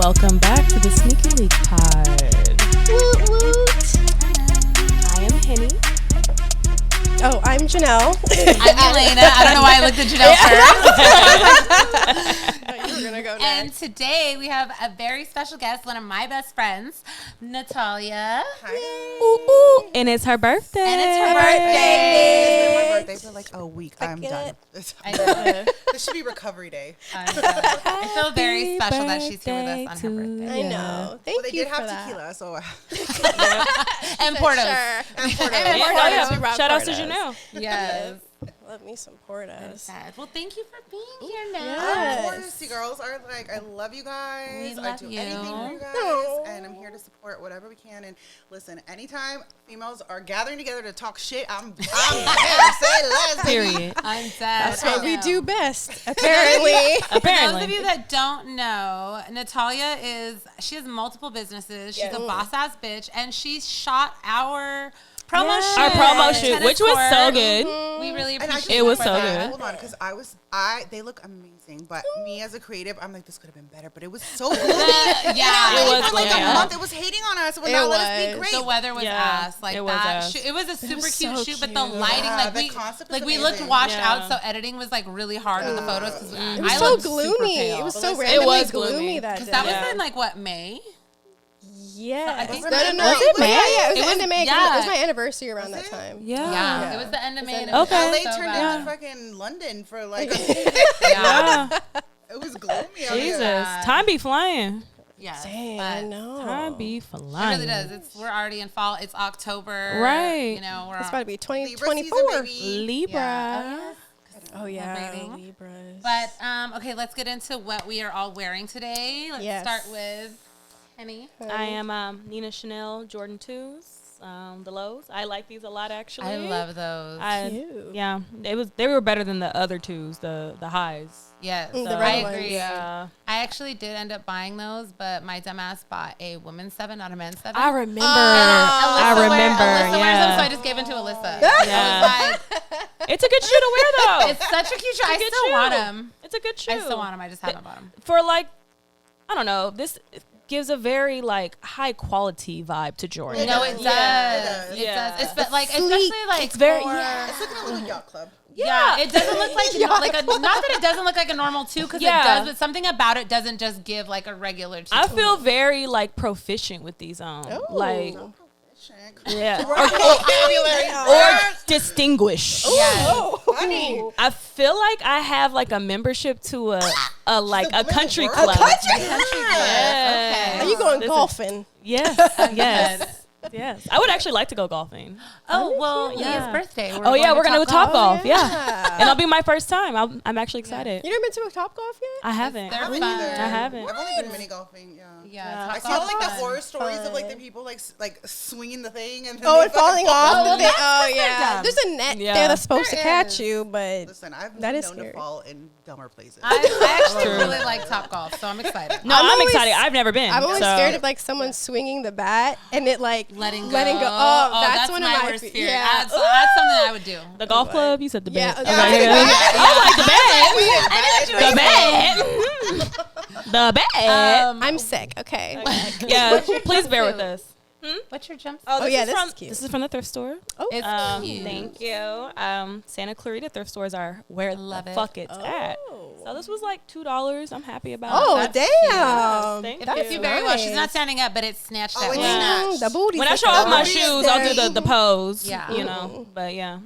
Welcome back to the Sneaky Leak Pod. Woot woot. I am Henny. Oh, I'm Janelle. I'm Elaina. I don't know why I looked at Janelle first. Oh, you were gonna go And next. today we have a very special guest, one of my best friends, Natalia. Ooh, ooh. And it's her birthday. And it's her It's been birthday. my birthday for like a week. I'm get done. it. I know. This should be recovery day. I feel very Happy special that she's here with us on her birthday birthday. I know. Thank Well, they you did for have that. tequila, so And Portos. Sure. and Porto. And Yeah, Portos. yeah. We rock Shout out to Portos. Janelle. Yes. Love me some Portos. Sad. Well, thank you for being here now. Yes. Of course, you girls are like, I love you guys. We I love do you. anything for you guys, Aw. and I'm here to support whatever we can. And listen, anytime females are gathering together to talk shit, I'm there. Say less. Period. I'm dead. That's what I we know. do best, apparently. For those of Apparently. you that don't know, Natalia she has multiple businesses. She's Yes. a boss ass bitch, and she shot our promo Yes. shoot. Our promo at the shoot, tennis which was so court. good. We really And I appreciate just It was wanna so say, good. Hold on, because they look amazing, but me as a creative, I'm like, this could have been better, but it was so good. Yeah, It was for like gloomy. a month, it was hating on us. It would It not let us was. be great. the weather was Yeah, ass. Like it was that. ass. It was a super was cute so shoot, but the cute. lighting, Yeah, the concept was we looked amazing. washed Yeah. out, so editing was like really hard with the photos because It was I so looked super gloomy. pale. It was so It randomly was gloomy gloomy. that Because day. that Yeah. was in like what, May? Yeah. I think No, it no. Was it May? Yeah, it was It the end was- of May. 'cause yeah. It was my anniversary around Was that it? time. Yeah. Yeah, it was the end of May. And it Okay. was LA so turned bad. into fucking London for like, Yeah. it was gloomy out Jesus. here. Time be flying. Yes, Dang, but I know. Time be It flying. really does. We're already in fall. It's October. Right. You know, we're It's about to be Libra season, 2024. baby. Libra. Yeah. Oh, yeah. Celebrating. Libras. But okay, let's get into what we are all wearing today. Let's Yes. start with Henny. I am Nina Chanel Jordan 2s, the lows. I like these a lot, actually. I love those. Cute. Yeah, they were better than the other twos, the highs. Yes, The So, red I ones. agree. Yeah, I actually did end up buying those, but my dumbass bought a women's 7, not a men's 7. I remember. Alyssa I remember. Alyssa wears them, so I Yeah, just gave them to Alyssa. Yeah. I was like, it's a good shoe to wear though. it's such a cute shoe. It's a I good still shoe. want them. It's a good shoe. I still want them. I just haven't bought them. For like, I don't know. This gives a very like high quality vibe to Jordan. No, it does. Yeah. It Yeah. does. It's but like Sleek. especially like It's very- for, It's looking a little yacht club. Yeah, it doesn't look like a not that it doesn't look like a normal 2 because Yeah. it does, but something about it doesn't just give like a regular 2. I feel very like proficient with these on. Like, yeah, Vocabulary. or distinguished. Yes. Oh, Funny. I feel like I have like a membership to a like a country world. club. Okay. Are you going This is- golfing? Yes, yes, yes. I would actually like to go golfing. Oh well, Yeah. his birthday. Oh yeah, we're gonna go Top Golf. Yeah, Yeah. and it'll be my first time. I'm actually excited. You never been to a Top Golf yet? I haven't. They're I haven't fun. either. I haven't. I've only been mini golfing. Yeah. Yeah, I Top see all Golf's like the fun. horror stories of like the Fun. people like swinging the thing and then Oh, they and falling fucking fall. off the thing. that's Oh, 'cause they're yeah. dumb. There's a net Yeah. there that's supposed to There catch is. you, but Listen, I've That been is known scary. to fall in dumber places. I actually True. really like Top Golf, so I'm excited. No, I'm I'm always- excited. I've never been. I'm always so. scared of like someone swinging the bat and it like Letting go. Oh, that's one of my worst fe- fear. yeah. That's something I would do. The golf club. You said the Yeah, bed. yeah. Okay, Yeah. I like the bed. The bed. I'm sick. Okay. Yeah, please bear with us. What's your jumpsuit? Oh, yeah, this from, is cute. This is from the thrift store. Oh, It's cute. Thank you. Santa Clarita thrift stores are where Love the it. fuck it's at. Oh. So this was like $2. I'm happy about Oh, it. That's damn. Thank That's If you very well, she's nice. not standing up, but it's snatched Oh, that it's way. Yeah. The booty. When I show off my Oh, shoes, I'll do the pose. Yeah. You know, but yeah.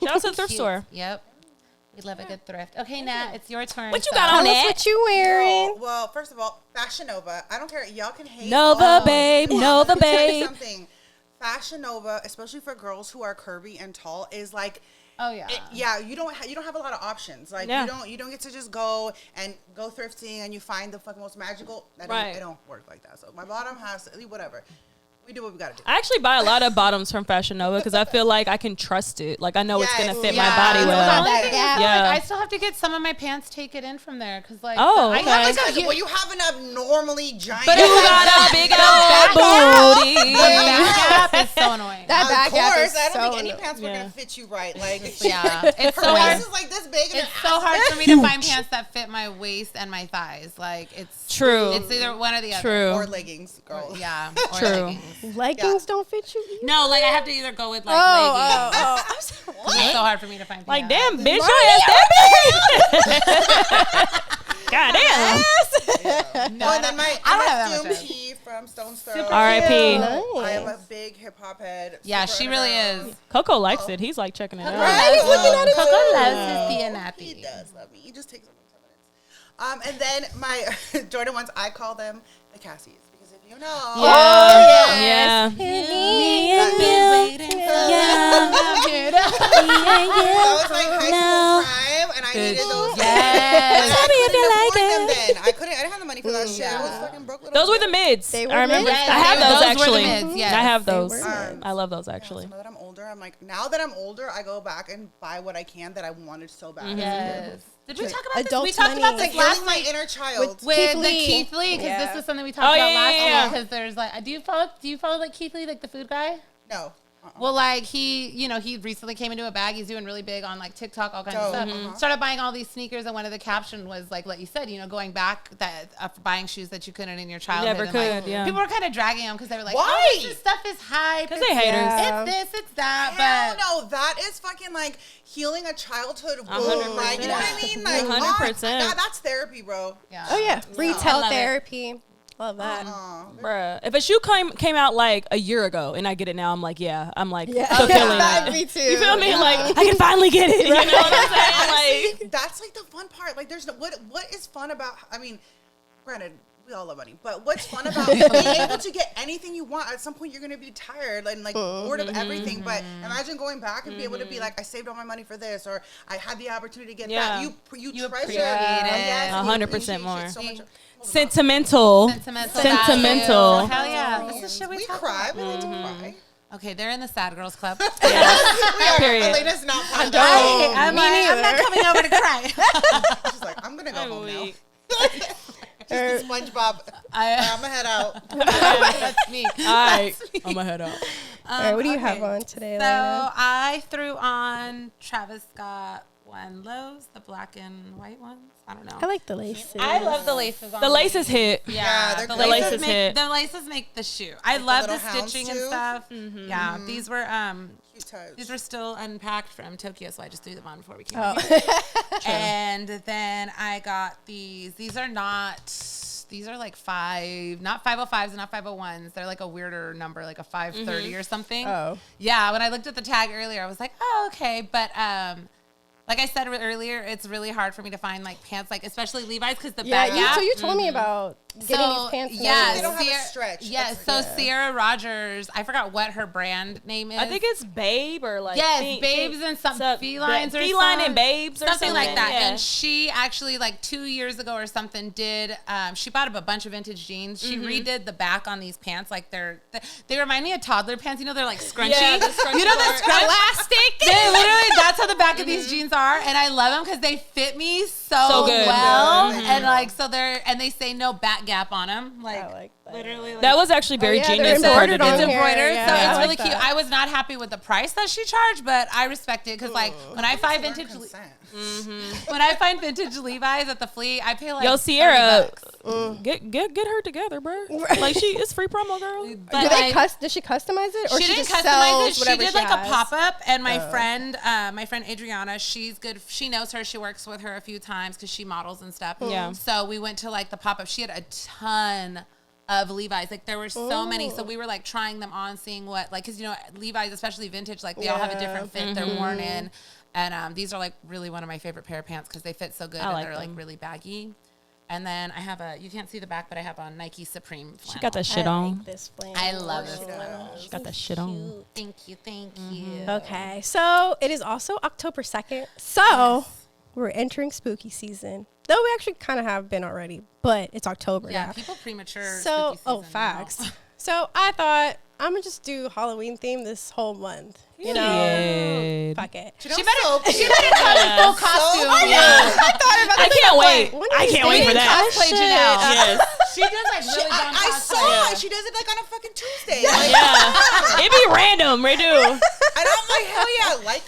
Shout out to the thrift Cute. store. Yep. We love a good thrift. Okay, Nat, it's your turn. What you So- got Tell on us it? what you wearing. Well, first of all, Fashion Nova. I don't care. Y'all can hate. Nova, all- babe. Let Nova, me tell you babe. something. Fashion Nova, especially for girls who are curvy and tall, is like. Oh yeah. You don't have a lot of options. Like Yeah. you don't get to just go thrifting and you find the fucking most magical. It don't work like that. So my bottom has whatever. We do what we gotta do. I actually buy a lot of bottoms from Fashion Nova because I feel like I can trust it. Like I know it's gonna fit my body well. I still have to get some of my pants taken in from there because like okay. Well, you have an abnormally giant. But you got a big old booty. The back gap is so annoying. That back gap is I don't so think any annoying. pants were gonna fit you right. Like, it's her so hard. waist is like this big. And It's so hard for me to find pants that fit my waist and my thighs. Like it's true. It's either one or the other. True. or leggings, girl. Yeah. Or True. leggings. Leggings don't fit you either? No, like I have to either go with like leggings. Oh. It's so hard for me to find pants. Like damn, bitch, your ass that big. God damn. No, Oh, and then my I don't have that much costume tee from Stone's Throw. R.I.P. I am a big hip hop head. Yeah, super she really underground. is. Coco likes it. He's like checking it out. Right? He's looking at it. Coco loves his He Dianapi. does love me. He just takes up 10 minutes. And then my Jordan ones, I call them the Cassies because if you know, Yeah. that was like high school prime, and I needed those. Yes. I didn't have the money for that shit. I was fucking broke. Little Those were the mids. They were I remember. mids. I have Those those were the actually. mids, yes. I have They those. were mids. I love those actually. So now that I'm older, I'm like, now that I'm older, I go back and buy what I can that I wanted so bad. Yes. Did we talk about Adult this? We talked about money. this Like last healing my night inner child. with Keith the Lee. Keith Lee because Yeah. this was something we talked about last yeah. night. Because there's like, do you follow like Keith Lee, like the food guy? No. Well, like he recently came into a bag. He's doing really big on like TikTok, all kinds of Dope. stuff. Started buying all these sneakers, and one of the caption was like you said, going back that buying shoes that you couldn't in your childhood. Never and, like, could, yeah. People were kind of dragging him because they were like, Why? "Oh, this stuff is hype. Because they haters. Yeah. It's this, it's that." Hell But no, that is fucking like healing a childhood wound, 100%. right? You know what I mean? Like, 100%. That's therapy, bro. yeah. Oh, yeah. I Retail love it. therapy. Love that. Bruh. If a shoe came out like a year ago and I get it now, I'm like, yeah. I'm like Yeah. fulfilling that. Me too. You feel me? Like I can finally get it. You know what I'm saying? Honestly, that's like the fun part. Like, there's no, what is fun about? I mean, granted, we all love money, but what's fun about being able to get anything you want? At some point, you're gonna be tired and like bored of everything. But imagine going back and be able to be like, I saved all my money for this, or I had the opportunity to get Yeah. that. You treasure appreciate yes, it. you 100% appreciate more. shit so much. Sentimental. Sentimental. Hell yeah. This is shit We talk cry. about. We like to cry. Okay, they're in the Sad Girls Club. We are. Period. Elena's not part of I'm that. not coming over to cry. She's like, I'm gonna go home now. weak. Just the SpongeBob. I'm gonna head out. That's me. All right. I'm gonna head out. All right, what do you have okay. on today, So Elaina? I threw on Travis Scott One Lows, the black and white ones. I don't know. I like the laces. I love the laces. On The laces hit. Yeah, they're the great. laces hit. The laces make the shoe. I love the little hounds stitching and too. stuff. Yeah, these were Cute touch. these were still unpacked from Tokyo, so I just threw them on before we came. Oh. And then I got these. These are like not 505s and not 501s. They're like a weirder number, like a 530 or something. Oh. Yeah, when I looked at the tag earlier, I was like, oh, okay. But like I said earlier, it's really hard for me to find like pants, like especially Levi's, because the back gap. So you told me about getting these pants. and Yeah, everything. They don't have a Sierra- stretch. Yeah, That's so like- Sierra Rogers, I forgot what her brand name is. I think it's Babe or like Babes and some felines or Feline some- and Babes or something like that. Yeah. And she actually like 2 years ago or something did. She bought up a bunch of vintage jeans. She redid the back on these pants, like they remind me of toddler pants. You know, they're like scrunchy. Yeah, the scrunchy you know the part. scrunch elastic. They literally, that's how the back of these jeans are, and I love them because they fit me so good. well, and like so they say no back gap on them. Like, I like that. literally. Like, That was actually very yeah, they're genius of her to embroidered do. on it's here. embroidered, Yeah, so I it's like really cute. that. I was not happy with the price that she charged, but I respect it because, like, when I find vintage, when I find vintage Levi's at the flea, I pay like Yo, Sierra, $30. get her together, bro. Like it's free promo, girl. But Do they like, does she customize it, or she didn't just customize sells it. She whatever did like has? a pop up, and my friend Adriana, she's good. She knows her. She works with her a few times because she models and stuff. Yeah. So we went to like the pop up. She had a ton of Levi's. Like there were so many. So we were like trying them on, seeing what like, because Levi's, especially vintage, like they all have a different fit. They're worn in, and these are like really one of my favorite pair of pants because they fit so good and like they're like them. really baggy. And then I have you can't see the back, but I have on Nike Supreme flannel. She got that shit I on. like this flannel. I love this flannel. She got that shit on. Thank you. Okay, so it is also October 2nd. So we're entering spooky season. Though we actually kind of have been already, but it's October Yeah, now. people premature. So, spooky season now. facts. So I thought I'm gonna just do Halloween theme this whole month. You know, Yeah. fuck it. She better come in full costume. I can't wait. When I is can't wait for this? that. Cosplay Shit. Janelle. Yes. She does like really dumb I cosplay. saw it. She does it like on a fucking Tuesday. Like, Yeah. It be random, they do. and I'm like, hell yeah, like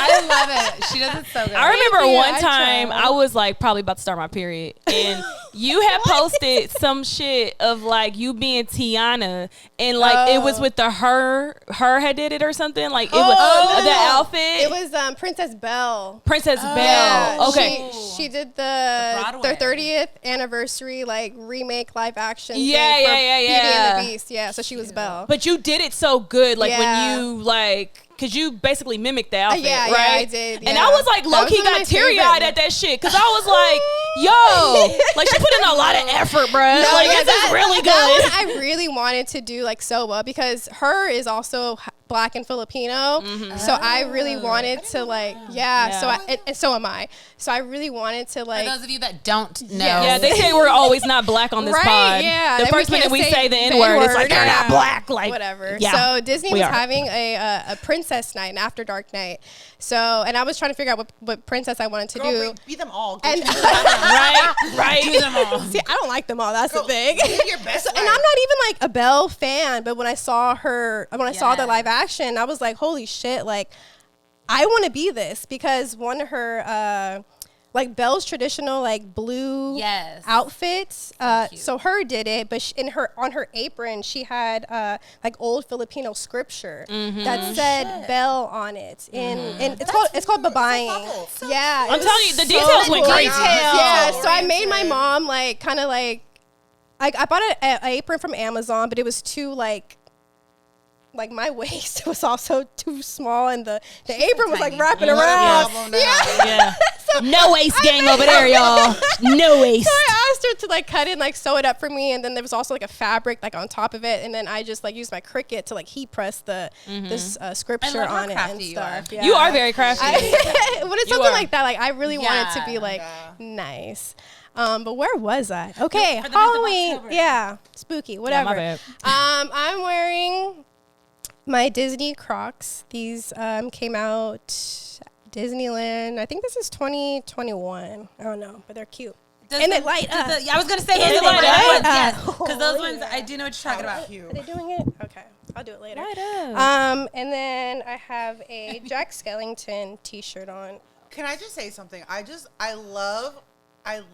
I love it. She does it so good. I remember Thank you. one I time tried. I was like probably about to start my period, and you had posted some shit of like you being Tiana, and like it was with the her had did it or something. Like it was the outfit. It was Princess Belle. Princess Yeah, Belle. Okay. She did their Broadway. 30th anniversary like remake live action. Yeah, thing for yeah. Beauty and the Beast. Yeah, so she was Belle. But you did it so good, like Yeah. when you like. Cause you basically mimicked the outfit, yeah, right? I did, And yeah. I was like, That low was key one of my got teary eyed favorite. at that shit. Cause I was like, yo, like she put in a lot of effort, bruh. No, like yeah, this is really that good. one I really wanted to do like so well because her is also Black and Filipino, so I really wanted to like Yeah. So and so am I. So I really wanted to For like those of you that don't know, Yeah, they say we're always not black on this Right, pod. yeah. The Then we first minute can't we say say the the N-word, it's like N-word, you're not yeah. black. Like whatever. Yeah, so Disney we was are. having a princess night, an after dark night. So and I was trying to figure out what princess I wanted to girl, do. be them all. Go And to the bathroom. right. do them all. see, I don't like them all. That's Girl, the thing. live your best And life. I'm not even like a Belle fan, but when I saw saw the Yes. live action, I was like, holy shit, like I want to be this because one of her like Belle's traditional like blue Yes. outfits. cute. So her did it, but on her apron she had like old Filipino scripture that said Belle on it, and it's called babaeng. thoughtful. Yeah, it I'm was telling you, the so details went cool. crazy. Yeah, so I Oriented. made my mom like kind of like I bought an apron from Amazon, but it was too like my waist was also too small, and the apron was like tiny. wrapping What a around. problem now. Yeah. No waist gang over there, y'all. No waist. So I asked her to like cut it and like sew it up for me, and then there was also like a fabric like on top of it, and then I just like used my Cricut to like heat press this scripture I love how on it and crafty you stuff. are. Yeah. You are very crafty. But it's You something are. like that. Like I really want it to be Yeah. like Yeah. nice. But where was I? Okay, for the month of Halloween. October. Yeah, spooky. Whatever. bad. I'm wearing my Disney Crocs. These came out Disneyland. I think this is 2021. I don't know, but they're cute. Does And the- they light does up. the- I was gonna say And those they are the light red up. ones, yes, because those Oh, ones yeah. I do know what you're talking about. Are they doing it? Okay, I'll do it later. Light up. And then I have a Jack Skellington T-shirt on. Can I just say something? I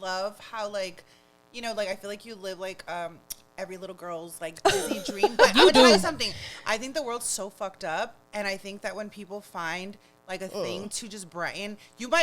love how like, you know, like I feel like you live like every little girl's like Disney dream. But I'm gonna tell you something. I think the world's so fucked up, and I think that when people find like a thing to just brighten,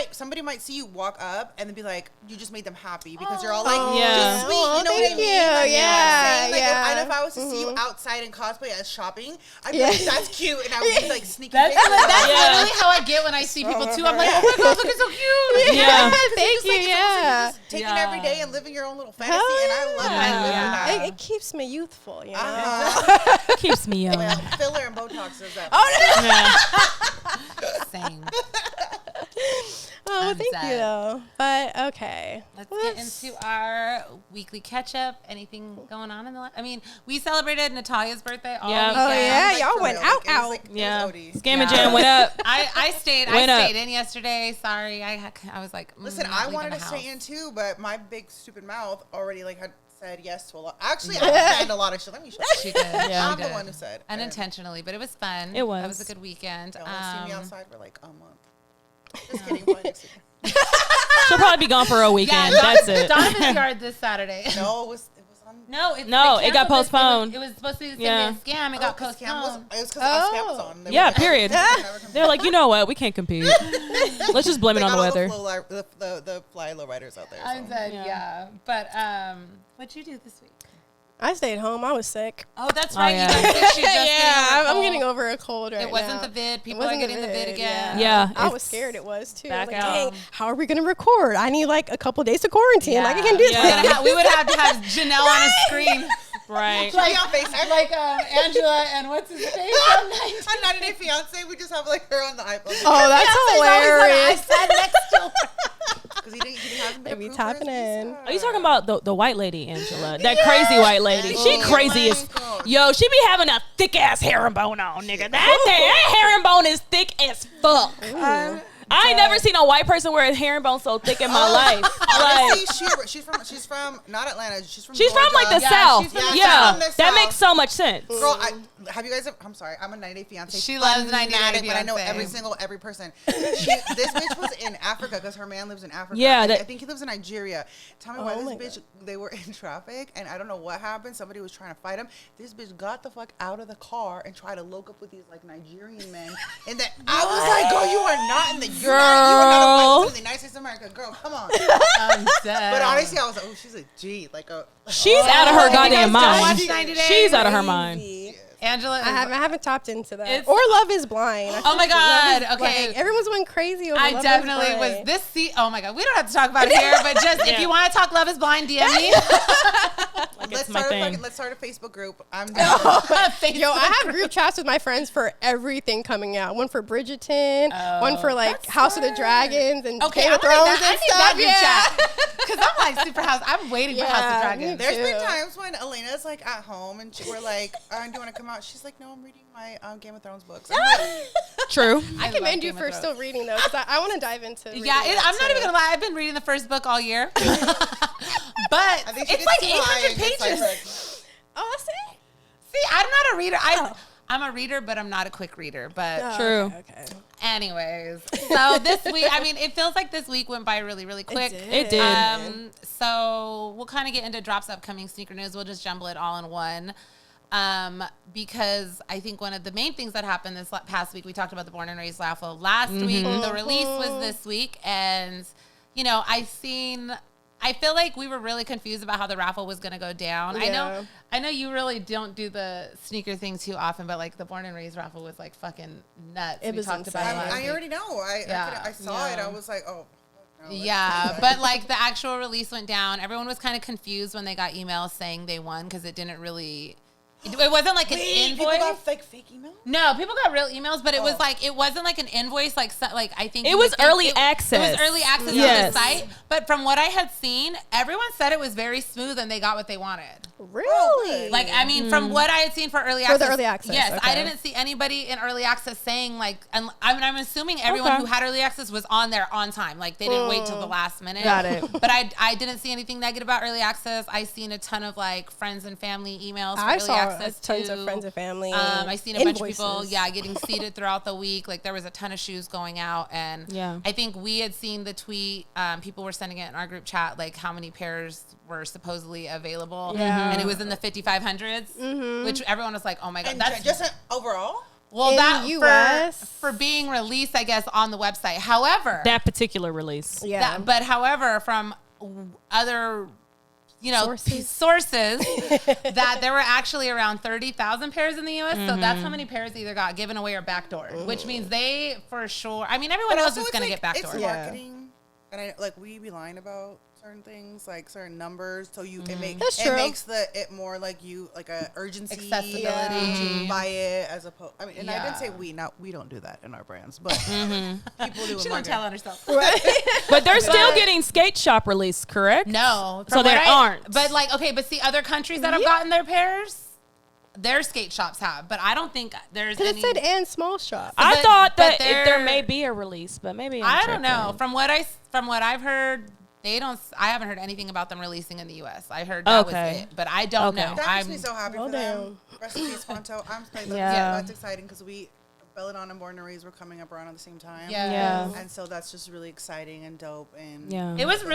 somebody might see you walk up and then be like, you just made them happy because you're all like, Yeah. just sweet. You know what I Thank mean? you. Like, you know what I'm Yeah, saying? Like, yeah. and if I was to see you outside in cosplay as shopping, I'd be Yeah. like, that's cute, and I would be like sneaking That's pictures. Yeah. literally how I get when I see people too. I'm like, oh my god, look, it's so cute. Yeah. Thank you. Like, it's almost like Yeah. you're just taking Yeah. every day and living your own little fantasy, Hell and I love it. I live yeah. for that. It keeps me youthful, you know. Keeps me young. Well, filler and Botox is that. Yeah. Same. Oh, I'm thank dead. you though. But okay. Let's get into our weekly catch-up. Anything going on in the I mean, we celebrated Natalia's birthday all Yeah. weekend. Oh, yeah, Like, y'all for went real, out, like, it was out. like- it was Yeah. OD. Scammer Jam went up. I stayed Went up. in yesterday. Sorry. I was like, Listen, not I leaving wanted the to stay house. in too, but my big stupid mouth already like had said yes to a lot. Actually, I planned a lot of shit. Let me show you. She did. Yeah. I'm she the did. one who said. Unintentionally, but it was fun. It was. That was a good weekend. Don't see me outside for like a month. Just kidding. Probably next week. She'll probably be gone for a weekend. Yeah, That's it. Donovan's yard this Saturday. No, it was on. No, No, they it got canceled this. postponed. It was supposed to be the same Yeah. day as Scam. It got It was postponed. because Oh. Scam was on. They Yeah, were- period. never come They're like, you know what? We can't compete. Let's just blame They it on got the all weather. the fly low riders out there. I So. said, Yeah. yeah. But what'd you do this week? I stayed home. I was sick. Oh, that's Oh, right. yeah. You got sick. She just I'm getting over a cold right now. It wasn't the vid. People are wasn't the getting the vid again. Yeah, I was it's scared it was too. I back was like, out. dang, how are we gonna record? I need like a couple days to quarantine. Like I can do Yeah. this. We would have to have Janelle on a screen. Right. Like, on FaceTime. Like Angela and what's his face? on 90 Day Fiance, we just have like her on the iPhone. Oh, that's I hilarious. sat next to her. Because he hasn't been It be approved for his tapping in. visa. Are you talking about the white lady, Angela? That crazy white lady. She Oh crazy my as. God. Yo, she be having a thick ass herringbone on, nigga. That herringbone is thick as fuck. I ain't never seen a white person wear a herringbone so thick in my life. Honestly, she's from not Atlanta. She's from Georgia. Like the South. She's from that South. makes so much sense. Girl, have you guys? I'm sorry, I'm a 90 Day Fiance. She loves 90 Day fanatic, but I know Fiancé. every person. This bitch was in Africa because her man lives in Africa. Yeah, I think he lives in Nigeria. Tell me why this bitch. They were in traffic, and I don't know what happened. Somebody was trying to fight him. This bitch got the fuck out of the car and tried to look up with these like Nigerian men. And then I was like, girl, you are not in the. You are not a white woman in the United States of America, girl. Come on. I'm dead. But honestly, I was like, oh, she's a G, like a. She's out of her goddamn mind. Watch 90 Days? She's out of her mind. Angela, I haven't tapped into that. It's- Or Love is Blind. Oh my God. Okay. Like, everyone's going crazy over I Love definitely is was Blind. this. Oh my God, we don't have to talk about it here, but just if you want to talk Love is Blind, DM me. Let's start a Facebook group. I'm down. Yo, I have group chats with my friends for everything coming out. One for Bridgerton, one for like House of the Dragons and Game of Thrones and stuff. Because I'm like super house. I'm waiting for House of Dragons. There's been times when Elena's like at home and we're like, do you want to come out? She's like, no, I'm reading my Game of Thrones books. True. I commend you for still reading though, because I want to dive into. I'm not even gonna lie. I've been reading the first book all year, but it's like 800 pages. Oh, that's it. See, I'm not a reader. I'm a reader, but I'm not a quick reader. But True. Okay. anyways, so this week, I mean, it feels like this week went by really, really quick. It did. So we'll kind of get into drops, upcoming sneaker news. We'll just jumble it all in one. Because I think one of the main things that happened this past week, we talked about the Born and Raised raffle last week. The release was this week. And, you know, I feel like we were really confused about how the raffle was going to go down. Yeah. I know you really don't do the sneaker thing too often, but like the Born and Raised raffle was like fucking nuts. It was talked insane. about it last I week. already know. I saw it. I was like, oh. No, Yeah, but like the actual release went down. Everyone was kind of confused when they got emails saying they won because it didn't really. It wasn't like an invoice. People got fake email? No, people got real emails, but it was like it wasn't like an invoice. Like I think It was early access. It was early access Yes. to the site. But from what I had seen, everyone said it was very smooth and they got what they wanted. Really? Like, I mean, from what I had seen for early access. For the early access, Yes, I okay. didn't see anybody in early access saying like, and I'm assuming everyone who had early access was on there on time. Like they didn't wait till the last minute. Got it. But I didn't see anything negative about early access. I seen a ton of like friends and family emails for I early saw access tons too. of friends and family. I seen a bunch of people, invoices. getting seated throughout the week. Like there was a ton of shoes going out, and I think we had seen the tweet. People were sending it in our group chat, like how many pairs were supposedly available, and it was in the 5,500s, which everyone was like, "Oh my god, And that's just overall? well in that US? for being released, I guess, on the website." However, That particular release. Yeah. however, from other sources that there were actually around 30,000 pairs in the U.S. So that's how many pairs either got given away or backdoored, which means they for sure. I mean, everyone knows it's going to get backdoored. It's marketing, and we be lying about certain things, like certain numbers, so it makes it more like a urgency, accessibility to buy it as opposed. I mean, and I didn't say we don't do that in our brands, but people do. She don't tell on herself. But they're still getting skate shop release, correct? No, So there aren't. But but see, other countries that have gotten their pairs, their skate shops have. But I don't think there's Because any. it said and small shop. I But- thought but that they're- there may be a release, but maybe I don't know. From what I've heard, they don't. I haven't heard anything about them releasing in the U.S. I heard that was it, but I don't know. That makes me so happy for them. Rest in peace, Fonto. I'm excited. That's exciting because Belladonna and Born and Raised were coming up around at the same time. Yeah. And so that's just really exciting and dope. And It was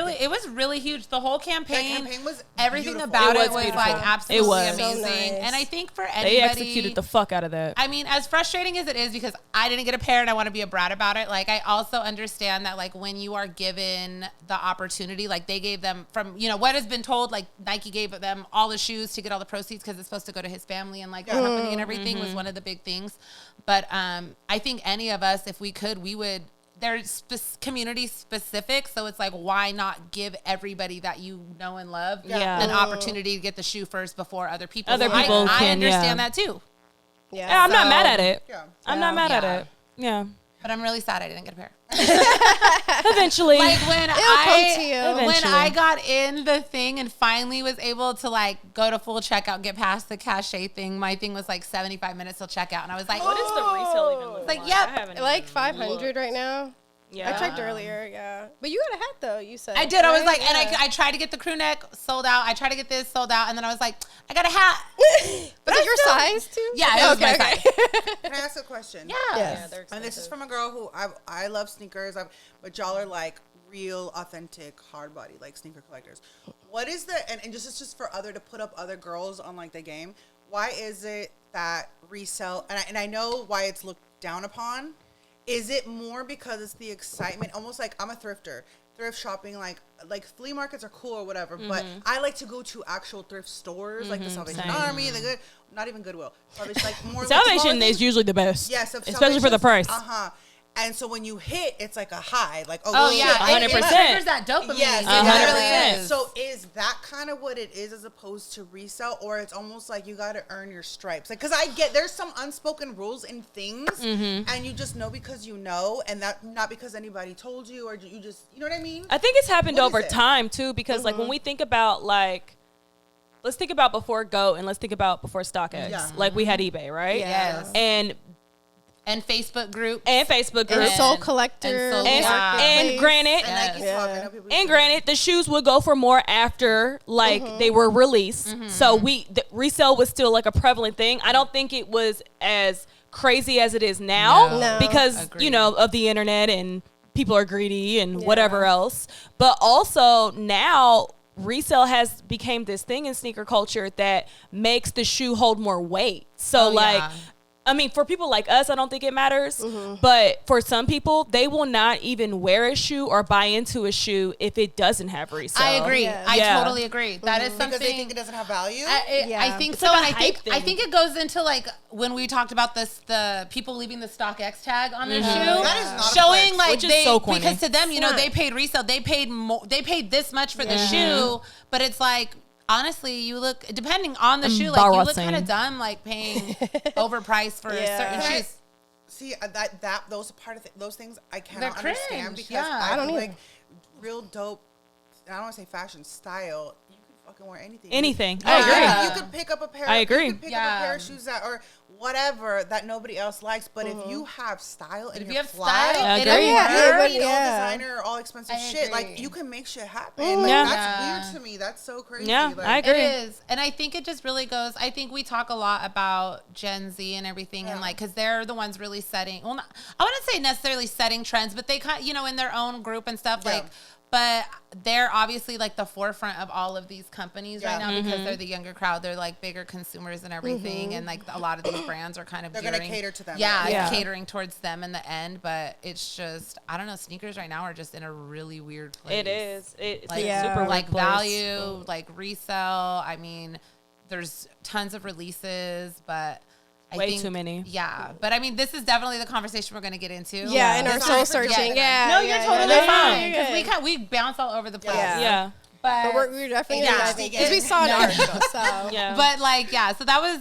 really huge. The whole campaign, that campaign was everything beautiful. about It it was was beautiful. like absolutely It was. amazing. So nice. And I think for anybody, They executed the fuck out of that. I mean, as frustrating as it is, because I didn't get a pair and I want to be a brat about it, like I also understand that like when you are given the opportunity, like they gave them from, what has been told, like Nike gave them all the shoes to get all the proceeds because it's supposed to go to his family and like the company and everything was one of the big things. But I think any of us, if we could, we would. They're community specific, so it's like, why not give everybody that you know and love an opportunity to get the shoe first before other people? Other people I can, understand that too. Yeah, I'm not mad at it. Yeah. I'm not mad at it. Yeah. But I'm really sad I didn't get a pair. Eventually. Like when It'll come to you. when eventually. I got in the thing and finally was able to like go to full checkout, get past the cachet thing, my thing was like 75 minutes till checkout, and I was like, What does the resale even look Like, like? yep. I haven't Like even 500 looked. right now. Yeah. I checked earlier, yeah. But you got a hat though, you said. I did. I was right? like, and Yeah. I tried to get the crew neck sold out. I tried to get this sold out, and then I was like, I got a hat. But is it your size too? Yeah, it was my size. Can I ask a question? Yeah. Yes. Yeah, they're expensive. And this is from a girl who I love sneakers, but y'all are like real, authentic, hard body, like sneaker collectors. What is the, and just it's just for to put up other girls on like the game, why is it that resell, and I know why it's looked down upon, is it more because it's the excitement, almost like I'm a thrifter, thrift shopping, like flea markets are cool or whatever, but I like to go to actual thrift stores, like the Salvation Same. Army, not even Goodwill. Salvation, like more Salvation smaller is things. usually the best. Yes, especially for the price. And so when you hit, it's like a high, like Oh shit, yeah, I hit 100%. It triggers that dopamine. Yes, It 100%. literally is. So is that kind of what it is as opposed to resell, or it's almost like you got to earn your stripes? Like, because I get there's some unspoken rules in things, and you just know because you know, and that not because anybody told you, or you just, you know what I mean? I think it's happened What is over it? time too, because like when we think about like, let's think about before Go and let's think about before StockX. Yeah. Like we had eBay, right? Yes. And Facebook groups. Facebook And groups. Soul Collector. and Soul And, Yeah. and granted, And Nike Yeah. Swap, I know people and use granted, the shoes would go for more after like they were released. So the resale was still like a prevalent thing. I don't think it was as crazy as it is now No. because Agreed. you know of the internet and people are greedy and whatever else. But also now resale has became this thing in sneaker culture that makes the shoe hold more weight. So Oh, like yeah. I mean, for people like us, I don't think it matters. But for some people, they will not even wear a shoe or buy into a shoe if it doesn't have resale. I agree. Yeah. I Yeah. totally agree. That is something. because they think it doesn't have value. I Yeah. think It's so, like and a I think hype I thing. think it goes into like when we talked about this, the people leaving the StockX tag on their shoe, That is not a showing flex. like Which is they so corny. because to them, you know, not. they paid resale, they paid more, they paid this much for the shoe, but it's like. Honestly, you look depending on the shoe, like you look Embarrassing. kind of dumb, like paying overpriced for Yeah. certain Can I- shoes. See those those things I cannot They're cringe, understand because yeah. I don't feel either. like real dope. I don't want to say fashion style. You can fucking wear anything. Anything. Yeah. I agree. Yeah. You could pick up a pair. I agree. You could pick up a pair of shoes that or whatever that nobody else likes. But if you have style and If you're you have fly, style, I it agree. you don't Yeah. need all designer or all expensive I shit. Like agree. you can make shit happen. Like, Yeah. that's Yeah. weird to me. That's so crazy. Yeah, like, I agree. It is. And I think it just really goes, I think we talk a lot about Gen Z and everything and like, cause they're the ones really setting, well, not, I wouldn't say necessarily setting trends, but they kind of, you know, in their own group and stuff, Yeah. like, but they're obviously like the forefront of all of these companies right Yeah. now because they're the younger crowd. They're like bigger consumers and everything. And like a lot of these brands are kind of They're gonna cater to them. Yeah, Yeah. catering towards them in the end. But it's just, I don't know, sneakers right now are just in a really weird place. It is. It's Like, Yeah. super like weird place. value, like resell. I mean, there's tons of releases, but I Way think, too many. Yeah, but I mean, this is definitely the conversation we're going to get into. Yeah, and our That's soul fine. searching. Yeah. Yeah. No, you're yeah, totally yeah. fine You're because good. we bounce all over the place. Yeah. Yeah. But But we're definitely Yeah. diving because we saw an No. article. So Yeah. But like, yeah, so that was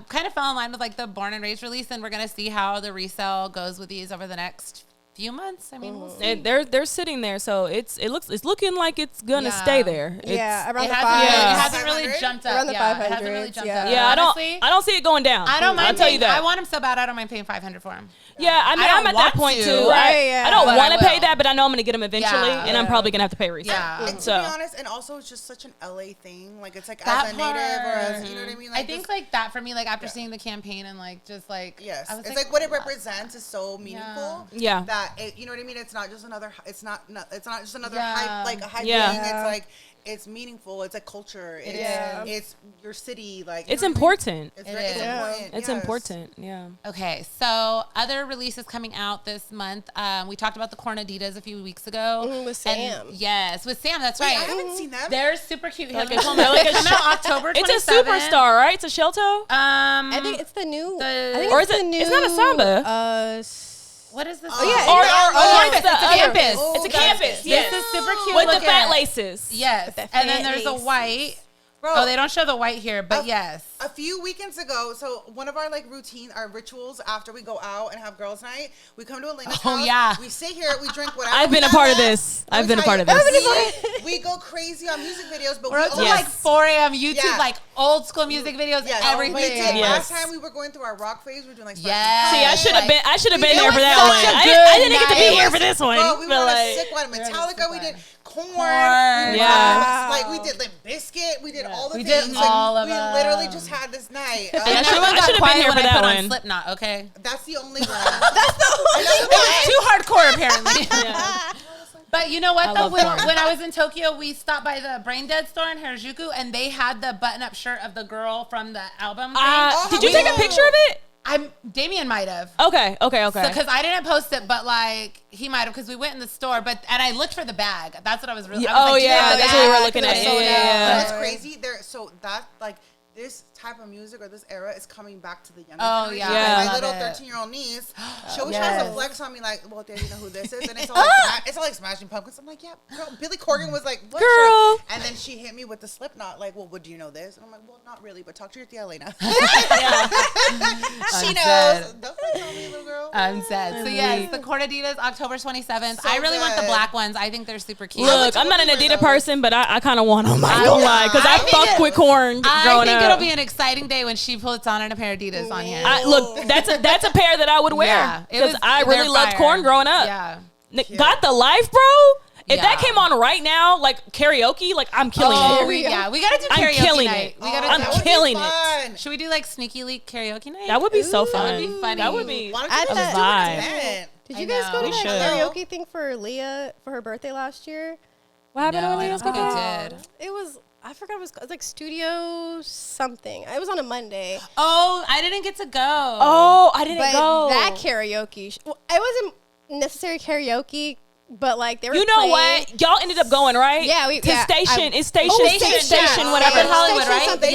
kind of fell in line with like the Born and Raised release, and we're gonna see how the resale goes with these over the next few months. I mean, we'll see. And they're sitting there, so it's looking like it's gonna Yeah. stay there. It's, yeah, around It the hasn't, five. it Yeah. hasn't really 500? jumped up. Around the Yeah, it hasn't really 500s, jumped yeah. up. Yeah, Honestly, I don't see it going down. I don't mind. I'll tell you paying- that. I want him so bad. I don't mind paying $500 for him. Yeah, I mean, I don't I'm at that want point to. too. Right, yeah. I don't But want I to pay will. that, but I know I'm gonna get them eventually, Yeah. and I'm probably gonna have to pay resale. Yeah. And to So be honest, and also it's just such an LA thing. Like it's like That as a native or as part. you know what I mean. I think just- like that for me, like after seeing the campaign and like just like yes, I was it's like what it wow. represents is so meaningful. Yeah. that it, you know what I mean. It's not just another. It's not just another Yeah. hype like a hype Yeah. thing. Yeah. It's like it's meaningful. It's a culture. It's, Yeah. it's your city. Like you it's know what I mean? important. It's, It very, it's is. important. It's yes. important. Yeah. Okay, so other releases coming out this month. We talked about the Corn Adidas a few weeks ago. With And- Sam. yes, with Sam. That's Wait, right. I haven't seen them. They're super cute. Like They a- come like a out October 27th. It's a superstar, right? It's a shell toe. I think it's the new. The- I think Or it's is it- the new. it's not a Samba. What is this? Oh, yeah, Or campus. it's the It's a other- campus. Oh, It's a that's campus. good. Yes. This is super cute With the looking. fat laces. Yes, the and then fat there's a laces. white. Bro, Oh, they don't show the white here, but yes. A few weekends ago, so one of our like our rituals after we go out and have girls' night, we come to Elena's house. Yeah. We sit here, we drink whatever. I've been a part of this. I've been a part of this. We go crazy on music videos, but We're up to Yes. like 4 a.m. YouTube, Yeah. like old school music videos, everything. We did. Yes. Last time we were going through our rock phase, we were doing like Yes. See, I should have been. I should have been It there for was that such one. a I good didn't get to be night. here for this one. Bro, we but were on like, a sick one. Metallica, we did Corn. Yeah. Like we did Limp Bizkit. We did all the We things. did like, all of we them. literally just had this night. And I everyone should've got been quiet here when for I that put on one. Slipknot, okay? That's the only one. It's too hardcore, apparently. yeah. But you know what, I though? love When, porn. when I was in Tokyo, we stopped by the Brain Dead store in Harajuku, and they had the button-up shirt of the girl from the album thing. Did you take a picture of it? Damien might have. Okay. Because I didn't post it, but like he might have, because we went in the store. And I looked for the bag. That's what I was really. I was Oh like, yeah, that's what we were looking at. It's Yeah, sold yeah, out. yeah. That's crazy. So that like this type of music or this era is coming back to the younger Oh, generation. yeah. Like, Yeah. my I little love it. 13-year-old niece, she always Yes. tries to flex on me like, well, Dad, you know who this is? And it's all like, it's all like Smashing Pumpkins. I'm like, yeah, girl. Billy Corgan was like, what? Girl. And then she hit me with the Slipknot, like, well, would you know this? And I'm like, well, not really, but talk to your tia Elaina. She I'm knows. dead. Don't flex on me, little girl. I'm sad. So yes, the Cornaditas, October 27th. So I really want the good. black ones. I think they're super cute. Look, I'm not an Adidas person, but I kind of want them. I ain't gonna lie, because I I think fucked with corn I growing think up. it'll be an exciting day when she puts on a pair of Adidas on here. Look, that's a pair that I would wear Yeah, it because was- I they're really loved fire. corn growing up. Yeah. Got the life, bro. If Yeah. that came on right now, like karaoke, like I'm killing Oh, it. we gotta do I'm karaoke killing night. it. We gotta I'm do that would be killing it. fun. Should we do like sneaky leak karaoke night? That would be so fun. That would be funny. That would be Why don't Add you that- guys do vibe. it? Did I you guys know. go to We that should. karaoke thing for Leah for her birthday last year? What happened No, to I don't Leah's think birthday? I did. It was, I forgot it was like Studio something. It was on a Monday. Oh, I didn't get to go. Oh, I didn't But go. that karaoke, well, it wasn't necessary karaoke, but like they were You know playing. what? Y'all ended up going, right? Yeah, to station. It's station. Oh, Station. Station. Whatever. Up in Hollywood, Station right? something. They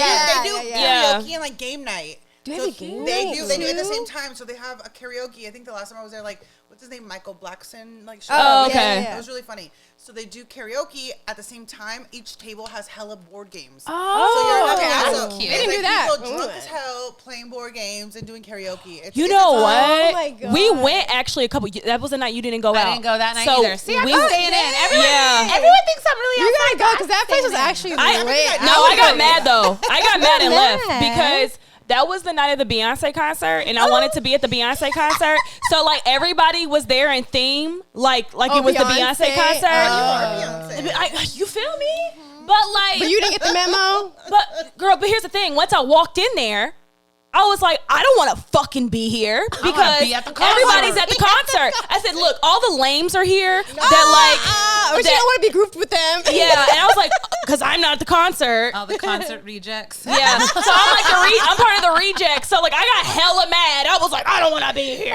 do yeah. karaoke and like game night. Do they So have a game they night do. They do it at the too? same time. So they have a karaoke. I think the last time I was there, like what's his name, Michael Blackson, like. Oh, okay. Yeah. It was really funny. So they do karaoke at the same time. Each table has hella board games. Oh, so you're that's so cute. it's They didn't do that. People drunk Ooh. as hell playing board games and doing karaoke. It's, You it's know a what? time. Oh my God. We went actually a couple. That was the night you didn't go out. I didn't go that night So either. See, I'm we- staying in. Everyone, Yeah. everyone thinks I'm really You outside. gotta go because that place was actually I lit. mean, No, I got mad though. I got mad and mad. left because that was the night of the Beyonce concert, and I wanted to be at the Beyonce concert. So like everybody was there in theme, like it was the Beyonce concert. Beyonce. You feel me? But like, But you didn't get the memo? but girl, but here's the thing. Once I walked in there, I was like, I don't want to fucking be here because be at the concert. everybody's at the concert. I said, look, all the lames are here. That But you that- don't want to be grouped with them. yeah, and I was like, because I'm not at the concert. All the concert rejects. Yeah, so I'm like I'm part of the rejects. So like I got hella mad. I was like, I don't want to be here.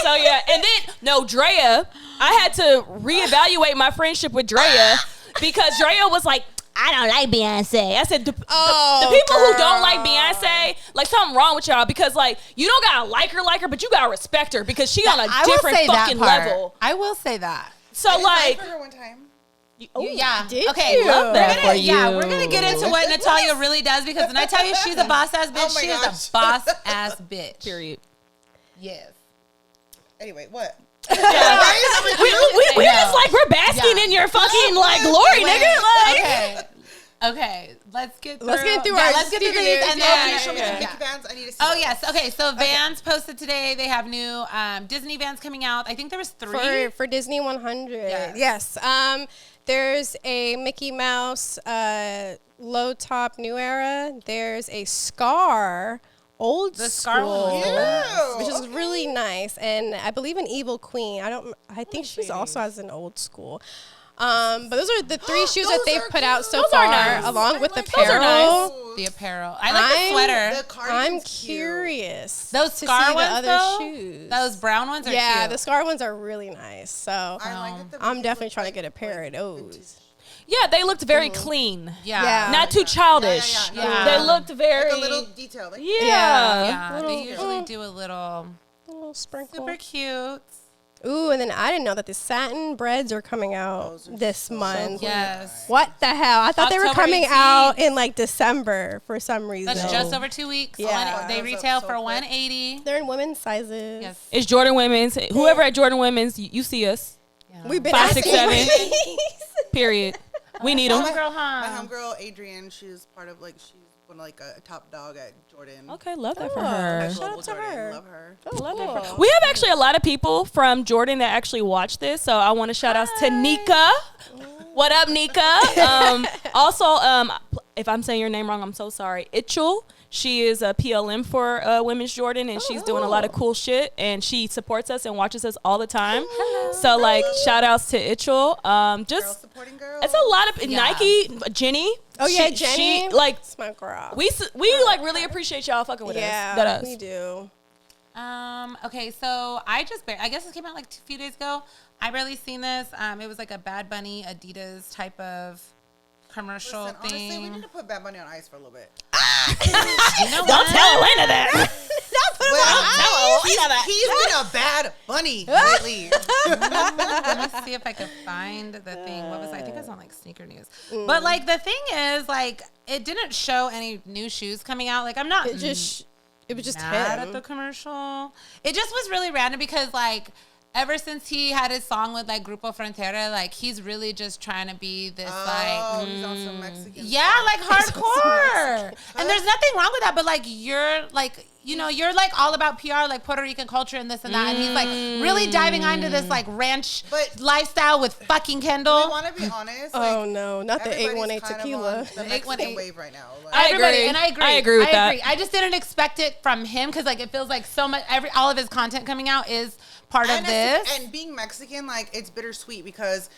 So yeah, and then no, Drea. I had to reevaluate my friendship with Drea because Drea was like, I don't like Beyonce. I said, the people who don't like Beyonce, like something wrong with y'all because like you don't gotta like her, but you gotta respect her because she on a I will different say that fucking part. level. I will say that. So like, I her one time. Yeah. did Okay. you? Love that We're gonna, for yeah, you. we're gonna get into what Natalia really does because when I tell you she's a boss ass bitch, Oh my she gosh. is a boss ass bitch. period. Yes. Anyway, what? We just like we're basking in your fucking like glory, nigga. Like, Okay. Let's get through. Let's get through yeah, our let's get through sneaker these news. and Yeah, then Show me the yeah. Mickey Vans. I need to see. Oh those. yes. Okay. So Vans posted today. They have new Disney Vans coming out. I think there was 3. For Disney 100. Yes. Yes. There's a Mickey Mouse low top new era. There's a Scar old The Scar one school, was the best. which is Okay. really nice. And I believe an Evil Queen. I think she's also has an old school. But those are the 3 shoes that Those they've are put out so Those are far, nice. along with like apparel. those are nice. The apparel. I like the sweater. The cardigan's I'm cute. curious. Those to Scar see the ones, other though? shoes. Those brown ones are yeah, cute. the Scar ones are really nice. So I like that the I'm Mickey definitely looks trying to like- get a pair of like those. yeah, they looked very clean, yeah. Yeah. not too childish. Yeah. They looked very Like a little detail. Like, yeah. Yeah. They Little- usually do a little A little sprinkle. super cute. Ooh, and then I didn't know that the satin breads are coming out Those are this so month. Yes. What the hell? I thought they were October coming 18th. out in like December for some reason. That's just over 2 weeks. Yeah. They Wow. retail So for quick. $180. They're in women's sizes. Yes. It's Jordan Women's. Whoever at Jordan Women's, you see us. Yeah. We've been 5, 6, asking 7. Period. We need them. Homegirl, My huh? homegirl Adrienne, she's part of like she's one of like a top dog at Jordan. Okay, love that for Oh, her. shout Global out to Jordan. her. Love her. Love that for Cool. We have actually a lot of people from Jordan that actually watch this, so I want to shout out to Nika. What up, Nika? Also, if I'm saying your name wrong, I'm so sorry. Itchel. She is a PLM for Women's Jordan, and she's doing a lot of cool shit, and she supports us and watches us all the time. So, like, shout outs to Itchel. Girl Just, supporting girl. it's a lot of Yeah. Nike, Jenny. Oh yeah, she, Jenny. like, It's my girl. we like really appreciate y'all fucking with us. That yeah, us. we do. Okay, so I guess this came out like a few days ago. I barely seen this. It was like a Bad Bunny Adidas type of commercial Listen, thing. honestly, we need to put Bad Bunny on ice for a little bit. You know Don't what? tell Elaina that. He's been a Bad Bunny lately. Let me see if I can find the thing. What was I think it was on like Sneaker News. But like the thing is, like, it didn't show any new shoes coming out. Like, I'm not It was just mad him. at the commercial. It just was really random because like ever since he had his song with like Grupo Frontera, like he's really just trying to be this Oh, he's on some Mexican. yeah, like hardcore. And there's nothing wrong with that, but like you're like, you know, you're like all about PR, like Puerto Rican culture and this and that. And he's like really diving into this like ranch But- lifestyle with fucking We Kendall. want to be honest. Oh like, no, not the everybody's 818 kind of tequila. on the Mexican 818. wave right now. Like, I Everybody, agree. and I agree. I agree with that. I just didn't expect it from him because like it feels like so much. All of his content coming out is part of this. And being Mexican, like it's bittersweet because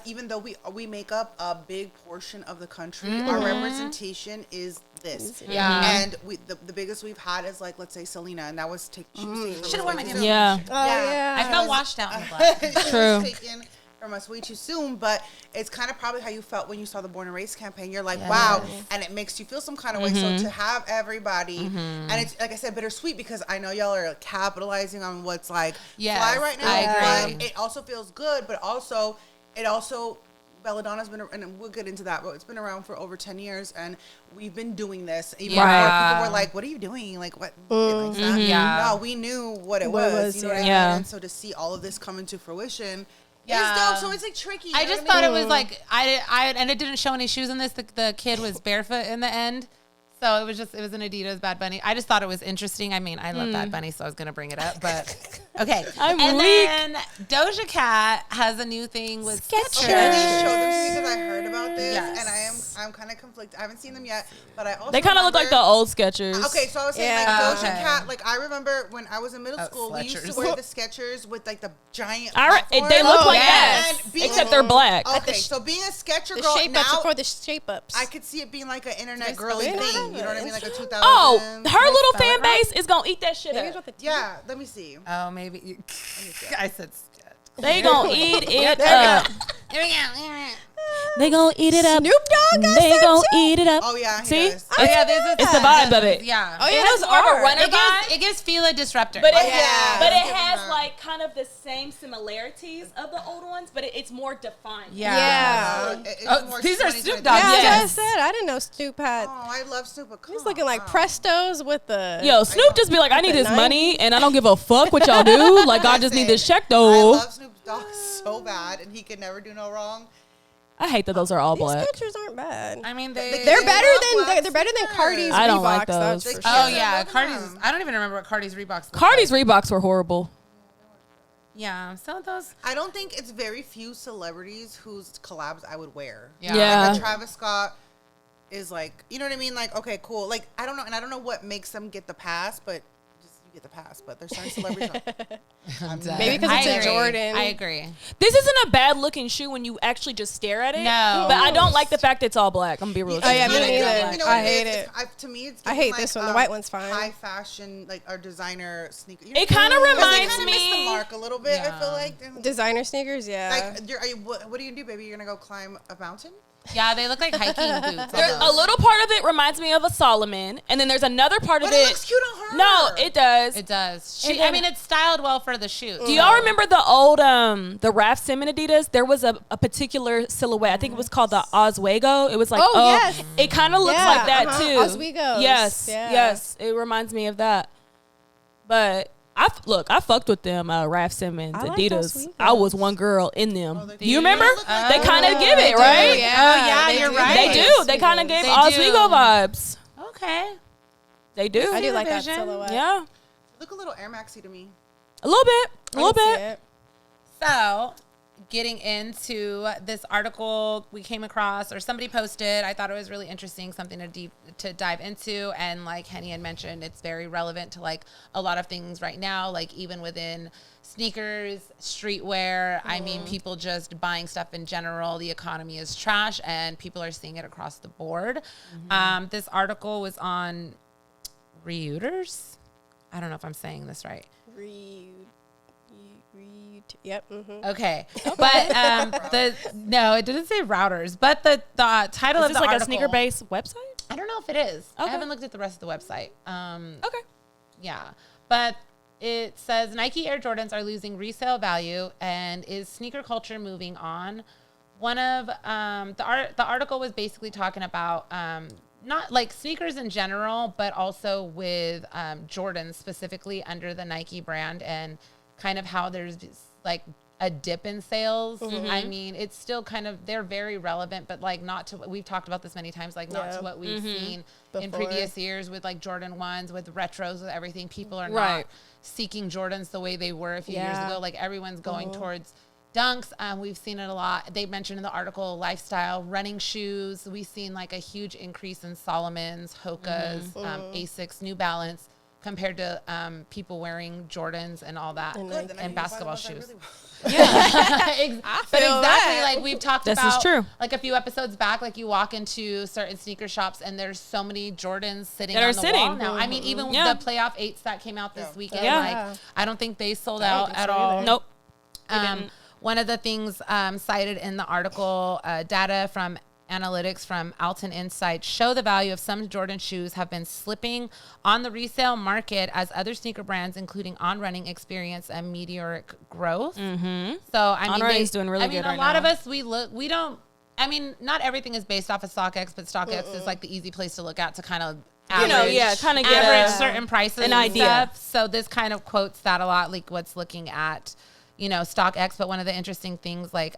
even though we make up a big portion of the country, our representation is this. Yeah. And the biggest we've had is like, let's say Selena, and that was Should've worn my damn Yeah. Oh yeah. I felt washed out in the black. True. Taken from us way too soon, but it's kind of probably how you felt when you saw the Born and Raised campaign. You're like, wow, and it makes you feel some kind of way. So to have everybody, and it's like I said, bittersweet because I know y'all are capitalizing on what's like Yes, fly right now. I agree. But it also feels good, but it also Belladonna's been, and we'll get into that, but it's been around for over 10 years, and we've been doing this. Even Yeah. before people were like, what are you doing? Like, what? Like, it's not- Yeah. No, we knew what it What it was. was, You know what I mean? yeah. And so to see all of this come into fruition Yeah. is dope. So it's like tricky. I you know just what thought mean? it was like and it didn't show any shoes in this. The kid was barefoot in the end, so it was an Adidas Bad Bunny. I just thought it was interesting. I mean, I love Bad Bunny, so I was gonna bring it up, but okay. I'm and weak. then Doja Cat has a new thing with Skechers. Okay, I just showed them to me because I heard about this, Yes. and I'm kind of conflicted. I haven't seen them yet, but I also They kind of look like the remember- old Skechers. Okay, so I was saying Yeah. like Doja Okay. Cat. Like I remember when I was in middle school, we used to Skechers. wear the Skechers with like the giant. They platform. look like yes. that, And being- except they're black. Okay, so being a Sketcher The girl shape ups now, are for the shape ups. I could see it being like an internet Nice girly little- thing. You know what I mean? Like a 2000s. Oh, her little spell it fan right? base is gonna eat that shit Maybe it's up. what the Yeah, let me see. Oh, maybe I said sketch. They gonna eat it There we up. Here we go. They gonna eat it up. Snoop Dogg got They some gonna too? eat it up. Oh yeah, he See? does. Oh yeah, this is It's the vibe of it. Yeah. Oh yeah, It has those more of a are. runner It gives Fila Disruptor. But it, yeah. but it Give 'em has that. like kind of the same similarities of the old ones, but it's more defined. Yeah. It's more these are 2020. Snoop Yeah, Dogg. that's Yes. what I said. I didn't know Snoop had. Oh, I love Snoop. But He's come looking like on. Prestos with the. Yo, Snoop just be like, I need The this 90s. money, and I don't give a fuck what y'all do. Like, I just need this check, I though. love Snoop Dogg so bad, and he can never do no wrong. I hate that those are all These black. Skechers aren't bad. I mean, They're They better love than black they're better than sneakers. Cardi's I don't like Reeboks. That's those. for They- sure. Oh yeah, Look at Cardi's. them. I don't even remember what Cardi's Reeboks. look Cardi's like. Reeboks were horrible. Yeah, some of those. I don't think it's very few celebrities whose collabs I would wear. Yeah. Like a Travis Scott is like, you know what I mean? Like, okay, cool. Like, I don't know, and I don't know what makes them get the pass, but just you get the pass. But there's certain celebrities. Maybe 'cause it's a Jordan. I agree. This isn't a bad looking shoe when you actually just stare at it. No. But I don't like the fact it's all black. I'm gonna be real. Oh, yeah, with me you. neither. You know I what hate is? it. To me, it's I giving, hate like, this one. The white one's fine. High fashion, like our designer sneaker. It kind of 'Cause they reminds kinda missed the me. mark a little bit. I Yeah. feel like. Designer sneakers, yeah. Like, what are you gonna do, baby? You're gonna go climb a mountain? Yeah, they look like hiking boots. There's a little part of it reminds me of a Solomon, and then there's another part of But it looks cute on her. No, it does. It does. And then- It's styled well for the shoot. Do y'all remember the old the Raf Simon Adidas? There was a particular silhouette. I think it was called the Oswego. It was like yes. It kind of looks Yeah, like that too. Oswegos. Yes, Yeah. yes. It reminds me of that. But I fucked with them Raf Simmons I like Adidas. Oswegos. I was one girl in them. they Do you do. remember? They look like They kind of give it, do, right? yeah. They You're do. right. They do. They kind of gave They Oswego do. vibes. Okay. They do. I do like that vision. silhouette. Yeah, Look a little Air Maxy to me. a little bit, a I little can see bit. it. So, getting into this article we came across, or somebody posted, I thought it was really interesting, something to dive into. And like Henny had mentioned, it's very relevant to like a lot of things right now, like even within sneakers, streetwear. I mean, people just buying stuff in general. The economy is trash, and people are seeing it across the board. This article was on Reuters. I don't know if I'm saying this right. Yep. Mm-hmm. Okay, but no, it didn't say routers. But the title Is of this the like article, a sneaker based website? I don't know if it is. I Okay. haven't looked at the rest of the website. Okay. Yeah, but it says Nike Air Jordans are losing resale value, and is sneaker culture moving on? One of the article was basically talking about not like sneakers in general, but also with Jordans specifically under the Nike brand, and kind of how there's like a dip in sales. I mean, it's still kind of, they're very relevant, but like not to, we've talked about this many times, like not to what we've seen in Before. previous years with like Jordan 1s, with retros, with everything. People are Right. not seeking Jordans the way they were a few years Yeah. ago. Like everyone's going towards dunks. We've seen it a lot. They mentioned in the article lifestyle, running shoes. We've seen like a huge increase in Solomons, Hoka's, Asics, New Balance, compared to people wearing Jordans and all that, And Good, like- then I and need to buy basketball the ones I shoes. really want. But feel exactly, that. like we've talked This about is true. like a few episodes back, like you walk into certain sneaker shops and there's so many Jordans sitting That on are the sitting. wall now. I mean, even Yeah. the playoff 8s that came out this weekend, Yeah. like I don't think they sold I don't out think at so all. either. Nope. One of the things cited in the article, data from analytics from Alton Insights show the value of some Jordan shoes have been slipping on the resale market as other sneaker brands, including On Running, experience a meteoric growth. So I mean, On Running's doing really good a right lot of now. us we don't. I mean, not everything is based off of StockX, but StockX is like the easy place to look at to kind of You know, average- yeah, kind of get average a certain prices, an and idea. stuff. So this kind of quotes that a lot, like what's looking at, you know, StockX. But one of the interesting things, like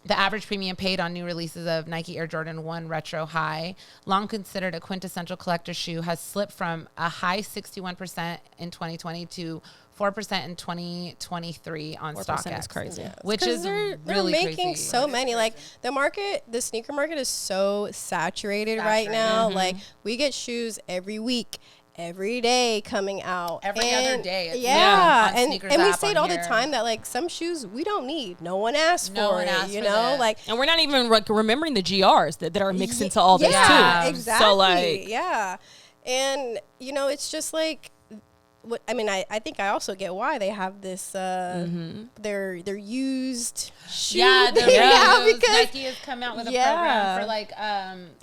the average premium paid on new releases of Nike Air Jordan 1 Retro High, long considered a quintessential collector shoe, has slipped from a high 61% in 2020 to 4% in 2023 on 4% StockX. is crazy. Which 'Cause is they're really making crazy. so many. Like the sneaker market is so saturated right now. Like we get shoes every week, every day coming out. Every other day, it's Yeah, on and Sneakers we app say it on all here. the time that like some shoes we don't need. No one asked No for one it. asked You for know, this. like And we're not even like remembering the GRs that are mixed into all this yeah, too. exactly. So like, yeah, and you know, it's just like. What, I mean, I think I also get why they have this. They're used shoe Yeah, the thing now reuse. because Nike has come out with a Yeah. program for like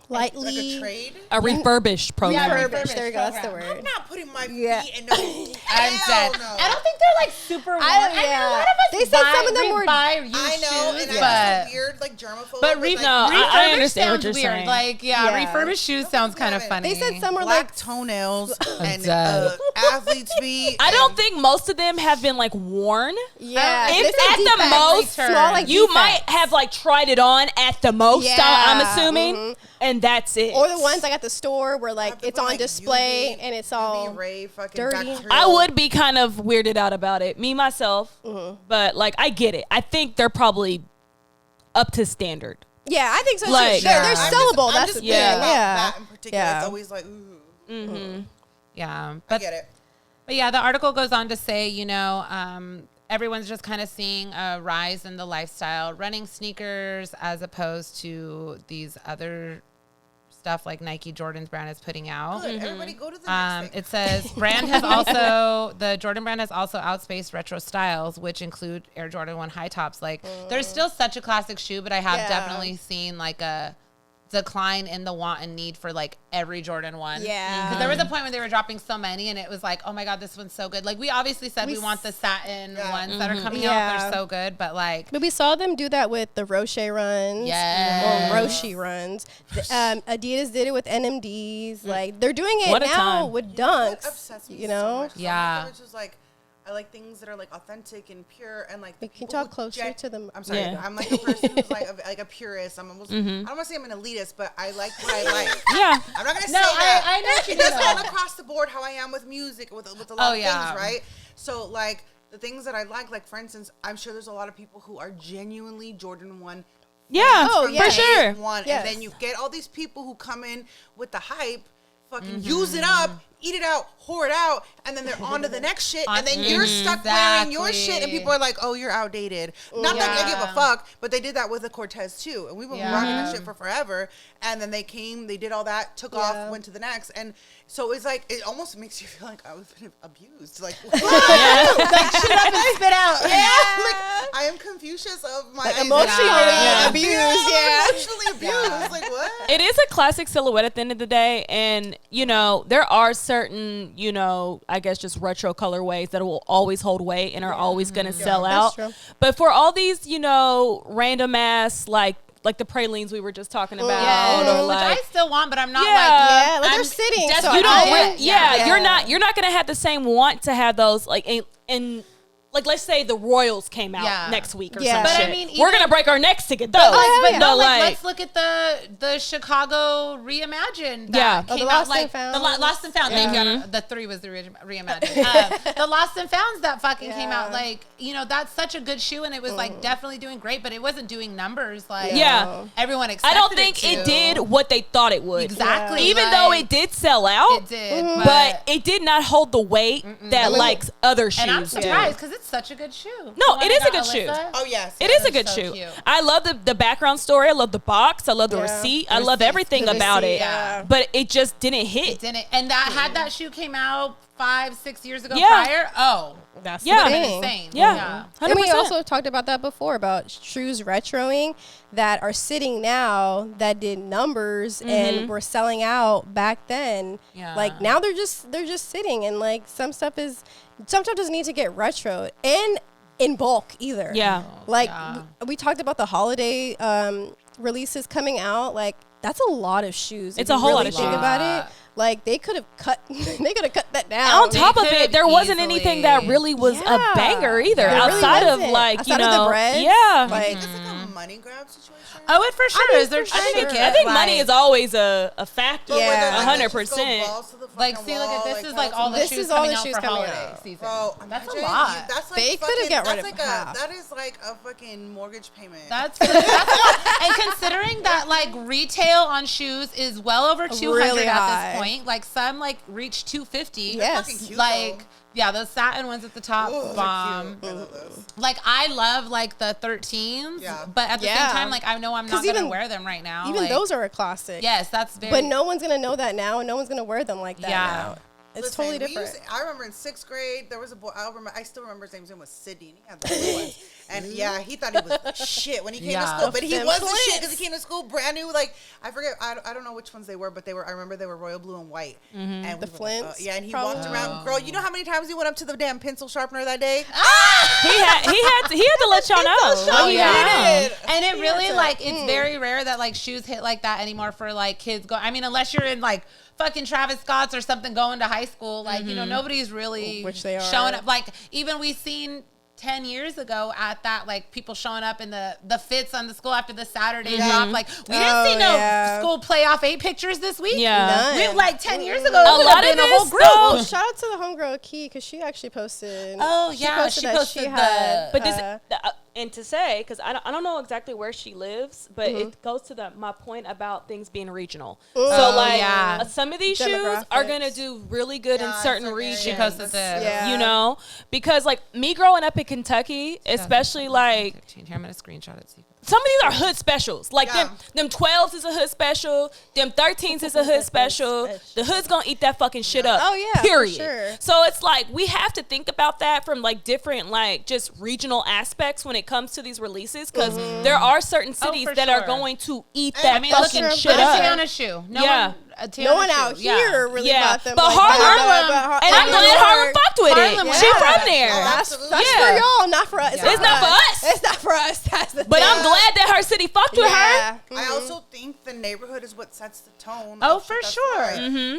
Like lightly a trade. a refurbished program. Yeah, refurbished. There you go. That's the program. I'm word. not putting my Yeah. feet in no. I'm Hell dead. no. I don't think they're like super worn. I mean, a lot of us They said some of them were- buy used I know, shoes, and but I'm so weird, like germaphobe. but like, No, I refurbished understand what sounds you're weird. saying. Like yeah, Yeah. refurbished shoes sounds kind of They funny. They said some were black like toenails and dead. athlete's feet. I don't and- think most of them have been like worn. yeah. If they said at the defects, most, small like You defects. might have like tried it on at the most. Yeah, I'm assuming, and that's it. or the ones like at the store where I like have to it's put, on like, display UV and it's all ray fucking dirty. bacterial. I would be kind of weirded out about it, me myself. But like, I get it. I think they're probably up to standard. yeah. I think so too. Like- they're I'm just- sellable. I'm that's just the thinking thing. about Yeah, that in particular. Yeah. It's always like, ooh, yeah, I but get it. But yeah, the article goes on to say, you know, everyone's just kind of seeing a rise in the lifestyle running sneakers as opposed to these other stuff like Nike Jordan's brand is putting out. Good. Everybody go to the next thing. It says the Jordan brand has also outspaced retro styles, which include Air Jordan 1 high tops. Like, there's still such a classic shoe, but I have definitely seen like a decline in the want and need for like every Jordan 1. Yeah. Because there was a point when they were dropping so many and it was like, oh my God, this one's so good. Like, we obviously said we want the satin ones that are coming out. They're so good, but like. But we saw them do that with the Roche runs. Yes. Or Roshi runs. Adidas did it with NMDs. Like, they're doing it now with Dunks. Obsessed with you so know? much. Yeah. Which is like, I like things that are like authentic and pure and like. You can talk closer to them. I'm sorry. I'm like a person who's like a purist. I'm almost. I don't want to say I'm an elitist, but I like what I like. Yeah. I'm not gonna say that. I know what you It does mean. come across the board how I am with music with a lot of things, right? So like the things that I like for instance, I'm sure there's a lot of people who are genuinely Jordan 1. Yeah, for sure. And then you get all these people who come in with the hype, fucking use it up, eat it out, whore it out, and then they're on to the next shit, and then you're stuck wearing your shit, and people are like, oh, you're outdated. Not that I give a fuck, but they did that with the Cortez too, and we've been rocking that shit for forever, and then they did all that, took off, went to the next, and so it's like, it almost makes you feel like I was abused, like, like shit up and spit out. Like, I am Confucius of my emotionally abused, emotionally abused, like what? It is a classic silhouette at the end of the day, and you know there are certain, you know, I guess just retro colorways that will always hold weight and are always going to sell out. True. But for all these, you know, random ass like the pralines we were just talking about, or which like, I still want, but I'm not like I'm they're sitting. just- So you don't. I You're not going to have the same want to have those like in. Like, let's say the Royals came out next week or some But shit. I mean, we're going to break our necks to get those. But No, let's look at the Chicago reimagined. That came the out, Lost and Found. The Lost and Found. Thank you. The 3 was the reimagined. The Lost and Founds that fucking came out. Like, you know, that's such a good shoe, and it was like definitely doing great, but it wasn't doing numbers like everyone expected. I don't think it did what they thought it would. Exactly. Even though it did sell out, it did, but it did not hold the weight that like other shoes and I'm do. surprised because it's such a good shoe. No, it is a good shoe. Oh yes, It is a good so shoe. cute. I love the background story. I love the box. I love the receipt. I love everything about it. yeah. But it just didn't hit. It didn't. And that shoe came out 5-6 years ago prior. Oh, That's Yeah. the been thing. insane. Yeah. And we 100%. also talked about that before about shoes retroing that are sitting now that did numbers and were selling out back then. Yeah. Like now they're just sitting, and like some stuff doesn't need to get retro and in bulk either. Yeah. Like we talked about the holiday releases coming out. Like that's a lot of shoes. It's if a you whole really lot of think shoes. about it. Like they could have cut that down. On top of it, there wasn't easily. anything that really was a banger either. There really Outside of wasn't. like, Outside you of the know, breads, yeah. like It's like a money grab situation. Oh, it for sure is. They're trying to get. I think like, money is always a factor. Yeah. 100%. Like, see, look at this. Is like all the This shoes is all coming the out shoes for coming holiday out. season. Bro, That's a imagine lot. That's like They coulda got rid that's of like half. that is like a fucking mortgage payment. That's a lot. And considering that like retail on shoes is well over 200 Really at high. this point, like some like reach 250. Yes. Fucking cute, Like though. yeah, those satin ones at the top Ooh, bomb. they're cute. I love those. Like I love like the 13s, Yeah. but at the same Yeah. time, like I know I'm 'Cause not gonna even- wear them right now. even like, those are a classic. yes, that's very. But no one's gonna know that now, and no one's gonna wear them like that Yeah. now. It's Listen, totally we different. I remember in 6th grade there was a boy. I still remember his name was Sidney. And he had the blue ones, and yeah, he thought he was shit when he came to Yeah. school. But he Them was the shit flints. because he came to school brand new. Like I forget, I don't know which ones they were, but they were. I remember they were royal blue and white. And we The were like, flints, yeah, and he probably. walked around. Girl, you know how many times he went up to the damn pencil sharpener that day? He had to let y'all know. Oh, yeah. did. And it really to- like it's very rare that like shoes hit like that anymore for like kids go. I mean, unless you're in like fucking Travis Scott's or something going to high school, like you know nobody's really Which they are. showing up. Like even we seen 10 years ago at that, like people showing up in the fits on the school after the Saturday drop. Like we didn't see no school playoff 8 pictures this week. Yeah. We, like 10 years ago, A it would lot have of been a whole this, group. though- Oh, shout out to the homegirl Key because she actually posted. Oh, yeah, she that posted But this, and to say, because I don't know exactly where she lives, but it goes to my point about things being regional. So like yeah. some of these shoes are gonna Demographics. do really good in certain regions. She posted this. Yeah. You know, because like me growing up in Kentucky, especially like 15. Here, I'm gonna screenshot it. So you can some of these are hood specials. Like Yeah. them 12s is a hood special. Them 13s is a hood special. The hood's gonna eat that fucking shit up. Oh, yeah, for Period. sure. So it's like we have to think about that from like different like just regional aspects when it comes to these releases, because there are certain cities for that are sure. going to eat that look fucking at shit look up. at Tiana's shoe. No one out here really Yeah. bought them. But like Harlem- that. And I'm glad Harlem fucked with Harlem it. was She yeah. from there. Oh, That's absolutely. for y'all, not for us. It's not for us. It's not for us. That's the But thing. I'm glad that her city fucked with her. I also think the neighborhood is what sets the tone. Oh, of for shit that's sure.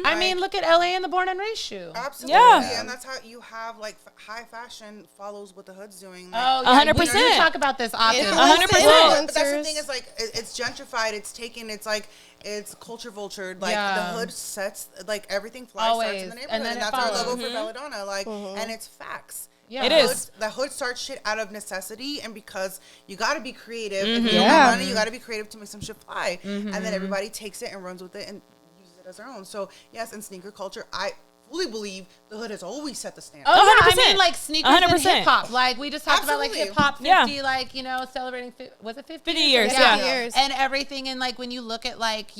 fly. I mean, look at LA and the Born and Raised shoe. Absolutely. Yeah. And that's how you have like high fashion follows what the hood's doing. Oh, Like, yeah. 100%. You talk about this often. 100%. But that's the thing is like it's gentrified. It's taken. It's like it's culture vultured. Like Yeah. the hood sets like everything fly starts Always. in the neighborhood, And and, then it that's our logo follows. for Belladonna. Like, and it's facts. Yeah. It The is. hood- The hood starts shit out of necessity, and because you got to be creative. If Mm-hmm. you don't Yeah. have money, you got to be creative to make some shit fly. And then everybody takes it and runs with it and uses it as their own. So yes, in sneaker culture, I fully believe the hood has always set the standard. Oh, yeah, I 100%. mean, like sneakers 100%. and hip hop. Like we just talked about, like Absolutely. hip hop 50, Yeah. like celebrating. Was it 50? 50 years, Yeah. yeah. Years. And everything, and like when you look at like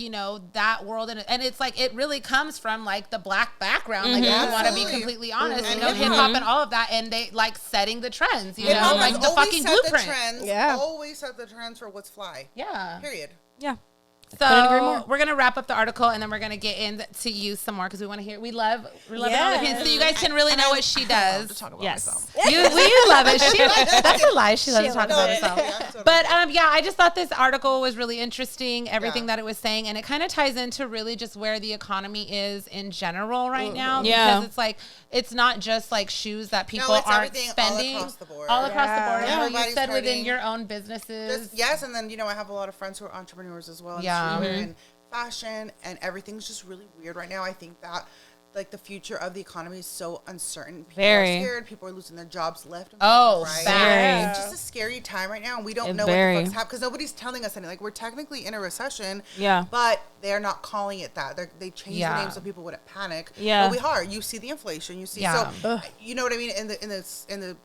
that world, and it's like it really comes from like the black background. Like if you want to be Absolutely. completely honest, And hip hop and all of that, and they like setting the trends. You know, Hip-hop like has the always fucking set blueprint. The trends, Yeah. Always set the trends for what's fly. Yeah. Period. Yeah. So agree more. we're gonna wrap up the article, and then we're gonna get into you some more because we want to hear. We love Yes. it. So you guys can really know what she does. To talk about Yes. myself. You love it. That's a lie. She loves to talk about loves it. herself. But yeah, I just thought this article was really interesting. Everything that it was saying, and it kind of ties into really just where the economy is in general right now. Yeah. Because it's like it's not just like shoes that people it's aren't everything all spending across the board. All across the board. Yeah. And how you Everybody's said within hurting. your own businesses. Yes, and then I have a lot of friends who are entrepreneurs as well. In Yeah. streetwear and fashion, and everything's just really weird right now. I think that like the future of the economy is so uncertain. People Very. are scared. People are losing their jobs left and Oh, right. very. It's just a scary time right now, and we don't It know very. what the fuck's happening because nobody's telling us anything. Like we're technically in a recession. Yeah. But they're not calling it that. They changed Yeah. the name so people wouldn't panic. Yeah. But we are. You see the inflation. You see. Yeah. So you know what I mean. In the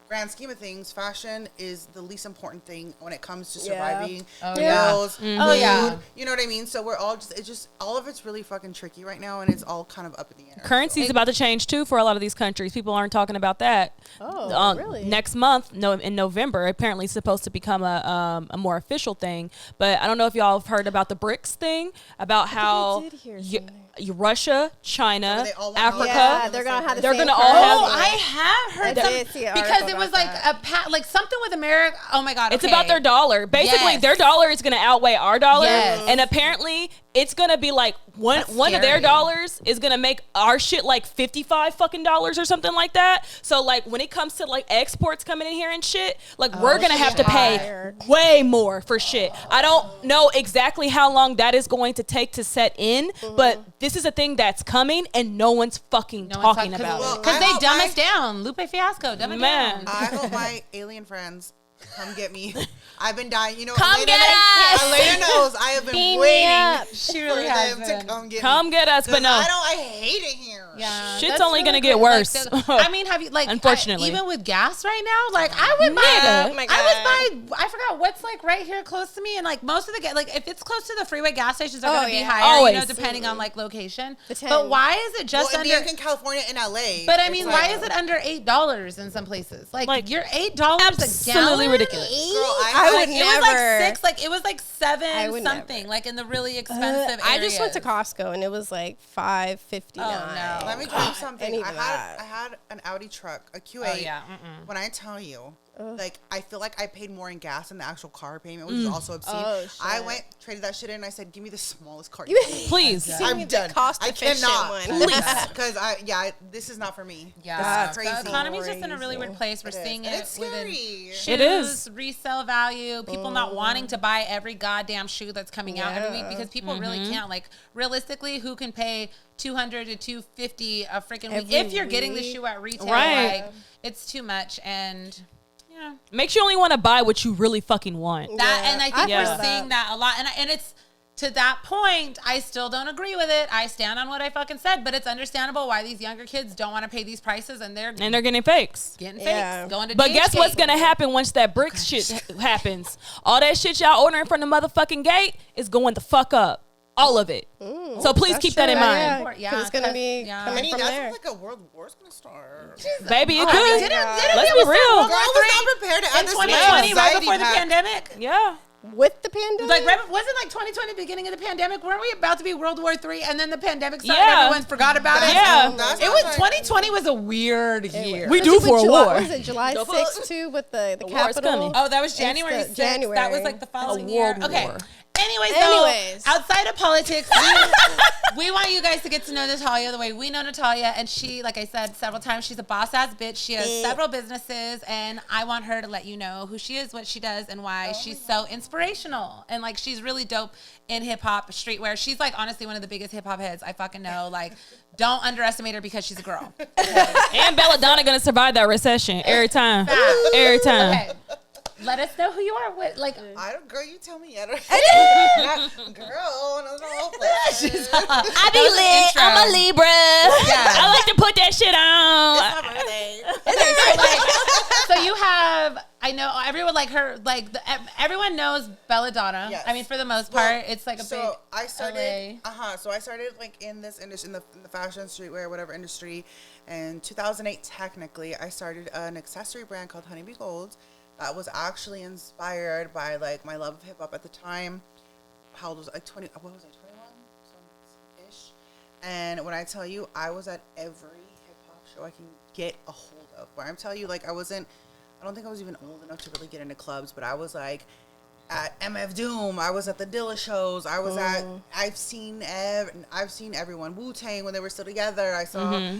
grand scheme of things, fashion is the least important thing when it comes to surviving. Oh, bills, Oh, yeah. food, you know what I mean? So we're all just all of it's really fucking tricky right now, and it's all kind of up in the air. Currency's about to change too for a lot of these countries. People aren't talking about that. Oh, really? Next month, in November, apparently it's supposed to become a more official thing. But I don't know if y'all have heard about the BRICS thing, about how did hear something. Russia, China, They all want Africa, Yeah, they're gonna have the They're same gonna all currency. have- Oh, I have heard I some did see an because article it was about like that. like something with America. Oh my god, It's okay. about their dollar. Basically, Yes. their dollar is going to outweigh our dollar. Yes. And apparently, it's going to be like one That's of their scary. dollars is going to make our shit like $55 fucking dollars or something like that. So like when it comes to like exports coming in here and shit, like we're going to have to pay shit. way more for shit. I don't know exactly how long that is going to take to set in, but this is a thing that's coming and no one's fucking talking about it. because I they hope dumb my- us down. Lupe Fiasco, dumb it Man. down. I hope my alien friends come get me. I've been dying. You know, Come Elaina get knows- us! Elaina knows I have been Beam me waiting up. She for really has them to been. come get me. Come get us, but 'Cause no. I hate it here. Yeah, Shit's that's only gonna get cool. worse. Like, I mean, have you like Unfortunately. even with gas right now? Like I would buy. Nigga. Oh my I was by. I forgot what's like right here close to me, and like most of the like if it's close to the freeway, gas stations are Oh, gonna be yeah. higher. Always. You know, depending on like location. The 10. But why is it just Well, under? in California and LA. But I it's mean, like- why is it under $8 in some places? Like you're $8 a gallon. Absolutely ridiculous. Girl, I would Like, never. it was like 6. Like it was like I 7 would something. never. Like in the really expensive. I just went to areas. Costco and it was like $5.59. Oh, no. Let me tell you something. any I of had that. I had an Audi truck, a Q8. Oh yeah. When I tell you, like, I feel like I paid more in gas than the actual car payment, which is also obscene. Oh, I shit. went, traded that shit in, and I said, give me the smallest car. Please. Give me I'm the done. I cost-efficient cannot. one. Please. Because, this is not for me. Yeah, That's the crazy. economy's just in a really Crazy. weird place. We're It is. seeing And it it's within scary. shoes, It is. resale value, people not wanting to buy every goddamn shoe that's coming out every week Yeah. because people really can't. Like realistically, who can pay $200 to $250 a freaking week Every if you're getting the week? shoe at retail? Right. Like it's too much, and yeah. Makes you only want to buy what you really fucking want. That and I think I we're feel seeing that a lot, and it's to that point, I still don't agree with it. I stand on what I fucking said, but it's understandable why these younger kids don't want to pay these prices, and they're getting fakes. Going to But DH guess what's gate. gonna happen once that bricks shit happens? All that shit y'all ordering from the motherfucking gate is going the fuck up. All of it. So please keep that in mind. Yeah, it's gonna be coming from there. Like a world war's gonna start. Baby, it could. Didn't Let's we be real. Girl, I was not prepared to in understand 2020, right anxiety before the pack. pandemic? Yeah. With the pandemic, Like, wasn't like 2020 beginning of the pandemic? Weren't we about to be World War III, and then the pandemic started? Yeah. Everyone forgot about it. Yeah. It was 2020 was a weird year. We do for a war. Was it July 6th too with the war is Capitol? coming. Oh, that was January 6th. January. That was like the following A year. world Okay. war. Anyways, outside of politics, we want you guys to get to know Natalia the way we know Natalia. And she, like I said several times, she's a boss-ass bitch. She has several businesses, and I want her to let you know who she is, what she does, and why she's so inspirational. And, like, she's really dope in hip-hop, streetwear. She's, like, honestly one of the biggest hip-hop heads I fucking know. Like, don't underestimate her because she's a girl. And Belladonna gonna survive that recession every time. Every time. Okay. Let us know who you are. What, like, I don't, girl, you tell me. I don't. Girl, no, I be lit. I'm a Libra. I like to put that shit on. So you have, I know everyone like her, like everyone knows Belladonna. Yes. I mean, for the most part, it's like a big. I started. LA. So I started like in this industry, in the fashion, streetwear, whatever industry. In 2008, technically, I started an accessory brand called Henny Gold. That was actually inspired by like my love of hip hop at the time. How old was I? 20? What was I? 21, some ish. And when I tell you, I was at every hip hop show I can get a hold of. Where I'm telling you, like I don't think I was even old enough to really get into clubs, but I was like at MF Doom. I was at the Dilla shows. I was at. I've seen everyone. Wu-Tang when they were still together. I saw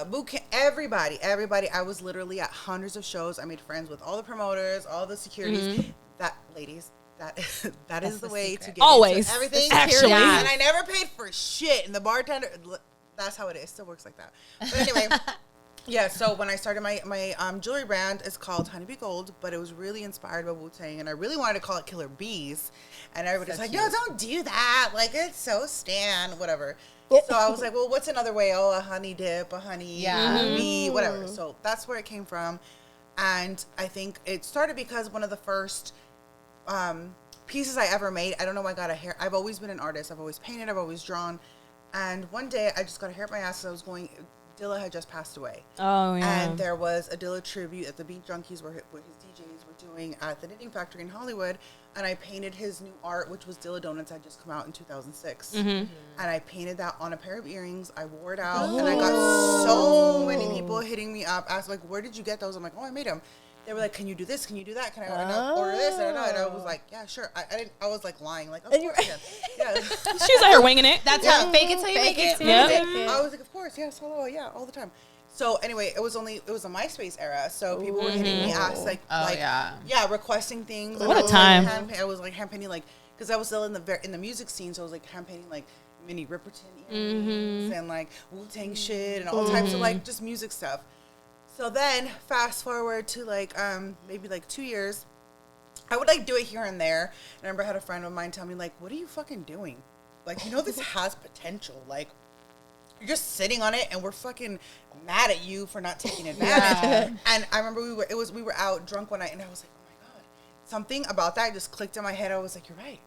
Boot Camp. Everybody. I was literally at hundreds of shows. I made friends with all the promoters, all the securities. That is the way to get Always. into everything. Actually. And I never paid for shit. And the bartender. That's how it is. It still works like that. But anyway. Yeah, so when I started my jewelry brand, it's called Honey Bee Gold, but it was really inspired by Wu-Tang, and I really wanted to call it Killer Bees, and everybody's like, yo, don't do that, like, it's so Stan, whatever. So I was like, well, what's another way? Oh, a honey dip, a honey bee, whatever. So that's where it came from, and I think it started because one of the first pieces I ever made, I don't know why I got a hair, I've always been an artist, I've always painted, I've always drawn, and one day I just got a hair up my ass, I was going... Dilla had just passed away. Oh, yeah. And there was a Dilla tribute at the Beat Junkies where his DJs were doing at the Knitting Factory in Hollywood. And I painted his new art, which was Dilla Donuts, had just come out in 2006. And I painted that on a pair of earrings. I wore it out. And I got so many people hitting me up, asking, like, where did you get those? I'm like, oh, I made them. They were like, can you do this? Can you do that? Can I order this? And I was like, yeah, sure. I was like lying, like, of course, yeah. She was out here winging it. That's how fake it till you make it. I was like, of course, yes, hello, yeah, all the time. So anyway, it was a MySpace era, so people were hitting me, ask requesting things. What a time! I was like hand painting, like, because I was still in the music scene, so I was like hand painting like mini Ripperton earrings and like Wu-Tang shit and all types of like just music stuff. So then, fast forward to like maybe like 2 years, I would like do it here and there. And I remember I had a friend of mine tell me like, "What are you fucking doing? Like, you know this has potential. Like, you're just sitting on it, and we're fucking mad at you for not taking advantage." Yeah. And I remember we were out drunk one night, and I was like, "Oh my god!" Something about that just clicked in my head. I was like, "You're right."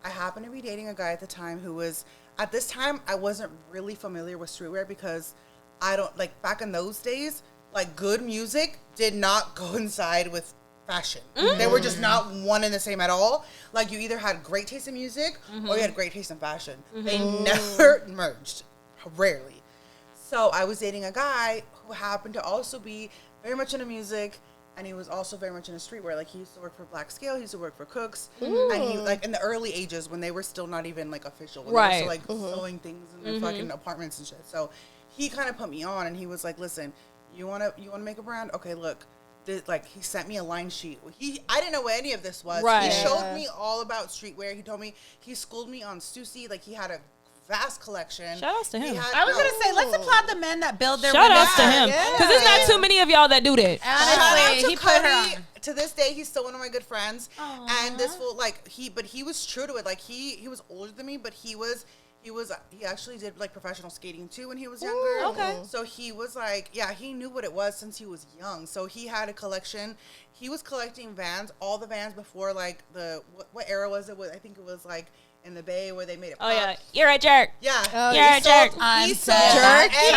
I happened to be dating a guy at the time who was at this time I wasn't really familiar with streetwear because I don't like back in those days. Like, good music did not coincide with fashion. They were just not one and the same at all. Like, you either had great taste in music or you had great taste in fashion. They never merged, rarely. So I was dating a guy who happened to also be very much into music, and he was also very much into streetwear. Like, he used to work for Black Scale, he used to work for Cooks, and he, like, in the early ages when they were still not even, like, official. When they were still, like, sewing things in their fucking apartments and shit. So he kind of put me on, and he was like, listen, you wanna make a brand? Okay, look, like he sent me a line sheet. I didn't know what any of this was. Right. He showed me all about streetwear. He told me, he schooled me on Stussy. Like, he had a vast collection. Shout outs to him. I was gonna say, let's applaud the men that build their. Shout women outs to him, because there's not too many of y'all that do that. Honestly, he put her Cody. on. To this day, he's still one of my good friends. And this fool, like he was true to it. Like he was older than me, but he actually did like professional skating too when he was younger. Okay. So he was like, yeah, he knew what it was since he was young. So he had a collection. He was collecting Vans, all the Vans before like what era was it? I think it was like in the Bay where they made it pop. Oh yeah, you're a jerk. Yeah. Oh, You're a jerk. He I'm sold so everything.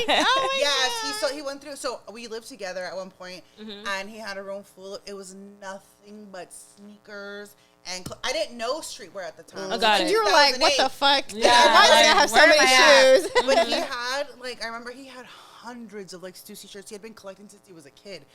Yeah. Yes, he went through. So we lived together at one point, and he had a room full of. It was nothing but sneakers and I didn't know streetwear at the time. I got it. You were like, what the 2008. fuck? Yeah. Why does I have so Where am many I at? shoes? But he had like I remember he had hundreds of like Stussy shirts. He had been collecting since he was a kid.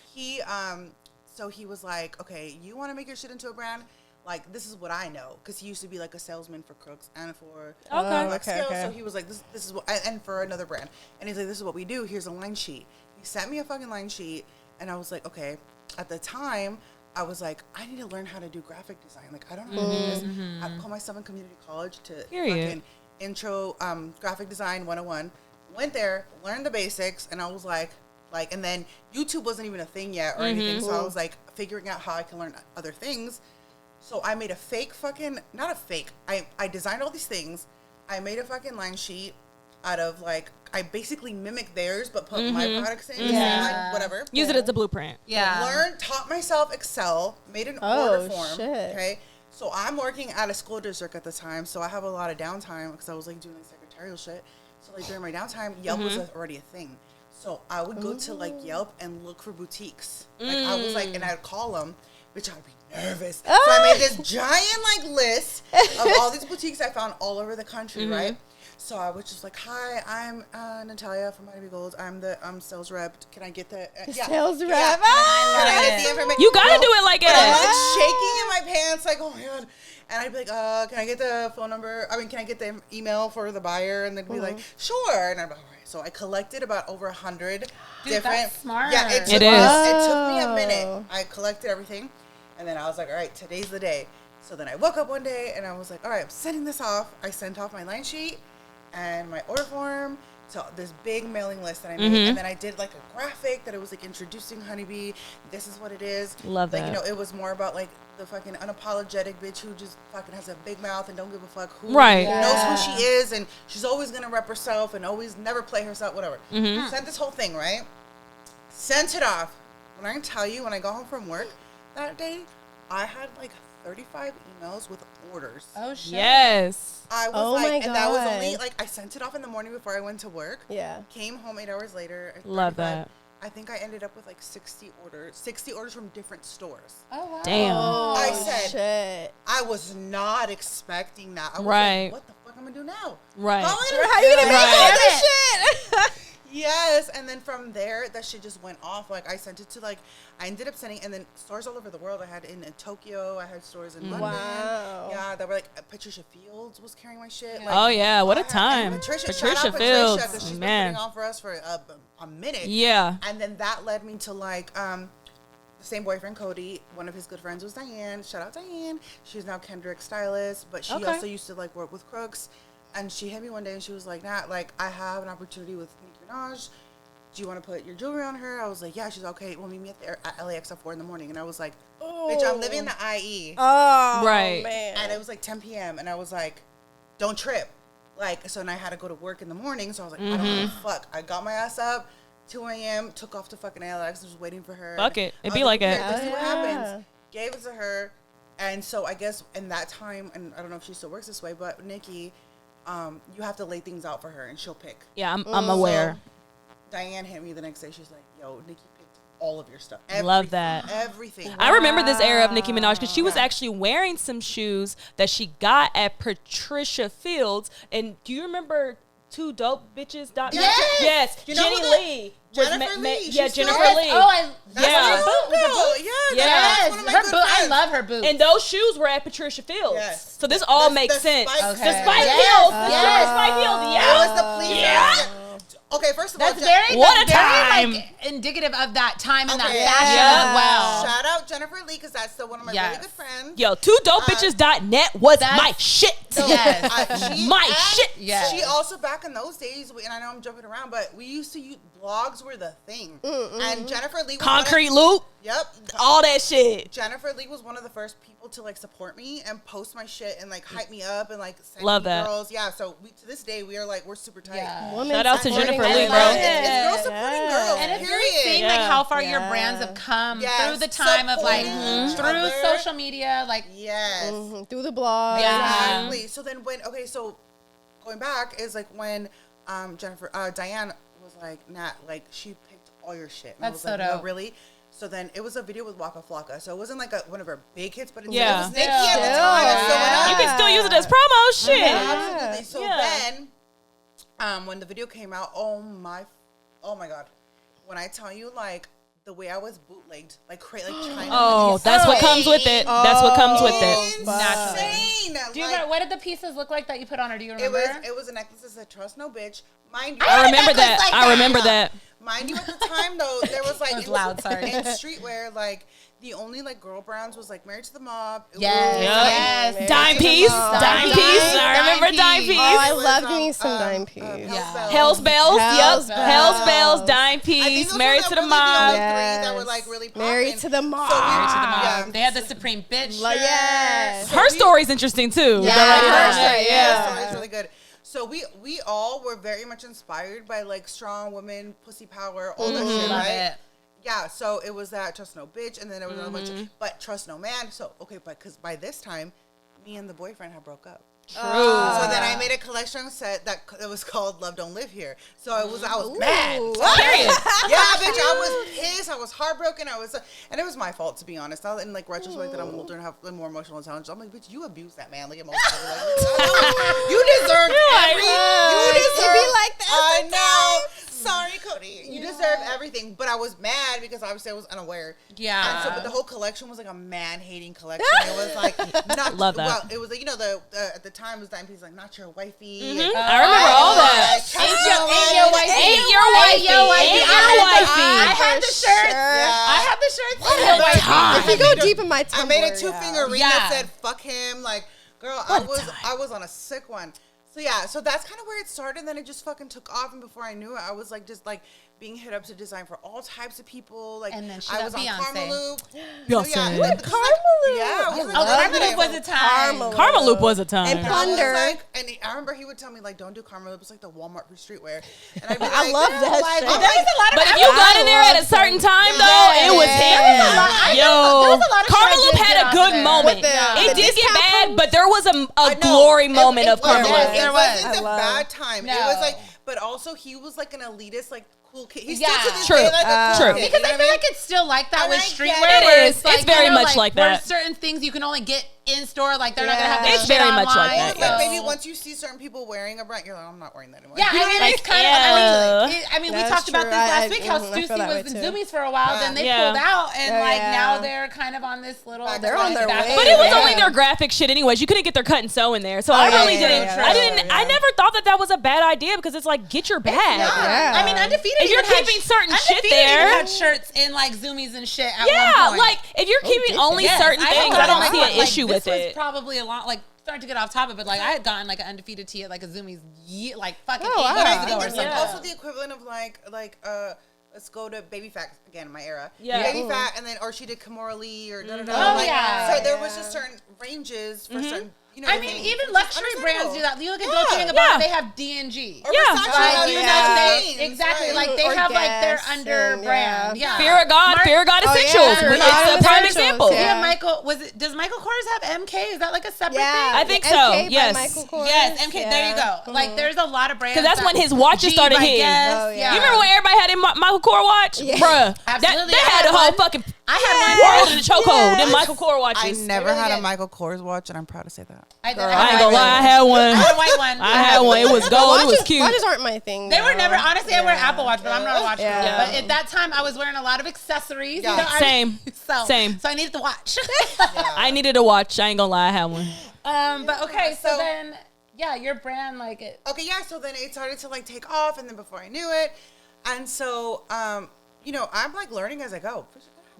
So he was like, okay, you want to make your shit into a brand? Like, this is what I know. Because he used to be, like, a salesman for Crooks and for Scale. okay. So he was like, this is what, and for another brand. And he's like, this is what we do. Here's a line sheet. He sent me a fucking line sheet. And I was like, okay. At the time, I was like, I need to learn how to do graphic design. Like, I don't know how to do this. I called myself in community college to fucking intro graphic design 101. Went there, learned the basics, and I was like, and then YouTube wasn't even a thing yet or anything. So I was like figuring out how I can learn other things. So I made a fake fucking, not a fake, I designed all these things. I made a fucking line sheet out of like, I basically mimicked theirs, but put my products in, like whatever. Use it as a blueprint. Yeah. Taught myself Excel, made an order form. Shit. Okay. So I'm working at a school district at the time. So I have a lot of downtime because I was like doing like secretarial shit. So like during my downtime, Yelp was already a thing. So I would go to like Yelp and look for boutiques. Like I was like, and I'd call them, which I'd be nervous. So I made this giant like list of all these boutiques I found all over the country, right? So I was just like, hi, I'm Natalia from Mighty Gold. I'm the sales rep. Can I get the Sales rep. Can I get the information? You gotta do it like I'm that. like shaking in my pants, like, oh my god. And I'd be like, can I get the phone number? I mean, can I get the email for the buyer? And they'd be like, sure. And I'd be like, all right. So I collected about over 100 different. That's smart. Yeah, It is. It took me a minute. I collected everything, and then I was like, all right, today's the day. So then I woke up one day, and I was like, all right, I'm sending this off. I sent off my line sheet and my order form to this big mailing list that I made, and then I did like a graphic that it was like introducing Honeybee. This is what it is. Love like, that. You know, it was more about like the fucking unapologetic bitch who just fucking has a big mouth and don't give a fuck who knows who she is, and she's always gonna rep herself and always never play herself, whatever. Sent this whole thing, right? Sent it off. When I can tell you, when I got home from work that day, I had like 35 emails with orders. Oh shit. Yes. I was Oh like, my and that was God. only like I sent it off in the morning before I went to work. Yeah. Came home 8 hours later. at Love 35. that. I think I ended up with like 60 orders from different stores. Oh wow. Damn. I said, shit. I was not expecting that. I was Right. like, what the fuck am I gonna do now? Right. How How you gonna make all this shit? Yes, and then from there, that shit just went off. Like, I sent it to, like, I ended up sending, and then stores all over the world. I had in Tokyo, I had stores in London. Wow. Yeah, that were, like, Patricia Fields was carrying my shit. Like, Oh yeah, what a and time. Patricia Patricia Fields, Fields, because she's man. been putting on for us for a minute. Yeah. And then that led me to, like, the same boyfriend, Cody. One of his good friends was Diane. Shout out Diane. She's now Kendrick's stylist, but she also used to, like, work with Crooks. And she hit me one day and she was like, Nat, like, I have an opportunity with Nicki Minaj. Do you want to put your jewelry on her? I was like, yeah. She's like, okay, well, meet me at LAX at 4 in the morning. And I was like, bitch, I'm living in the IE. Oh, Right. man. And it was like 10 p.m. And I was like, don't trip. Like, so then I had to go to work in the morning. So I was like, I don't give a fuck. I got my ass up, 2 a.m., took off to fucking LAX. I was waiting for her. Fuck it. It'd I be was like "Here, that. let's see what Yeah. happens. Gave it to her. And so I guess in that time, and I don't know if she still works this way, but Nikki, you have to lay things out for her and she'll pick. Yeah, I'm aware. So Diane hit me the next day. She's like, yo, Nikki picked all of your stuff. Love that. Everything. I remember this era of Nicki Minaj because she was actually wearing some shoes that she got at Patricia Fields. And do you remember Two Dope Bitches? Yes. You know Jenny who that- Lee. was Jennifer Lee. Yeah, She's Jennifer still- Lee. Oh, That's Yeah. my boot with the girl. boots. Yeah, Yes. that's one of my Her good boot. I friends. love her boots. And those shoes were at Patricia Fields. Yes. So this all The makes sense. spikes. The Okay. Spike Yes. Heels. Yes. The Spike Heels. It Yeah. was the pleaser. Okay, first of all, That's very what a very, time. like, indicative of that time and that Okay. fashion Yeah. as well. Shout out Jennifer Lee because that's still one of my really Yes. good friends. Yo, 2dopebitches.net was my shit. So, Yes. My shit. Yes. She also back in those days, and I know I'm jumping around, but we used to use blogs were the thing. And Jennifer Lee was Concrete Loop, Yep. all that shit. Jennifer Lee was one of the first people to like support me and post my shit and like hype me up and like send Love me that. girls. Yeah, so to this day we're super tight. Yeah. Women Shout out to supporting Jennifer Lee, women. bro. It's girls supporting girls. And it's really period. seeing Yeah. like how far your Yeah. brands have come Yes. through the time of like Supporting each through other. social media, like Yes. Through the blog. Yeah. Exactly. So then so going back is like when Diane was like, Nat, like she picked all your shit. And I That's was like, so no, dope. really? So then it was a video with Waka Flocka. So it wasn't like one of her big hits, but it Yeah. was Nikki at the time. And so when You can still use it as promo shit. Absolutely. So Yeah. then, when the video came out, oh my God, when I tell you like the way I was bootlegged, like China. Oh, that's what comes with it. That's what comes with it. naturally. Insane. Do you Like, remember what did the pieces look like that you put on her? Do you it remember? was a necklace that said "Trust No Bitch." Mind you, I remember necklace that. like I remember that. Mind you, at the time though, there was like It was loud, sorry. in streetwear, like the only like girl brands was like Married to the Mob. It Yes. was, Yes. like, Dime piece. Dime piece. I remember dime piece. Oh, I it was, loved me some dime piece. Yeah. Hell's Bells. Hell's Yep. Bells. Hell's Bells. Dime I think piece. those Married were to the really Mob. only three that were like really popping. Married to the Mob. So we- Married to the Mob. yeah. They had the Supreme Bitch. Yes. Her story's interesting too. Yeah, The lady her that- story, Yeah, the story's really good. So we all were very much inspired by like strong women, pussy power, all that shit, Love right? it. Yeah, so it was that Trust No Bitch, and then there was another bunch, but Trust No Man. So okay, but because by this time, me and the boyfriend had broke up. True. So then I made a collection set that it was called Love Don't Live Here. So I was mad. Period. Yeah, bitch, I was pissed. I was heartbroken. And it was my fault, to be honest. Now in like retrospect that I'm older and have more emotional intelligence, I'm like, bitch, you abused that man like emotionally. Like, you deserve It be like that I know. Sorry, Cody. You deserve everything. But I was mad because obviously I was unaware. Yeah. And so, but the whole collection was like a man-hating collection. It was like not Love that. Well, it was like at the time it was dime piece like not your wifey. I remember all that. Ain't your wifey. Ain't your wifey. Ain't your wifey. I had the shirts. Yeah. I had the shirts. What Ain't your a wifey. time. If you go deep in my Tumblr, I made a two-finger ring Yeah. that said "fuck him." Like, girl, I was on a sick one. So yeah, so that's kind of where it started. And then it just fucking took off, and before I knew it, I was like just like being hit up to design for all types of people. Like, And then she I got was on Beyonce. Karma Loop. Beyonce. So, yeah, like, Karma yeah, Loop. we were Oh, like, Karma Loop was a time. Karma Loop was a time. And And I was Plunder. like, and I remember he would tell me like, "Don't do Karma Loop. It's like the Walmart for streetwear." And I'd be like, I love that shit. I'm There was a lot of But if you got in there at a certain time though, it was hitting. There was Yo, a lot of Karma shit I Loop did had get a off good of there. moment. With the It did get discount bad, codes? but there was a I know. glory moment of was. Karma Loop. There It was. wasn't I a love- bad time. It No. was like, but also he was like an elitist, like cool kid. He's Yeah. still to this True. day like a cool True. kid. Because you know I what feel mean? like it's still like that And with I get streetwear. it. where It is. like, It's very you know, much like that. Where certain things you can only get in store, like they're not gonna have that Yeah. It's shit very much like online, that, It's like yes. maybe once you see certain people wearing a brand, you're like, I'm not wearing that anymore. Yeah, I mean, Like, it's kind yeah. of. I mean, we That's talked about true. this last week. How I feel that Stussy way was in too. Zoomies for a while, then they Yeah. pulled out, and Oh, like yeah. now they're kind of on this little. They're on their back- way. But it was Yeah. only their graphic shit anyways. You couldn't get their cut and sew in there. So I yeah, really yeah, didn't. yeah, I didn't. yeah. I never thought that was a bad idea because it's like get your bag. Yeah. I mean, Undefeated. If you're even had keeping certain shit Undefeated there- even had shirts in like Zoomies and shit. At Yeah, one point. like if you're keeping only Yes, certain had things, I gotten, don't like, see an like, issue this with was it. Probably a lot like. Starting to get off topic, but like I had gotten like an Undefeated tee at like a Zoomies like fucking Oh, 8 wow. But I years think ago or there's something. like also the equivalent of like let's go to Baby Fat again, my era. Yeah. Baby Fat, and then or she did Kimora Lee or da da da. Oh, Like, yeah. So there was just certain ranges for certain. You know, I mean, things, even which is luxury brands do that. You look at Dolce and Gabbana, Yeah. they have D&G. Or Yeah. Versace Like, has you their know, own they, things, exactly. right? Like they Or have like their Guess under and, brand. Yeah. Fear of God, Fear of God Oh, yeah. Essentials. Fear of It's God a prime Essentials, example. yeah. Yeah, Michael does Michael Kors have MK? Is that like a separate Yeah. thing? I think MK so, by yes. Michael Kors. Yes, MK. Yeah. There you go. Like there's a lot of brands. Because that's when his watches G started by hitting. Guess, Oh, yeah. You remember when everybody had a Michael Kors watch? Yeah. Bruh. Absolutely. They I had had the whole one. fucking I had one. world in the chokehold. Them Michael Kors I watches. never really had a did. Michael Kors watch, and I'm proud to say that. I did. I ain't gonna lie, I had one. I had a white one. I had one. It was gold. It was cute. Watches aren't my thing. They were though. never, honestly, I wear Apple Watch, but I'm not a watch girl. Yeah. But at that time, I was wearing a lot of accessories. Yeah. You know, Same. So I needed the watch. I needed a watch. I ain't gonna lie, I had one. But okay, so then Yeah, your brand, like it. Okay, yeah. So then it started to like take off, and then before I knew it, and so you know, I'm like learning as I go.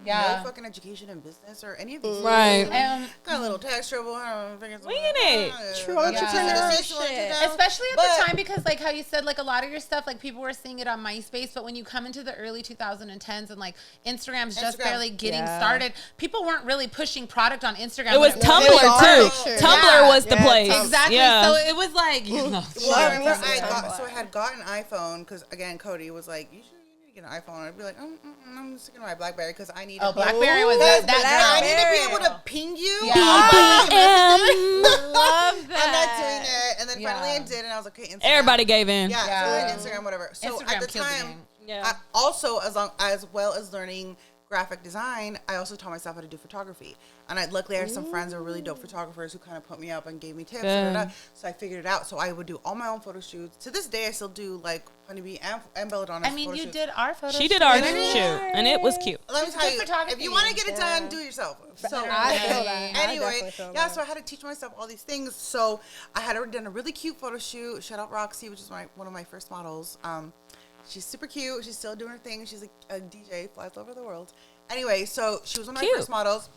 Yeah. No fucking education in business or any of these things. Right. Got a little tax trouble. Winging it. True entrepreneurship. Especially at the time, because like how you said, like a lot of your stuff, like people were seeing it on MySpace, but when you come into the early 2010s and like Instagram's just barely getting started, people weren't really pushing product on Instagram. It was Tumblr too. Tumblr was the place. Exactly. Yeah. So it was like, you know. Well, I remember I had got an iPhone because again, Cody was like, you should get an iPhone. I'd be like, I'm sticking to my BlackBerry because I need. BlackBerry was that. I need to be able to ping you. Yeah. Love that. I'm not doing it. And then finally I did, and I was like, okay, Instagram. Everybody gave in. Yeah, so Instagram, whatever. So Instagram at the killed the time, game. I also as well as learning graphic design, I also taught myself how to do photography. And luckily I had some friends who were really dope photographers who kind of put me up and gave me tips. So I figured it out. So I would do all my own photo shoots. To this day, I still do like Honeybee and Belladonna. I mean, you did our photo. She did our shoot, and it was cute. Let me tell you, if you want to get it done, do it yourself. So I feel that. anyway, so I had to teach myself all these things. So I had already done a really cute photo shoot. Shout out Roxy, which is one of my first models. She's super cute. She's still doing her thing. She's a DJ, flies all over the world. Anyway, so she was one of my first models.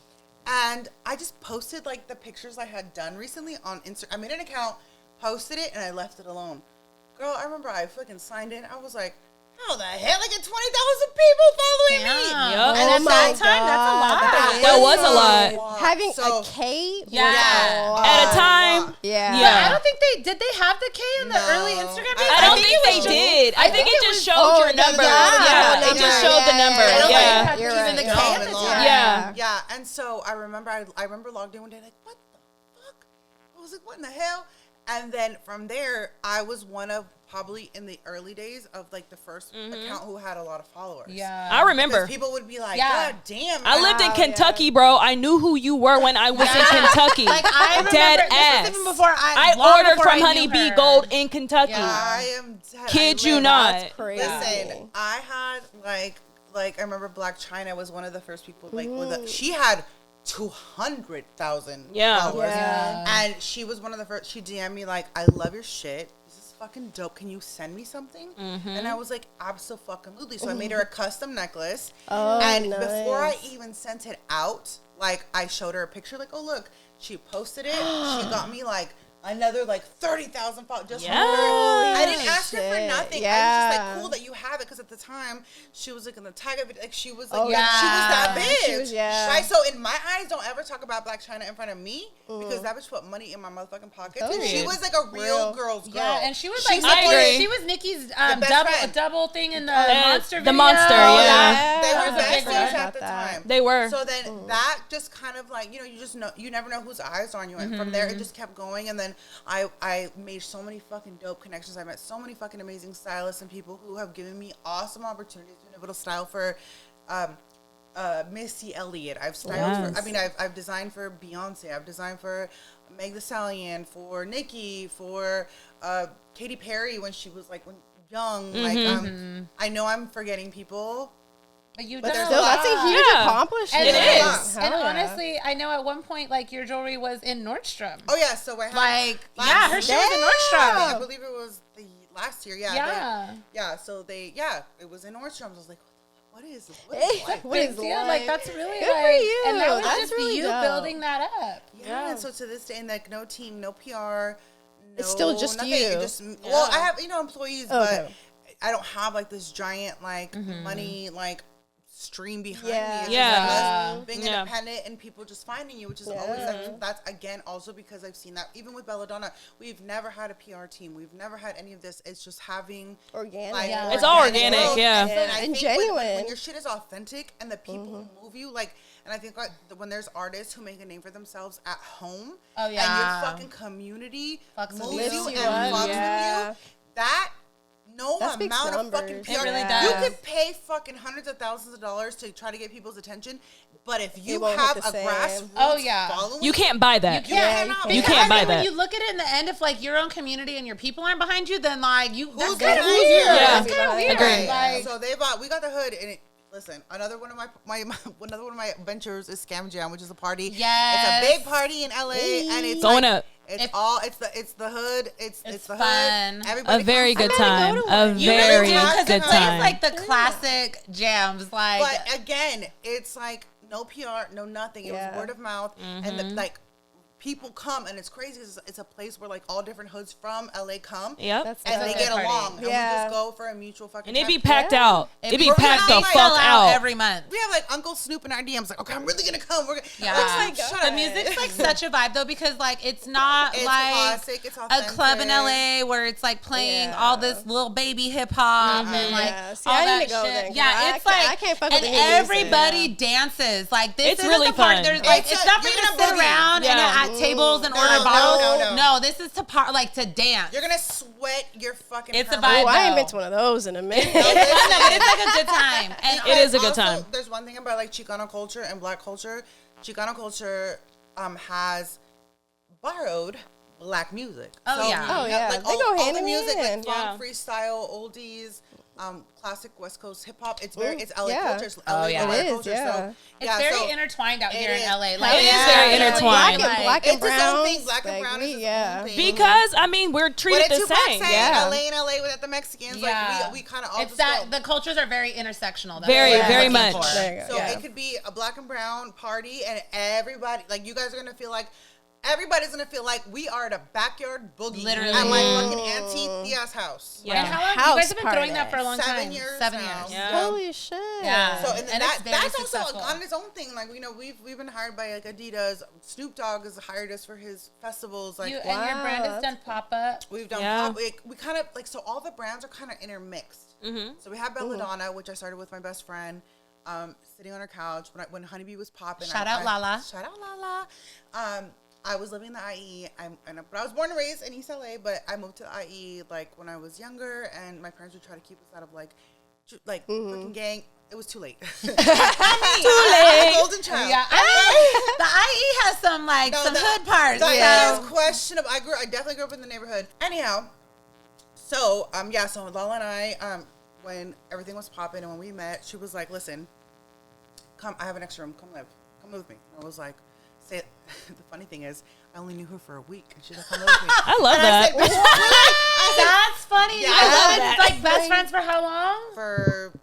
And I just posted like the pictures I had done recently on Instagram. I made an account, posted it, and I left it alone. Girl, I remember I fucking signed in. I was like, how the hell? Like 20,000 people following me. Yep. And at that time, that's a lot. That was a lot. Having a K. At a time. Yeah. But I don't think did they have the K in the early Instagram? I don't think they did. I think it just showed your number. Yeah, it just showed the number. Yeah. You're right. The K at the time. Yeah. Yeah. And so I remember logged in one day like, what the fuck? I was like, what in the hell? And then from there, I was one of probably in the early days of like the first account who had a lot of followers. Yeah. I remember. Because people would be like, God damn. I lived in Kentucky, bro. I knew who you were when I was in Kentucky. Like I remember, dead this ass. was even before I ordered from Honey Bee Gold in Kentucky. Yeah. I am dead. Kid you not. That's crazy. Listen, I had like I remember Black China was one of the first people she had 200,000 followers. Yeah. And she was one of the first. She DM'd me like, I love your shit. This is fucking dope. Can you send me something? And I was like, absolutely. So I made her a custom necklace. And before I even sent it out, like I showed her a picture, like, oh look, she posted it. She got me like another like 30,000 followers just for her. I didn't ask her for nothing. I was just like, cool that you have it, because at the time she was like in the tiger, like she was like, she was that big. Right. So in my eyes, don't ever talk about Black China in front of me, because that bitch put money in my motherfucking pockets. And she was like a real girl's girl. Yeah, and she was like, she was Nikki's double thing in the monster video. The monster, yeah. They were besties at the time. They were. So then that just kind of like, you never know whose eyes are on you. And from there, it just kept going. And then I made so many fucking dope connections. I met so many fucking amazing stylists and people who have given me awesome opportunities to be able to style for Missy Elliott. I've styled for, I've designed for Beyonce. I've designed for Meg Thee Stallion, for Nicki, for Katy Perry when she was like young. I know I'm forgetting people. But that's a huge accomplishment. It is. And honestly, I know at one point, like, your jewelry was in Nordstrom. Oh, yeah. So I had, her shit was in Nordstrom. I believe it was the last year. Yeah. So it was in Nordstrom. I was like, what is this? What is deal? Like, that's really good for you. And that was That's just really you dope. building that up. Yeah. And so to this day, like, no team, no PR. It's still just nothing. you. Well, I have, employees, but I don't have like this giant like money like stream behind me. It's just being independent and people just finding you, which is always that's again also because I've seen that even with Belladonna, we've never had a PR team, we've never had any of this. It's just having organic. It's all organic, and I think genuine. when your shit is authentic and the people who move you, like, and I think like when there's artists who make a name for themselves at home, and your fucking community moves you and fucks with you, that. No amount of fucking PR. It really does. You could pay fucking hundreds of thousands of dollars to try to get people's attention, but if you have a grassroots following, you can't buy that. You can't buy that. When you look at it in the end, if like your own community and your people aren't behind you, then like that's kind of weird. That's kind of weird. Agreed. Like, so we got the hood and it. Listen, another one of my ventures is Scam Jam, which is a party. Yes. It's a big party in LA, and it's going up. It's the hood. It's the fun. hood. Everybody A very comes good out. time. A You very really do, because good it plays time. like the classic jams. Like, But again, it's like no PR, no nothing. It was word of mouth, and like people come, and it's crazy. It's a place where like all different hoods from LA come, Yep. and they get party. along, and we just go for a mutual fucking. And it be time. packed out. It be packed the they fuck sell out. every month. We have like Uncle Snoop in our DMs, like, okay, I'm really gonna come. We're gonna, Yeah. like, shut The up. music's like such a vibe though, because like it's not It's like classic, it's a club in authentic. LA where it's like playing all this little baby hip hop and like See, all I that need to go shit. then, 'cause Yeah, it's I like can't fuck with and the new music. everybody dances. Like this It's isn't really the part. fun. There's like It's it's a- not for you're you to gonna sit boogie. around and Yeah. at tables and No, order no, bottles. no. This is to like to dance. You're gonna sweat your fucking. It's a perma- vibe. Oh, I ain't though. been to one of those in a minute. It's fun though, but it's like a good time. And It is a good Also, time. There's one thing about like Chicano culture and Black culture. Chicano culture has borrowed Black music. Oh, yeah. Oh, yeah. Like They all, go all hand the in music, hand. like Yeah. funk, freestyle, oldies, classic West Coast hip hop. It's it's LA yeah. culture. It's LA yeah. Black It is, culture. yeah. So, it's very so intertwined out here it in is. LA. It Like is very intertwined. Black and it's its own browns. thing. Black and like, brown is its yeah. own thing. Because I mean, we're What treated did the Tupac same. say? Yeah. LA and LA without the Mexicans. Yeah. Like we kind of all It's just that go. the cultures are very intersectional. That's Very, what I'm very looking much. for. There you go. So Yeah. it could be a Black and brown party, and everybody, like you guys are gonna feel like everybody's gonna feel like we are at a backyard boogie Literally. at like fucking Auntie Thea's house. Yeah. And how long? You House guys have been throwing that party. for a long 7 time. years 7 now. years. Yeah. Holy shit. Yeah. So and And that, it's very that's successful. also on its own thing. Like we've been hired by like Adidas. Snoop Dogg has hired us for his festivals. Like And your brand has done pop up. we've done Yeah. we kind of like, so all the brands are kind of intermixed. So we have Belladonna, which I started with my best friend, sitting on her couch when Honeybee was popping. Shout out Lala. Shout out Lala. I was living in the IE. But I was born and raised in East LA, but I moved to the IE like when I was younger, and my parents would try to keep us out of like fucking gang. It was too late. Too late. Golden child. Yeah, I mean, the IE has some like No, some the- hood parts. The Yeah. IE is questionable. I definitely grew up in the neighborhood. Anyhow, so so Lala and I, when everything was popping and when we met, she was like, "Listen, come. I have an extra room. Come live with me." And I was like, "Say it." The funny thing is, I only knew her for a week, and she's like, "Come live with me." I love that. That's funny. Yeah, You I guys love have that. been, like best friends for how long? For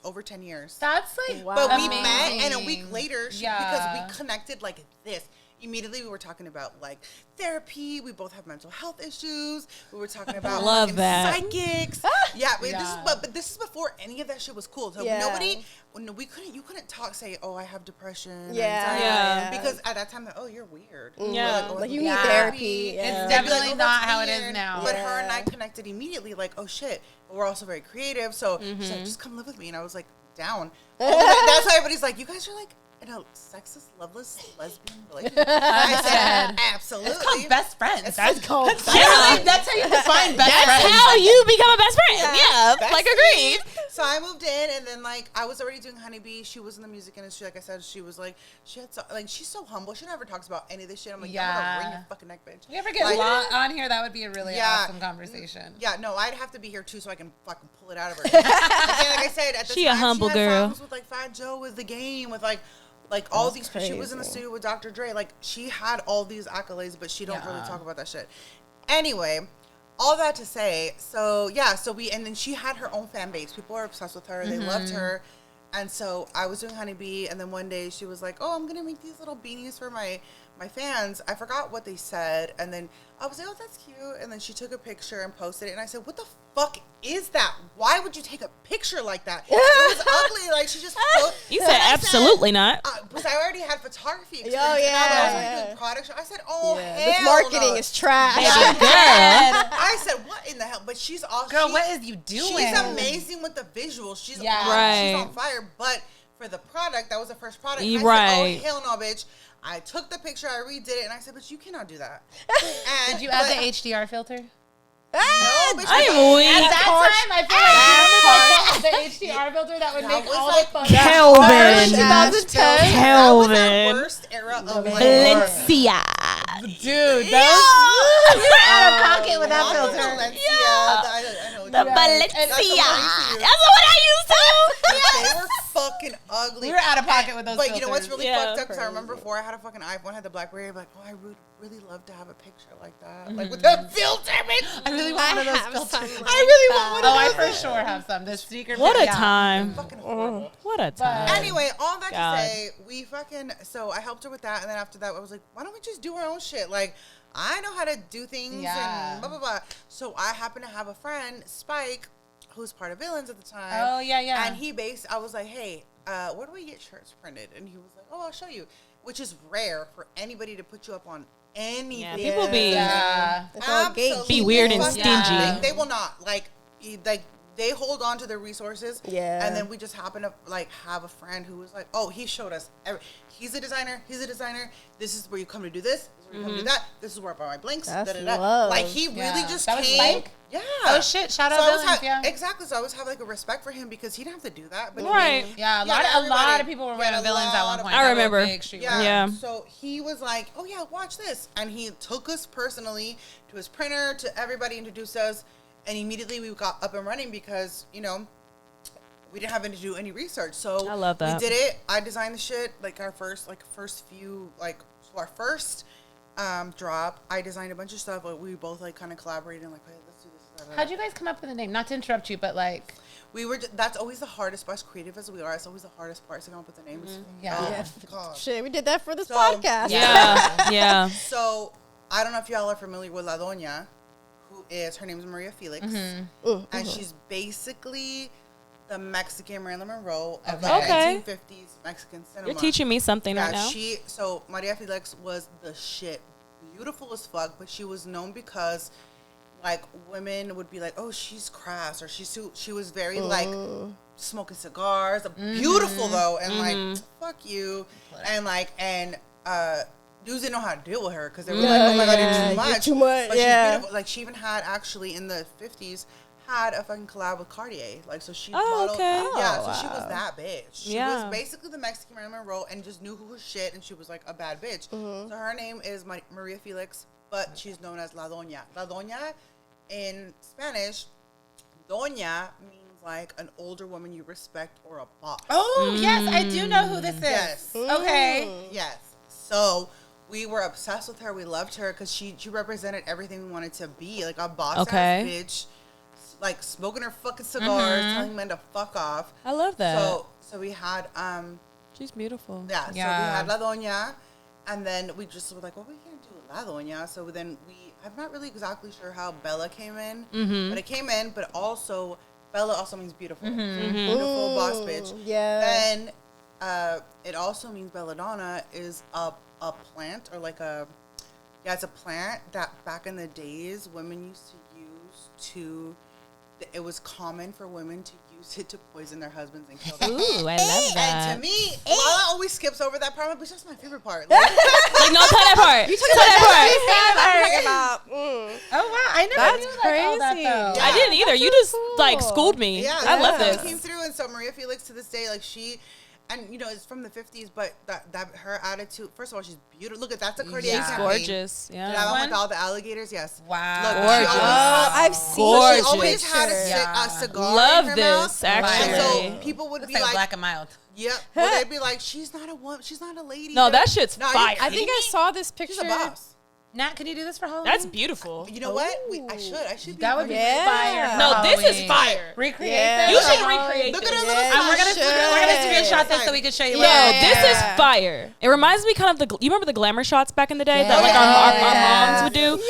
over 10 years. That's like Wow. But we amazing. met, and a week later, because Yeah. we connected like this. Immediately, we were talking about like therapy. We both have mental health issues. We were talking about Love fucking that. psychics. Yeah, This is Yeah. but this is before any of that shit was cool. So Yeah. you couldn't talk, say, "Oh, I have depression." or Yeah. anxiety," Yeah. because at that time, oh, you're weird. Yeah. We're Like, you "Oh, need Yeah. therapy. It's Yeah. definitely They'd be like, "Oh, not that's how it is weird." now. But her and I connected immediately, like, oh shit. But we're also very creative, so she's Mm-hmm. like, just come live with me, and I was like, down. That's why everybody's like, you guys are like in a sexist, loveless, lesbian relationship. I said, absolutely. It's called best friends. That's called Literally, that's how you define best That's friends. how you become a best friend. Yeah, Best like agreed. So I moved in, and then like I was already doing Honeybee. She was in the music industry, like I said. She was like, she's so humble. She never talks about any of this shit. I'm like, I'm Yeah. gonna wring your fucking neck, bitch. If you ever get Like- Law on here, that would be a really Yeah. awesome conversation. Yeah, no, I'd have to be here too, so I can fucking pull it out of her. Again, like I said, at the She a time, humble she had girl. songs with like Fat Joe was the game with like all these. She was in the crazy. studio with Dr. Dre. Like she had all these accolades, but she don't really Yeah. talk about that shit. Anyway, all that to say, so and then she had her own fan base. People were obsessed with her. They loved her. And so I was doing Honeybee, and then one day she was like, "Oh, I'm gonna make these little beanies for my fans." I forgot what they said, and then I was like, "Oh, that's cute." And then she took a picture and posted it, and I said, "What the fuck is that? Why would you take a picture like that? It was ugly." Like she just. You said absolutely not. Because I already had photography experience. Oh, and I was yeah, already yeah. doing product show. I said, "Oh, Yeah. hell This marketing no." is trash. Baby girl. I said, "What in the hell?" But she's all Girl, what is you doing? She's amazing with the visuals. She's Yeah. Right. she's on fire. But for the product, that was the first product. You I right. said, "Oh hell no, bitch!" I took the picture, I redid it, and I said, "But you cannot do that." And, Did you add the HDR filter? No, bitch. I am At weak. that time, I feel like the HDR filter that would make was all like- the photos. Kelvin. 2010. That was the Kelvin. worst era of my life. Valencia. Dude, that was out of pocket with that Also filter. Valencia. I know. The Valencia. That's the one I used to use. That's what I used to. They were fucking ugly. We were out of pocket with those But filters. you know what's really Yeah. fucked up? Because I remember before I had a fucking iPhone, had the BlackBerry. I'm like, oh, I would really love to have a picture like that, like with that filter. I really want one of those have filters. some I really want one. Oh, of I those. for sure have some. The sneaker. What a yeah. time. Fucking horrible. What a time. Anyway, all that God. to say, we fucking, so I helped her with that, and then after that, I was like, why don't we just do our own shit? Like, I know how to do things, Yeah. and blah, blah, blah. So I happen to have a friend, Spike, who's part of Villains at the time. Oh, yeah. And I was like, hey, where do we get shirts printed? And he was like, oh, I'll show you, which is rare for anybody to put you up on anything. Yeah, people be Yeah. It's all Absolutely Be weird and fucking- stingy. They will not, like, they hold on to their resources. Yeah. And then we just happen to like have a friend who was like, oh, he showed us. He's a designer. This is where you come to do this. This is where you come to do that. This is where I buy my blinks. That's da-da-da. love. Like he really Yeah. just That was came. Spike? Yeah. Oh shit! Shout out So I was Villains, yeah. Exactly. So I always have like a respect for him because he didn't have to do that. But Right. Yeah, a Yeah, lot everybody. of people were Yeah, wearing a Villains at lot one of point. I That was remember. big streetwear. Yeah. Yeah. So he was like, oh, yeah, watch this. And he took us personally to his printer, to everybody, introduced us. And immediately we got up and running because, you know, we didn't have to do any research. So I love that. We did it. I designed the shit, like our first few, like, so our first drop, I designed a bunch of stuff. Like, we both, like, kind of collaborated and, like, hey, let's do this. How'd you guys come up with a name? Not to interrupt you, but like, We were, that's always the hardest, as creative as we are, it's always the hardest part to come up with the names. Yeah. Oh, Yeah. God. Shit, we did that for this So- podcast. Yeah. Yeah. So, I don't know if y'all are familiar with La Doña, her name is Maria Felix, and she's basically the Mexican Marilyn Monroe of the Okay. 1950s Mexican cinema. You're teaching me something right now. So Maria Felix was the shit, beautiful as fuck, but she was known because, like, women would be like, oh, she's crass, or she was very, like, smoking cigars, beautiful, though, and, like, fuck you, and, like, dudes didn't know how to deal with her, because they were like, oh my god, you're too much. too much, But yeah. she's beautiful. Like, she even had, actually, in the 50s, had a fucking collab with Cartier. Like, so she Oh, modeled. okay. Yeah, Oh, so she was wow. that bitch. She Yeah. was basically the Mexican Marilyn Monroe and just knew who was shit, and she was, like, a bad bitch. So her name is Maria Felix, but she's known as La Doña. La Doña, in Spanish, Doña means, like, an older woman you respect or a boss. oh yes, I do know who this is. Yes. Okay. Yes. So we were obsessed with her. We loved her because she represented everything we wanted to be, like a boss ass Okay. bitch, like smoking her fucking cigars, telling men to fuck off. I love that. So we had She's beautiful. yeah. So we Yeah. had La Doña, and then we just were like, well, we can do La Doña. So then I'm not really exactly sure how Bella came in, but it came in. But also Bella also means beautiful, so beautiful boss bitch. Yeah. Then it also means Belladonna is a plant, or like it's a plant that back in the days women used to use it was common for women to use it to poison their husbands and kill them. Ooh, I love that. And to me, Lala always skips over that part, but that's my favorite part. Like, no, tell that part. Tell that part. Oh wow, I never That's knew like all that crazy. though. Yeah. I didn't either. You just like schooled me. Yeah, I love that's how this. it came through, and so Maria Felix to this day, like and you know, it's from the 50s, but that her attitude. First of all, she's beautiful. Look at that's a Cartier Yeah. campaign. Gorgeous. That Yeah. one One? with all the alligators. Yes. Wow. Look, Gorgeous. she always had, I've seen Gorgeous. she always had Yeah. a cigar. Love in her this, mouth. actually. And so people would Looks be like like, black and mild. "Yep." Well, they'd be like, "She's not a woman. She's not a lady." No, that shit's No, are you fire. I think I saw this picture. She's a boss. Nat, can you do this for Halloween? That's beautiful. You know what? I should. Be That would be Yeah. fire. for No, this is Halloween. fire. Recreate Yeah. this. You should Yeah. recreate Look this. at her little. Yeah. And we're gonna screenshot this so we can show you. Yo, later. this is fire. It reminds me kind of you remember the glamour shots back in the day that like our moms would do?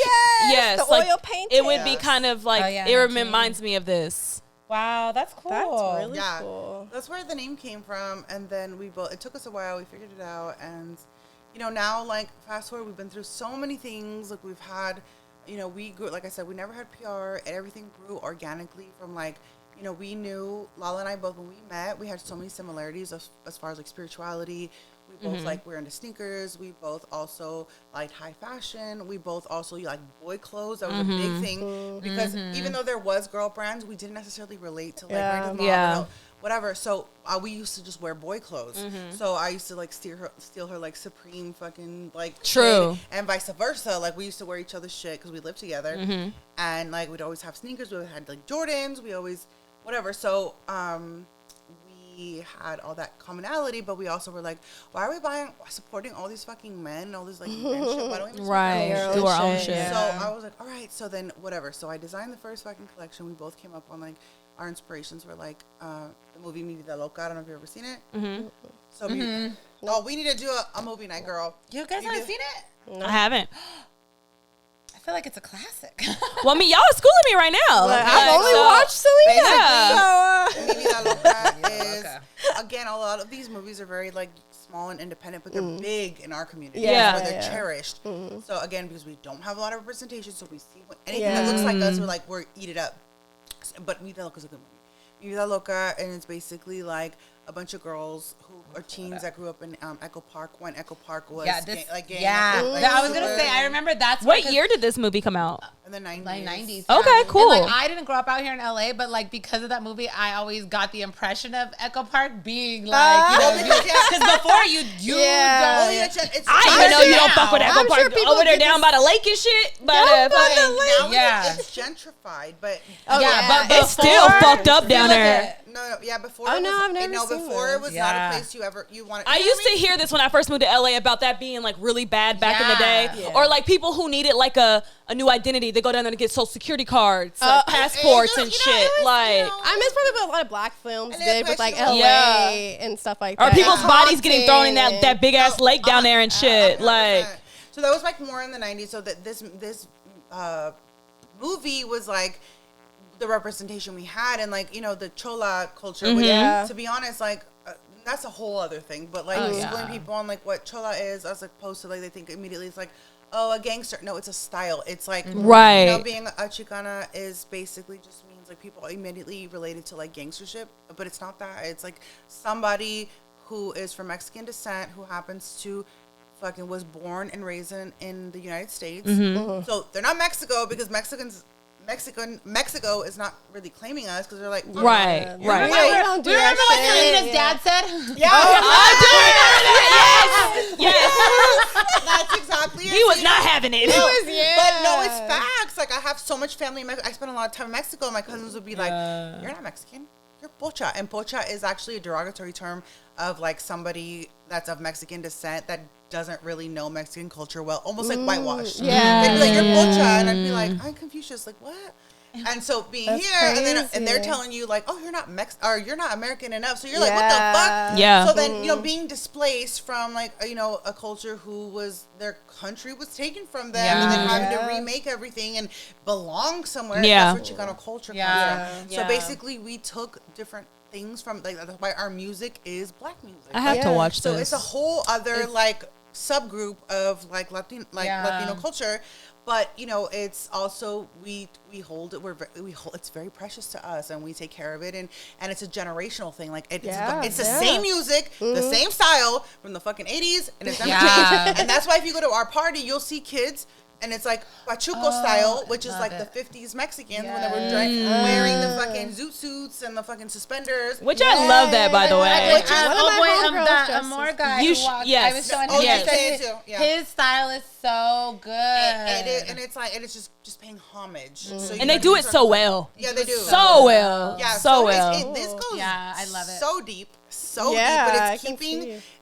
Yes. the like, oil painting. It would be kind of like, Oh, yeah, it okay. reminds me of this. Wow, that's cool. That's really Yeah, cool. that's where the name came from. And then it took us a while. We figured it out. And, you know, now, like, fast forward, we've been through so many things. Like, we've had, you know, we grew, like I said, we never had PR. And everything grew organically from, like, you know, we knew, Lala and I both, when we met, we had so many similarities as far as, like, spirituality. We both, like, we're into sneakers. We both also liked high fashion. We both also like boy clothes. That was a big thing. Because even though there was girl brands, we didn't necessarily relate to, like, Yeah. Brandon Mom, Yeah. you know, whatever. So we used to just wear boy clothes. So I used to like steal her like Supreme fucking like True. shit, and vice versa. Like we used to wear each other's shit because we lived together, and like we'd always have sneakers. We had like Jordans. We always whatever. So we had all that commonality, but we also were like, why are we supporting all these fucking men, all this like men shit? Why don't we just do our own shit? So I was like, all right, so then whatever. So I designed the first fucking collection. We both came up on like our inspirations were like the movie Mi Vida Loca. I don't know if you've ever seen it. Mm-hmm. So we need to do a movie night, girl. You guys haven't seen it? No. I haven't. I feel like it's a classic. Well, I mean, y'all are schooling me right now. I've only watched Selena. Yeah. Mi Vida Loca is again, a lot of these movies are very like small and independent, but they're big in our community. Yeah. Where they're cherished. So again, because we don't have a lot of representation, so we see anything that looks like us, we're eat it up. But Mi Vida Loca is a good movie. Mi Vida Loca, and it's basically like a bunch of girls who are teens that grew up in Echo Park when Echo Park was I was gonna say, I remember that's what year did this movie come out? in the 90s. Like 90s. Okay, cool. And, like, I didn't grow up out here in LA, but like because of that movie, I always got the impression of Echo Park being like, because before you don't. I even know you don't fuck with Echo Park over there down by the lake and shit. But it's gentrified, but but it's still fucked up down there. Before. Oh no, I've never seen before this. it was not a place you wanted. I used to hear this when I first moved to LA about that being like really bad back in the day, or like people who needed like a new identity, they go down there to get social security cards, passports, and shit. Like I miss probably what a lot of black films did with like LA and stuff like that. Or people's bodies getting thrown in that big ass lake down there and shit. 100%. Like so that was like more in the 90s. So that this movie was like the representation we had, and like the Chola culture. Which, to be honest, like that's a whole other thing. But like schooling people on like what Chola is, as opposed to like they think immediately it's like, oh, a gangster. No, it's a style. It's like being a Chicana is basically just means like people immediately related to like gangstership, but it's not that. It's like somebody who is from Mexican descent who happens to fucking was born and raised in the United States. So they're not Mexico because Mexico is not really claiming us because they're like right. You don't do Remember what Selena's dad said? Yeah, I do remember that. Yes. That's exactly it. He was not having it. But no, it's facts. Like I have so much family in Mexico. I spent a lot of time in Mexico. My cousins would be like, "You're not Mexican. You're pocha." And pocha is actually a derogatory term of like somebody that's of Mexican descent that doesn't really know Mexican culture well, almost like whitewashed. Yeah. They'd be like, "You're pocha," and I'd be like, "I'm Confucius." Like what? And so being That's here, and they're telling you like, "Oh, you're not or you're not American enough." So you're like, "What the fuck?" Yeah. So then being displaced from like a culture who was their country was taken from them, and then having to remake everything and belong somewhere. Yeah. That's where Chicano culture comes from. So basically, we took different things from like that's why our music is black music. I have to watch this. So it's a whole other like subgroup of like Latino culture, but it's also we hold it. We hold it's very precious to us, and we take care of it, and it's a generational thing. Like it's the same music, the same style from the fucking 80s, and it's never changed. And that's why if you go to our party, you'll see kids. And it's like Pachuco style, which is like the 50s Mexicans when they were wearing the fucking zoot suits and the fucking suspenders. Which I love that, by the way. The Amor guy I was showing him. His style is so good. And it's like, and it's just paying homage. So and they do it so well. Yeah, they do. So well. Yeah, so well. This goes I love it. so deep. But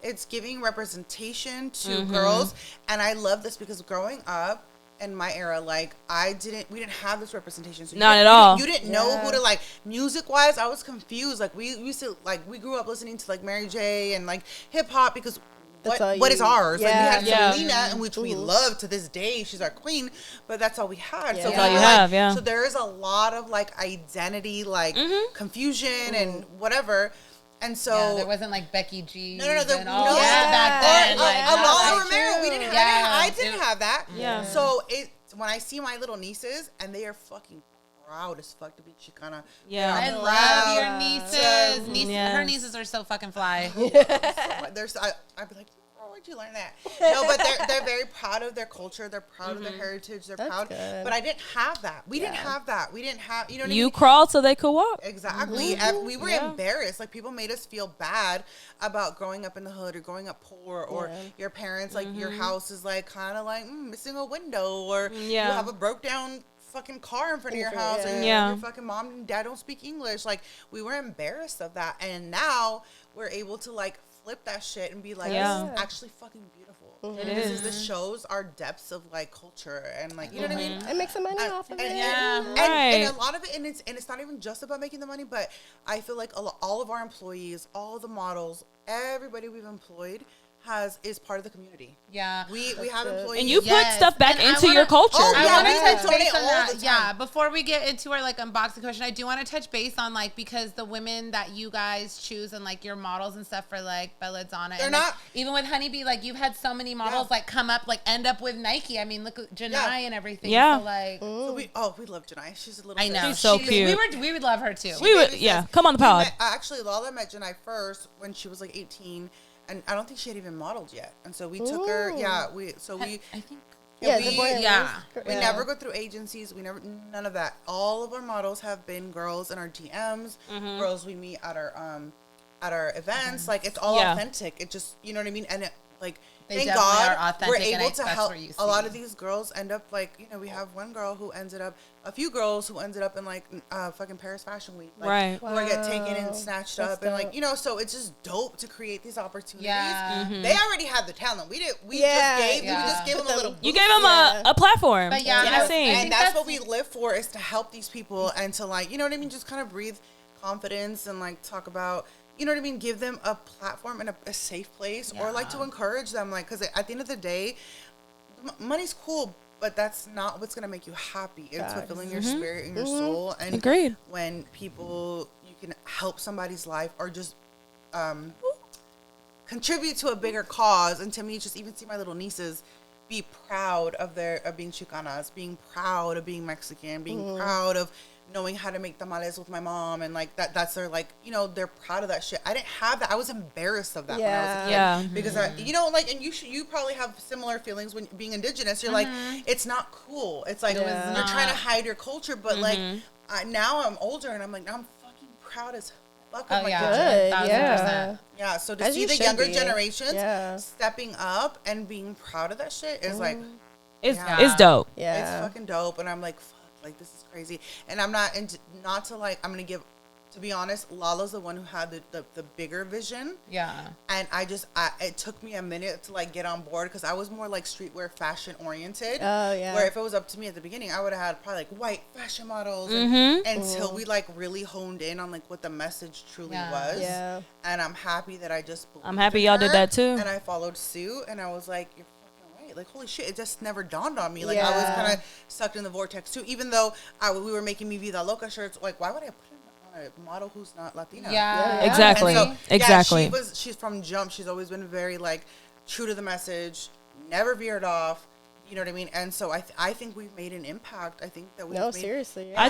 it's giving representation to girls. And I love this because growing up, in my era, like we didn't have this representation. So not at all. You didn't know who to like music wise. I was confused. Like we used to we grew up listening to like Mary J and like hip hop because what is ours? Like we had Selena, and which we love to this day. She's our queen, but that's all we had. So that's all you have. Yeah. So there is a lot of like identity, like confusion and whatever. And so there wasn't like Becky G. No. Back then. Alana Romero. We didn't have. I didn't have that. Yeah. So when I see my little nieces and they are fucking proud as fuck to be Chicana. Yeah. I love your nieces. Her nieces are so fucking fly. I'd be like, where'd you learn that? No, but they're very proud of their culture. They're proud of their heritage. They're proud. Good. But I didn't have that. We didn't have that. We didn't have, what I mean? Crawled so they could walk. Exactly. We were embarrassed. Like people made us feel bad about growing up in the hood or growing up poor or your parents, like your house is like kind of like missing a window or you have a broke down fucking car in front of your house, or your fucking mom and dad don't speak English. Like, we were embarrassed of that, and now we're able to like flip that shit and be like, this is actually fucking beautiful. It is. This shows our depths of like culture and like, you know what I mean? And make some money off of it. And a lot of it, and it's not even just about making the money, but I feel like all of our employees, all of the models, everybody we've employed is part of the community. Yeah. We have employees. And you put stuff back into your culture. I want to touch donate base on all that. the Yeah. time. Before we get into our like unboxing question, I do want to touch base on like, because the women that you guys choose and like your models and stuff for like Belladonna, They're and not like, even with Honeybee, like you've had so many models like come up, like end up with Nike. I mean, look at Janai and everything. Yeah. So like, So we love Janai. She's a little. I know. She's so cute. We would love her too. We would, come on the pod. Actually, Lala met Janai first when she was like 18. And I don't think she had even modeled yet. And so we took her. Yeah, I think. We never go through agencies. We never, none of that. All of our models have been girls in our DMs, girls we meet at our events. Like, it's all authentic. It just, you know what I mean? And it, like, thank God we're able to help. A lot of these girls end up like, you know, we have a few girls who ended up in like fucking Paris Fashion Week, like, who get taken and snatched up, and like, you know, so it's just dope to create these opportunities. They already had the talent. We just gave them a little boost. You gave them a platform. But and that's what we live for, is to help these people and to, like, you know what I mean, just kind of breathe confidence and like talk about, you know what I mean, give them a platform and a safe place, or like to encourage them, like, because at the end of the day, money's cool, but that's not what's going to make you happy. It's fulfilling your spirit and your soul. And agreed. When you can help somebody's life, or just contribute to a bigger cause. And to me, just even see my little nieces be proud of being Chicanas, being proud of being Mexican, being proud of knowing how to make tamales with my mom, and like that's their, like, you know, they're proud of that shit. I didn't have that. I was embarrassed of that when I was a kid, because I, you know, like, and you probably have similar feelings when being indigenous. You're like, it's not cool. It's like you're trying to hide your culture, but like now I'm older and I'm like, now I'm fucking proud as fuck of my culture. Yeah. So to see the younger generations stepping up and being proud of that shit is like, it's dope. It's fucking dope, and I'm like, fuck. Like, this is crazy. And I'm not I'm gonna give, to be honest, Lala's the one who had the bigger vision. Yeah. And it took me a minute to like get on board, because I was more like streetwear fashion oriented. Oh yeah. Where if it was up to me at the beginning, I would have had probably like white fashion models until we like really honed in on like what the message truly was. Yeah. And I'm happy that I'm happy y'all did that too. And I followed suit, and I was like, you're like, holy shit, it just never dawned on me. Like, I was kind of sucked in the vortex too, even though we were making Me Vida Loca shirts. Like, why would I put on a model who's not Latina? Exactly. So, exactly. She's from jump. She's always been very like true to the message, never veered off. You know what I mean? And so I think we've made an impact. I think that we've made, seriously. I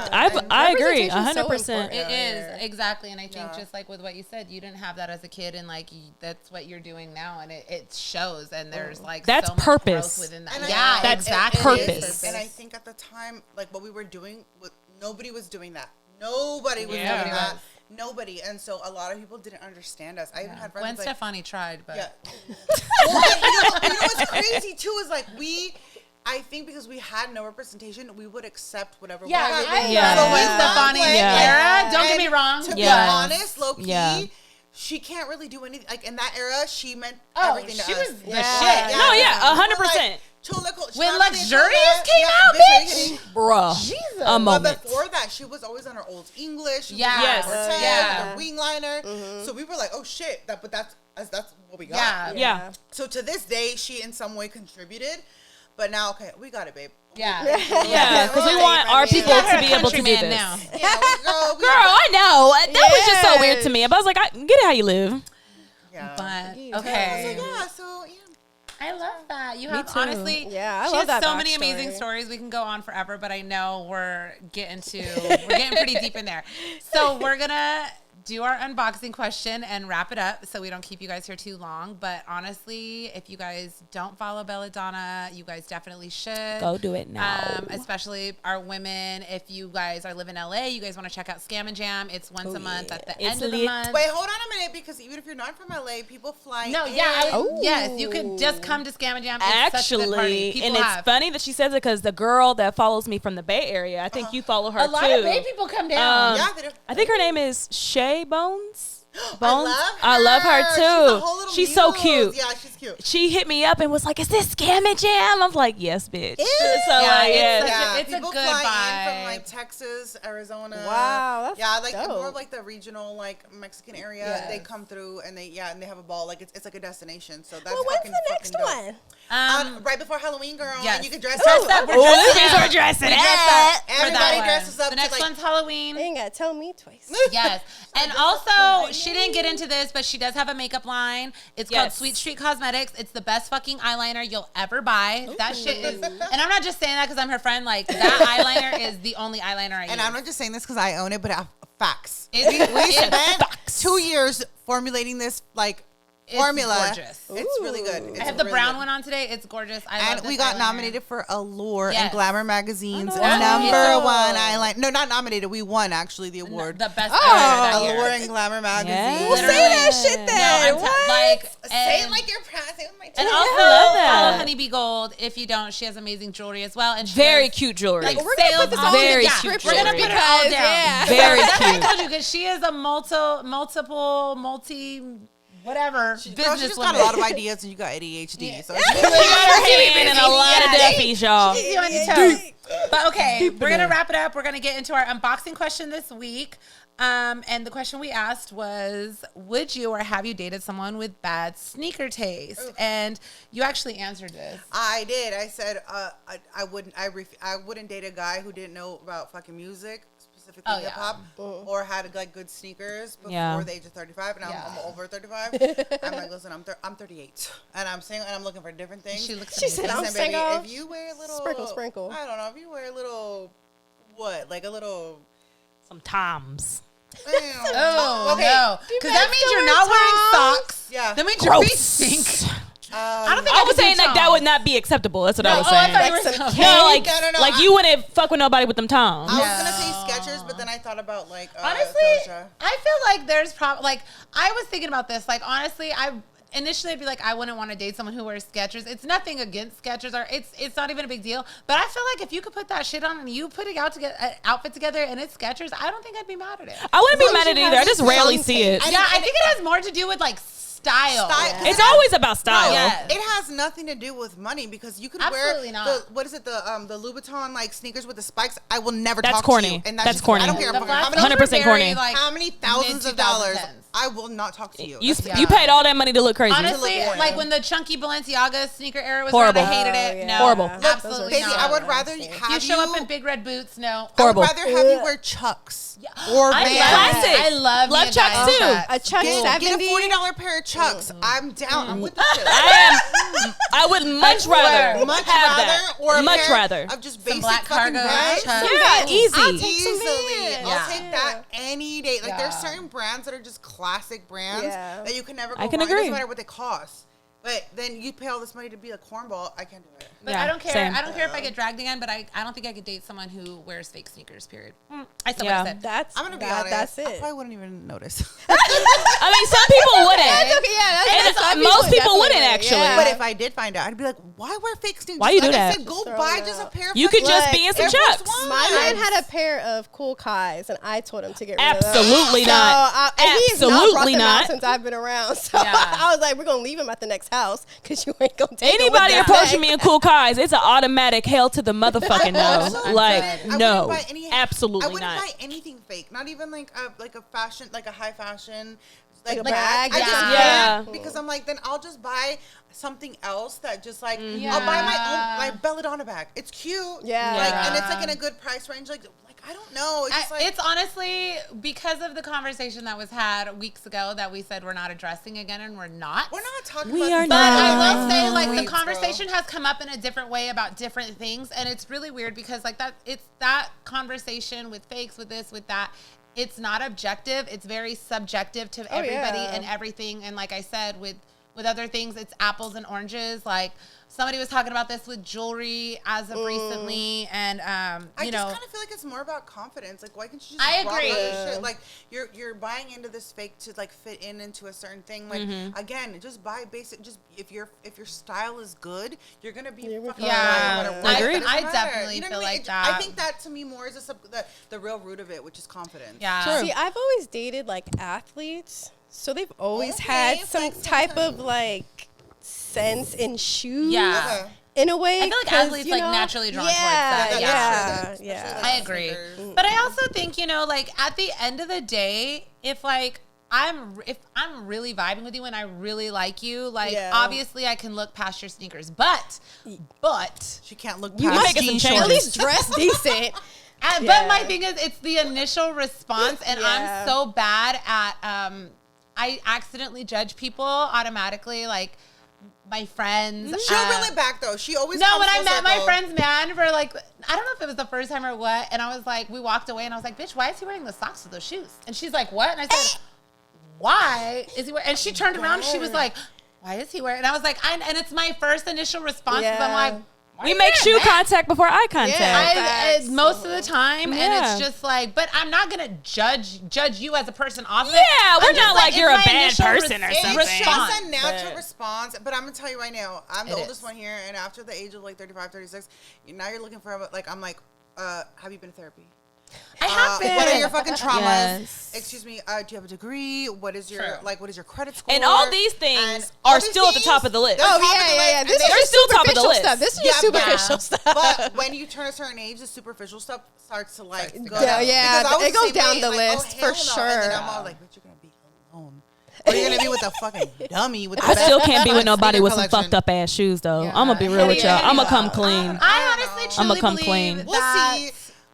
agree 100%. It is, exactly. And I think just like with what you said, you didn't have that as a kid, and like that's what you're doing now, and it shows, and there's like that's so much purpose growth within that. And that's purpose. And I think at the time, like what we were doing, nobody was doing that. Nobody was doing that. Nobody. And so a lot of people didn't understand us. I even had friends when Stefani tried, but well, you know what's crazy too is like I think because we had no representation, we would accept whatever. So when Stefani era, don't get me wrong. To be honest, low key, she can't really do anything. Like in that era, she meant everything to us. She was the shit. No, 100%. When Luxurious came out, bitch, bruh, a moment. But before that, she was always on her old English. Yes, her wing liner. So we were like, oh shit, that's what we got. Yeah. So to this day, she in some way contributed. But now, okay, we got it, babe. Yeah, because we want our people to be able to do this. Now. Girl, I know. That was just so weird to me. But I was like, get it how you live. Yeah. But, okay. So, I love that. You have, honestly, I she love that has so many backstory. amazing stories. We can go on forever, but I know we're getting pretty deep in there. So we're going to do our unboxing question and wrap it up so we don't keep you guys here too long. But honestly, if you guys don't follow Belladonna, you guys definitely should. Go do it now. Especially our women. If you guys are living in LA, you guys want to check out Scam and Jam. It's once a month at the end of the month. Wait, hold on a minute, because even if you're not from LA, people fly in. Yes, you could just come to Scam and Jam. It's such a good party. And it's funny that she says it because the girl that follows me from the Bay Area, I think you follow her too. A lot of Bay people come down. I think her name is Shay Bones. I love her too. She's so cute. Yeah, she's cute. She hit me up and was like, "Is this Scam and Jam?" I'm like, "Yes, bitch." It's a good vibe. In from like Texas, Arizona. Wow, that's like dope. more of like the regional like Mexican area. Yes. They come through and they have a ball. Like it's like a destination. So that's when's the next one? Right before Halloween, girl. Yes. And you can dress up. We're dressing up. Everybody dresses up. The next one's Halloween. You ain't gotta tell me twice. Yes. And also, she didn't get into this, but she does have a makeup line. It's called Sweet Street Cosmetics. It's the best fucking eyeliner you'll ever buy. Ooh. That shit is, and I'm not just saying that because I'm her friend. Like, that eyeliner is the only eyeliner I use. And I'm not just saying this because I own it, but facts. We spent 2 years formulating this, like, formula. It's gorgeous. It's really good. I have the brown one on today. It's gorgeous. And we got nominated for Allure and Glamour Magazine's #1 eyeliner. No, not nominated. We won actually the award. The best eyeliner. Allure and Glamour Magazine. Yeah. Well, say that shit then. Say it like you're proud. Say it with my teeth. And also follow Honeybee Gold. If you don't, she has amazing jewelry as well. And she very cute jewelry. Like we're gonna put this all in the description. We're gonna put it all down. Very That's what I cute. told you, because she is a whatever. She just got a lot of ideas, and you got ADHD. Yeah. So she got her hand in a lot of Duffy's, y'all. She's on your toes. But okay, we're gonna wrap it up. We're gonna get into our unboxing question this week. And the question we asked was, would you or have you dated someone with bad sneaker taste? Oof. And you actually answered this. I did. I said I wouldn't date a guy who didn't know about fucking music, specifically hip hop, or had like good sneakers before the age of 35. And I'm over 35. I'm like, listen, I'm 38, and I'm single, and I'm looking for different things. She said, I'm single. If you wear a little sprinkle, I don't know. If you wear a little some Toms. Oh, okay. No. Because that means you're not wearing socks. Yeah. That means your feet stink. I don't think I was saying like that would not be acceptable. That's what I was saying. I thought you were like you wouldn't fuck with nobody with them Toms. I was gonna say Skechers, but then I thought about like honestly, Doja. I feel like there's like I was thinking about this. Like honestly, Initially, I'd be like, I wouldn't want to date someone who wears Skechers. It's nothing against Skechers, or it's not even a big deal. But I feel like if you could put that shit on and you put an outfit together and it's Skechers, I don't think I'd be mad at it. I wouldn't be mad at it either. I just rarely see it. Yeah, I think it has more to do with like style. It's always about style. Yes. It has nothing to do with money, because you could wear the Louboutin like sneakers with the spikes. I will never talk corny. to you. And that's corny. I don't care. 100% corny. Like, how many thousands of dollars? I will not talk to you. You paid all that money to look crazy. Honestly, like when the chunky Balenciaga sneaker era was around, I hated it. No, horrible. Absolutely not. I would rather have you show up in big red boots. No, horrible. I would rather have you wear Chucks or Vans. Classic. I love Chucks too. A Chuck 70. Get a $40 pair of Chucks. I'm down. I'm with the shit. I would much rather of just some basic black fucking cargo. Vans. Yeah, easy. I'll take that any day. Like there's certain brands that are just classic brands that you can never go wrong. It doesn't matter what they cost. But then you pay all this money to be a cornball. I can't do it. But I don't care. Same. I don't care if I get dragged again, but I don't think I could date someone who wears fake sneakers, period. I still said. I'm going to be honest. That's it. I probably wouldn't even notice. I mean, some people wouldn't. That's okay, and most people wouldn't, actually. Yeah. But if I did find out, I'd be like, why wear fake sneakers? Why you do like that? I said, go buy just a pair of You could just be in some Chucks. My man had a pair of cool Kais, and I told him to get rid of them. Absolutely not. Absolutely not. Since I've been around. So I was like, we're going to leave him at the next house, because you ain't going to take anybody approaching me in cool Kais, it's an automatic hell to the motherfucking no. Like, no. Absolutely not. I wouldn't buy anything fake. Not even like a fashion, like a high fashion. Like a bag. I just can't, because I'm like, then I'll just buy something else that just like, I'll buy my own, like Belladonna bag. It's cute. Yeah. Like, and it's like in a good price range. Like I don't know. It's honestly because of the conversation that was had weeks ago that we said we're not addressing again, and we're not. We're not talking we about are But not. I will say, like, the conversation has come up in a different way about different things, and it's really weird because, like, that conversation with fakes, with this, with that, it's not objective. It's very subjective to everybody and everything. And like I said, with other things, it's apples and oranges. Like somebody was talking about this with jewelry as of recently, and I just kind of feel like it's more about confidence. Like, why can't you just I rock agree. other shit? Like, you're buying into this fake to like fit into a certain thing. Like, again, just buy basic. Just if your style is good, you're gonna be fucking yeah. no matter what. Agreed. It doesn't I matter. definitely You know feel what I mean? like that. I think that to me more is the real root of it, which is confidence. Yeah. See, I've always dated like athletes, so they've always Okay, had some flex type sometimes. of like sense in shoes. Yeah. Okay. In a way, I feel like 'cause, athletes, you like, know, naturally drawn towards that. Yeah, Especially yeah. I agree. sneakers. But I also think, like at the end of the day, if I'm really vibing with you and I really like you, like obviously I can look past your sneakers. But She can't look You past might get jean some at shorts. least dress decent. but my thing is it's the initial response, and I'm so bad at I accidentally judge people automatically, like my friends. She'll reel it back though. She always No, comes when I full met my circle. friend's man for like, I don't know if it was the first time or what, and I was like, we walked away and I was like, bitch, why is he wearing the socks with those shoes? And she's like, what? And I said, why is he wearing? And she turned around and she was like, why is he wearing? And I was like, and it's my first initial response. Yeah. I'm like, why We are you make wearing shoe that? contact before eye contact. Yeah. Most of the time, and Yeah. it's just like, but I'm not gonna judge you as a person off of it. Yeah, we're I'm just not like it's you're a my bad initial person or it's something. response. It's a natural response, but I'm gonna tell you right now, I'm the It oldest is. one here, and after the age of like 35, 36, now you're looking for like I'm like, have you been to therapy? I have been. What are your fucking traumas? Yes. Excuse me. Do you have a degree? What is your True. what is your credit score? And all these things And all are these still at the things, top of the list. they're Oh top of the yeah, list, yeah, yeah. and This they- is They're just still top of the superficial list. stuff. This is Yeah, just but- superficial stuff. But when you turn a certain age, the superficial stuff starts to like go Yeah, down. yeah, Because I was it goes the same down way, the like, list hell for no. And then sure. I'm all like, bitch, you're gonna be alone. Or you're gonna be with a fucking dummy with. I still can't be with sneaker nobody with some collection. fucked up ass shoes though. Yeah. I'm gonna be real with y'all. I'm gonna come Yeah. clean. I honestly know. truly I'ma come believe clean. We'll that- see.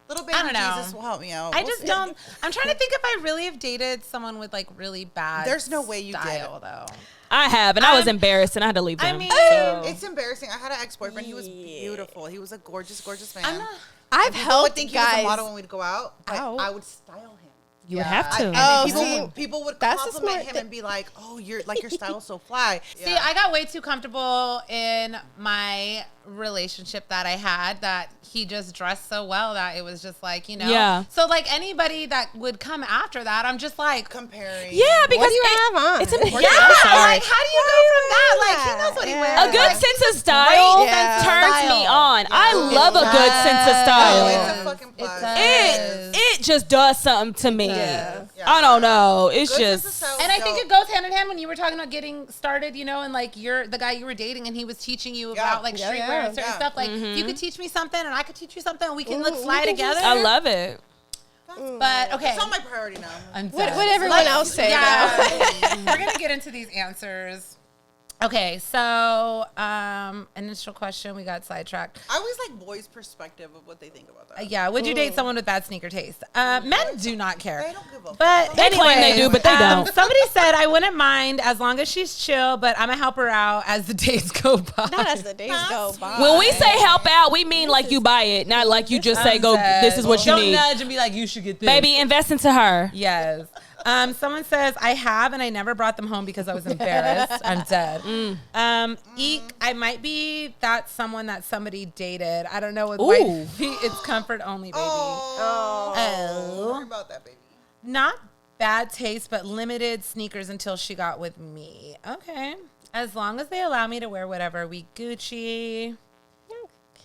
Little baby I don't know. Jesus will help me out. I We'll just see. don't. I'm trying to think if I really have dated someone with like really bad. There's no way you did. style though. I have, and I was embarrassed, and I had to leave I them. mean, So- It's embarrassing. I had an ex-boyfriend. He was beautiful. He was a gorgeous, gorgeous man. I'm not. I've People would helped think he was a guys. model when we'd go out, but Ow. I would style him. you would have to. And Oh, then see, people would that's a compliment smart him and be like, "Oh, you're like your style's so fly." See, I got way too comfortable in my relationship that I had that he just dressed so well that it was just like, Yeah. So like anybody that would come after that, I'm just like, comparing. Yeah, because What do you have on? it's important. yeah, I'm sorry. like how do you go from that? Like he knows what he wears. A good Like, sense of style great sense of turns style. me on. I love a good sense of Oh, style. it's a fucking It plus. does. It just does something to me. Yeah. I don't know. It's Good sense of just style And is I think dope. it goes hand in hand when you were talking about getting started, and like you're the guy you were dating and he was teaching you about like Yeah, streetwear yeah. and certain Yeah. stuff. Like you could teach me something and I could teach you something and we can look fly we can together. I love it. But okay. It's not my priority now. I'm What done. would everyone else say now? Yeah. We're gonna get into these answers. Okay, so initial question, we got sidetracked. I always like boys' perspective of what they think about that. Yeah, would you date someone with bad sneaker taste? Men do not care. They don't give a But fuck. They claim they do, but they don't. Somebody said I wouldn't mind as long as she's chill, but I'm gonna help her out as the days go by. Not as the days go by. When we say help out, we mean like you buy it, not like you just say go. This is what you Don't need, nudge and be like, you should get this. baby. Invest into her. Yes. Someone says I have, and I never brought them home because I was embarrassed. I'm dead. Eek, I might be that someone that somebody dated. I don't know. It might Ooh. be. It's comfort only, baby. Oh. Oh. Don't worry about that, baby. Not bad taste, but limited sneakers until she got with me. Okay. As long as they allow me to wear whatever, we Gucci.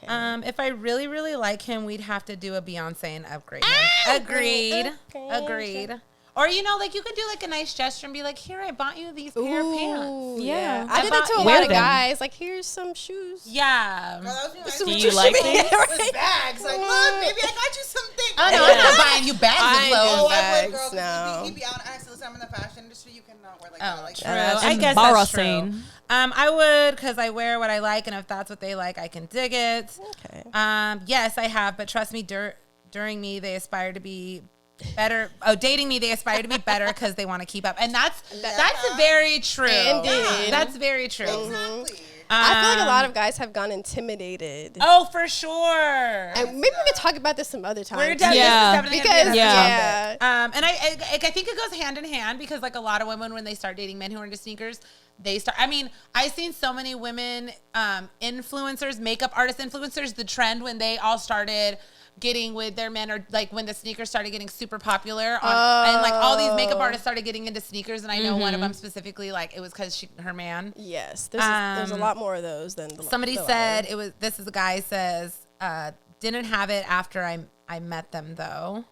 If I really, really like him, we'd have to do a Beyonce and upgrade him. Agreed. Okay. Agreed. Or, like you could do like a nice gesture and be like, here, I bought you these pair of pants. Ooh, Yeah. I did that to a Wear lot of them. guys. Like, here's some shoes. Yeah. Girl, that was me This is when I what Do you like should these? be, with right? bags. Like, look, baby, I got you something. Oh, no, I'm not buying you bags I of clothes. do. Oh, I would, Bags, girl. 'Cause no. He'd be out, and I said, listen, I'm in the fashion industry. You cannot wear like Oh, that. Like, true. That's I guess that's true. embarrassing. I would because I wear what I like, and if that's what they like, I can dig it. Okay. Yes, I have, but trust me, during me, they aspire to be better. Oh, dating me, they aspire to be better because they want to keep up, and that's very true. Indeed. That's very true. Exactly. I feel like a lot of guys have gone intimidated. Oh, for sure. And maybe we could talk about this some other time. We're definitely because yeah. And I think it goes hand in hand because like a lot of women when they start dating men who are into sneakers, they start. I mean, I've seen so many women influencers, makeup artist influencers. The trend when they all started getting with their men, or like when the sneakers started getting super popular, and like all these makeup artists started getting into sneakers. And I know one of them specifically, like it was because her man. Yes, there's a lot more of those than somebody said it was. This is a guy says didn't have it after I met them though.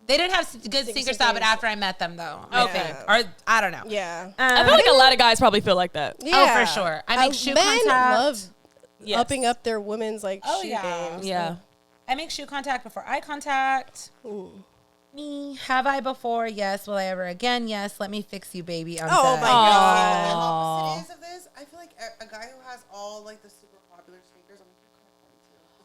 They didn't have good sneaker style, but after I met them, though. Okay. Or, I don't know. Yeah. I feel like a lot of guys probably feel like that. Yeah. Oh, for sure. I make shoe men contact. love upping up their women's, like, shoe games. Yeah. So. I make shoe contact before eye contact. Ooh. Me. Have I before? Yes. Will I ever again? Yes. Let me fix you, baby. On Oh, set. my God. The opposite is of this, I feel like a guy who has all, like, the super popular sneakers, I'm like,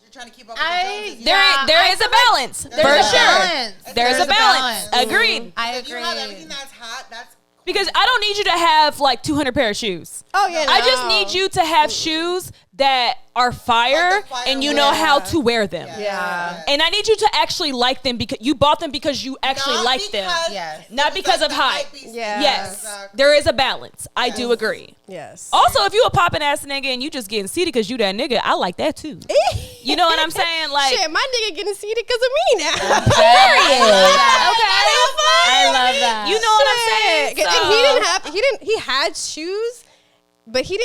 you're trying to keep up with the Joneses. There is a balance. For sure. There's a balance. Agreed. I If you agree. have everything that's hot, that's Because I don't need you to have like 200 pair of shoes. Oh, yeah. I just need you to have shoes that are fire, Like the fire and you know how to wear them. Yeah. And I need you to actually like them because you bought them because you actually not like them. because Yes. Not because of hype. Yeah. Yes. Exactly. There is a balance. I do agree. Yes. Also, if you a popping ass nigga and you just getting seated because you that nigga, I like that too. You know what I'm saying? Like, shit, my nigga getting seated because of me now. I love that. You know what I'm saying? And he had shoes, but he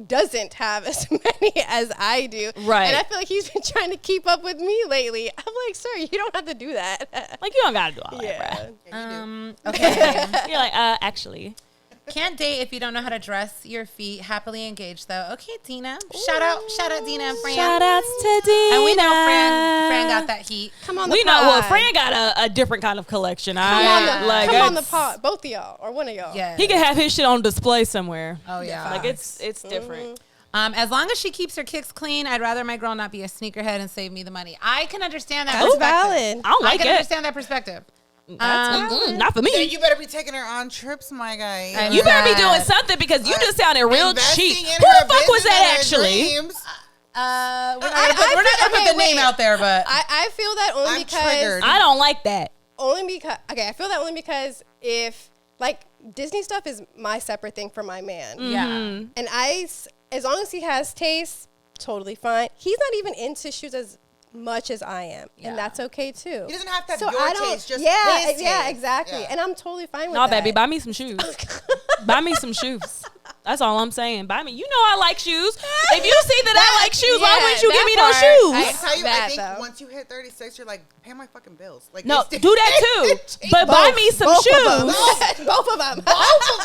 doesn't have as many as I do. Right. And I feel like he's been trying to keep up with me lately. I'm like, sir, you don't have to do that. Like, you don't gotta do all that, Yeah. bruh. Okay. You're like, actually. Can't date if you don't know how to dress your feet. Happily engaged though. Okay, Dina. Shout out Dina and Fran. Shout outs to Dina. And we know Fran got that heat. Come on the We pod. know, well, Fran got a different kind of collection. Come on the it's- pod. Both of y'all. Or one of y'all. Yeah. He could have his shit on display somewhere. Oh yeah. Like, it's different. As long as she keeps her kicks clean, I'd rather my girl not be a sneakerhead and save me the money. I can understand that. That's perspective. valid. I don't like I can it. understand that perspective. Not for me. Yeah, you better be taking her on trips, my guy. You better be doing something because you just sounded real Investing cheap. in Who her the fuck was business that and her actually? dreams. We're not gonna put the name out there, but I feel that only I'm because triggered. I don't like that. I feel that only because if like Disney stuff is my separate thing for my man. yeah. And as long as he has taste, totally fine. He's not even into shoes as much as I am, Yeah. and that's okay too. He doesn't have to have So your I don't, taste, just yeah, his yeah, taste. exactly. Yeah. And I'm totally fine with No, that. baby, buy me some shoes. Buy me some shoes. That's all I'm saying. Buy me. You know I like shoes. If you see that I like shoes, why yeah, wouldn't you that give me part, those shoes? I tell you, I That, think though. once you hit 36, you're like, pay my fucking bills. Like, No, it's- do that too. But buy me some both shoes. Of them. both of them.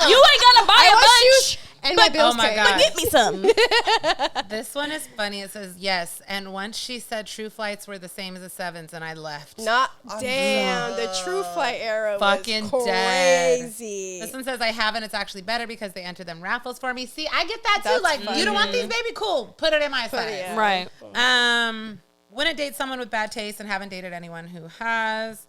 You ain't gotta buy I a want bunch. shoes and my but- bills oh my paid. God. But get me something. This one is funny. It says yes, and once she said True Flights were the same as the Sevens, and I left. Not damn. The True Flight era Fucking was dead. crazy. This one says I haven't. It's actually better because they enter them raffles for me. See, I get that too. That's Like funny. you don't want these, baby? Cool. Put it in my size. yeah. Right. Wouldn't date someone with bad taste and haven't dated anyone who has.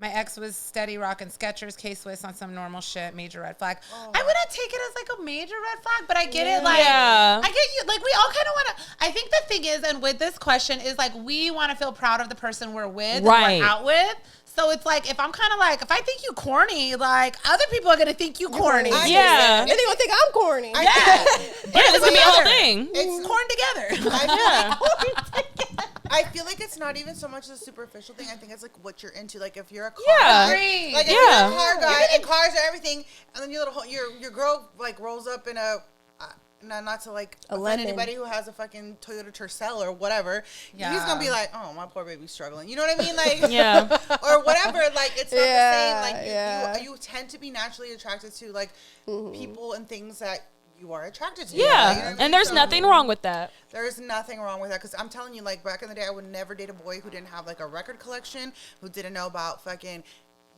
My ex was steady rocking Skechers, K-Swiss on some normal shit, major red flag. I wouldn't take it as like a major red flag, but I get it. Like, Yeah. I get you. Like, we all kind of want to. I think the thing is, and with this question, is like we want to feel proud of the person we're with, Right. and we're out with. So it's like if I'm kind of like if I think you corny, like other people are gonna think you corny. Yeah. And they gonna think I'm corny. Yeah, this could be a whole thing. It's corn together. I feel like it's not even so much a superficial thing. I think it's like what you're into. Like if you're a car Yeah. guy, Agreed. like if Yeah. you're a car guy and cars are everything, and then your girl like rolls up in a. Not to like offend lemon. anybody who has a fucking Toyota Tercel or whatever. Yeah. He's gonna be like, oh, my poor baby's struggling. You know what I mean? Like, Yeah. or whatever. Like, it's not Yeah, the same. Like, yeah. you tend to be naturally attracted to like people and things that you are attracted to. Yeah. Like, you know what I mean? And there's So, nothing wrong with that. There's nothing wrong with that because I'm telling you, like back in the day, I would never date a boy who didn't have like a record collection, who didn't know about fucking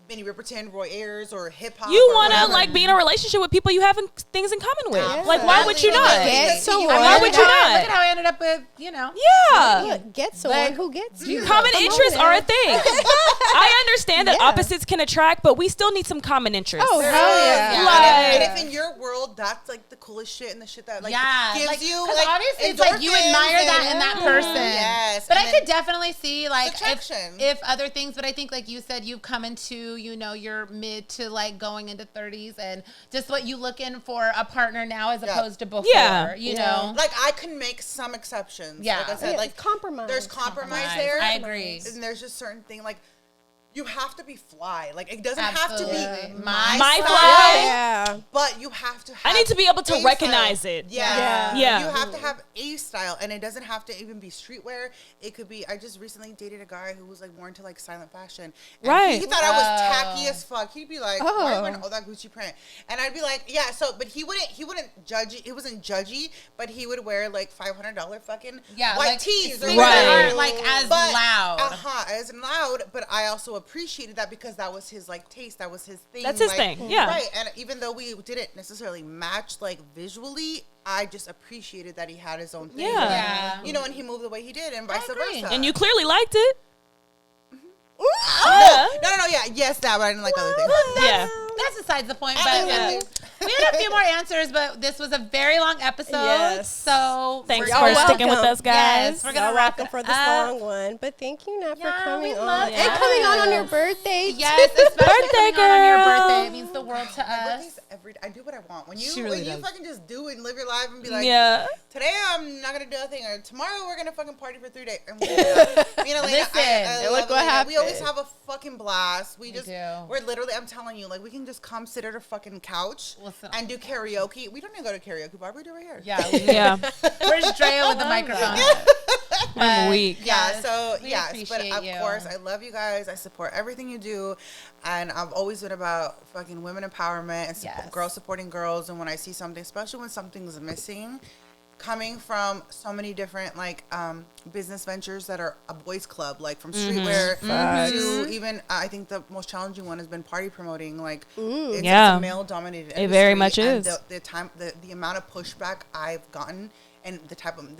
Minnie Riperton, Roy Ayers, or hip hop. You or want to whatever. like be in a relationship with people you have things in common with. Yeah. Like, why would you not? Get someone. Why would you Look not? at how I ended up with, you know. Yeah. Look, get someone who gets you. Common Come on interests there. are a thing. I understand saying that opposites can attract, but we still need some common interests. Oh, hell yeah. Like, and if in your world, that's like the coolest shit and the shit that like gives like, you because like obviously it's like you admire that in that person. Yes. But I could definitely see like attraction. if other things, but I think like you said, you've come into, you know, your mid to like going into 30s and just what you looking for a partner now as opposed to before, you know? Like I can make some exceptions. Yeah. Like I said, like compromise. There's compromise there. I agree. And there's just certain thing like you have to be fly. Like it doesn't have to be my style, fly. Yeah. but you have to have I need to be able to a recognize style. it. Yeah. Yeah. You have to have a style, and it doesn't have to even be streetwear. It could be. I just recently dated a guy who was like more into like silent fashion. And Right. He thought I was tacky as fuck. He'd be like, "Why are you wearing all that Gucci print?" And I'd be like, "Yeah." So, but he wouldn't judge it. He wasn't judgy, but he would wear like $500 fucking white like tees. things that aren't like as But, loud. as loud. But I also appreciated that because that was his like taste. That was his thing. That's his like, thing. Yeah. Right. And even though we didn't necessarily match like visually, I just appreciated that he had his own thing. Yeah. You know, and he moved the way he did, and vice agree. versa. And you clearly liked it. No. Yeah. Yes, that, but I didn't like other things. Yeah. That's besides the point, but we had a few more answers, but this was a very long episode. Yes. So Thanks Y'all for sticking with welcome. us, guys. Yes, we're gonna Y'all wrap welcome it for this up. long one. But thank you, Nat, for Yeah, coming we on. love And coming on your birthday. Yes, especially Birthday coming on your girl. birthday. It means the world to My us. birthday's every day. I do what I want. When you She really when you does. fucking just do it and live your life and be like, Yeah. today I'm not gonna do a thing, or tomorrow we're gonna fucking party for 3 days. And we do that. Me and Elaina, Listen, I and love look what Elaina. We always happened. have a fucking blast. We're literally, I'm telling you, like we can just come sit at a fucking couch Listen. and do karaoke. We don't even go to karaoke bar. We do it right here. Yeah, Yeah. Where's Drea with the microphone? I'm weak. Yeah, Yes, so we yes, but appreciate of you. course, I love you guys. I support everything you do, and I've always been about fucking women empowerment and Yes. girls supporting girls. And when I see something, especially when something's missing, coming from so many different like business ventures that are a boys club, like from streetwear to even I think the most challenging one has been party promoting. Like it's a male dominated industry. It very much and is. the amount of pushback I've gotten. And the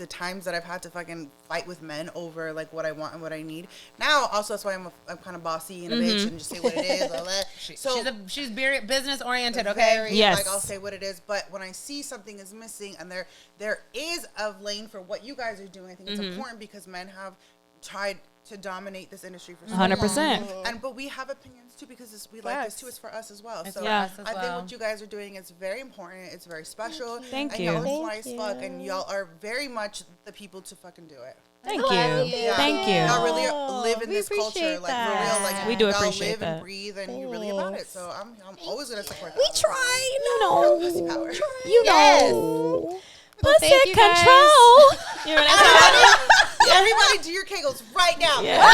times that I've had to fucking fight with men over like what I want and what I need. Now, also that's why I'm kind of bossy and a bitch and just say what it is. Blah, blah. She's business oriented. Okay. Very, Yes. like I'll say what it is. But when I see something is missing and there is a lane for what you guys are doing, I think it's important because men have tried to dominate this industry for so 100%. long. But we have opinions too because we like this too. It's for us as well. So for us as I think well. what you guys are doing is very important. It's very special. Thank and you. Y'all are Thank fly as fuck, and y'all are very much the people to fucking do it. Thank you. Yeah. Thank Y'all you. really live in We this culture, appreciate like that. for real. Like We do y'all appreciate live that. and breathe, and you're really about it. So I'm always gonna support that. We try. You know. Pussy power. You Yes. know. Well, Pussy thank you, guys. control. You know what I'm saying? Everybody do your kegels right now. Yeah.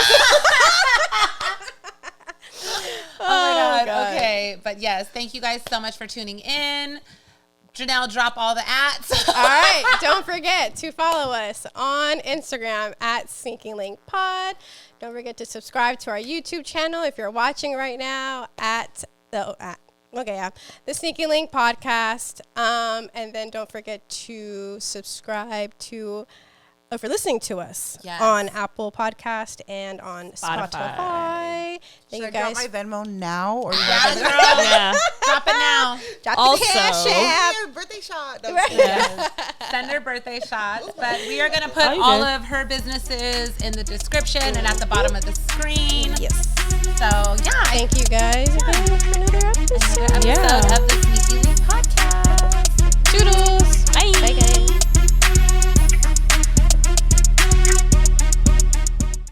Oh my God. Okay. But yes, thank you guys so much for tuning in. Janelle, drop all the ats. All right. Don't forget to follow us on Instagram at Sneaking Link Pod. Don't forget to subscribe to our YouTube channel if you're watching right now the Sneaking Link Podcast. And then don't forget to subscribe to if you're listening to us on Apple Podcast and on Spotify. Thank Should I you drop guys. my Venmo now or Yeah, girl. Yeah. Drop it now. Drop Also- the cash app. Yeah, birthday shot. Send her birthday shots. But we are going to put Oh, you all good. of her businesses in the description and at the bottom of the screen. Yes. So, yeah. Thank you guys.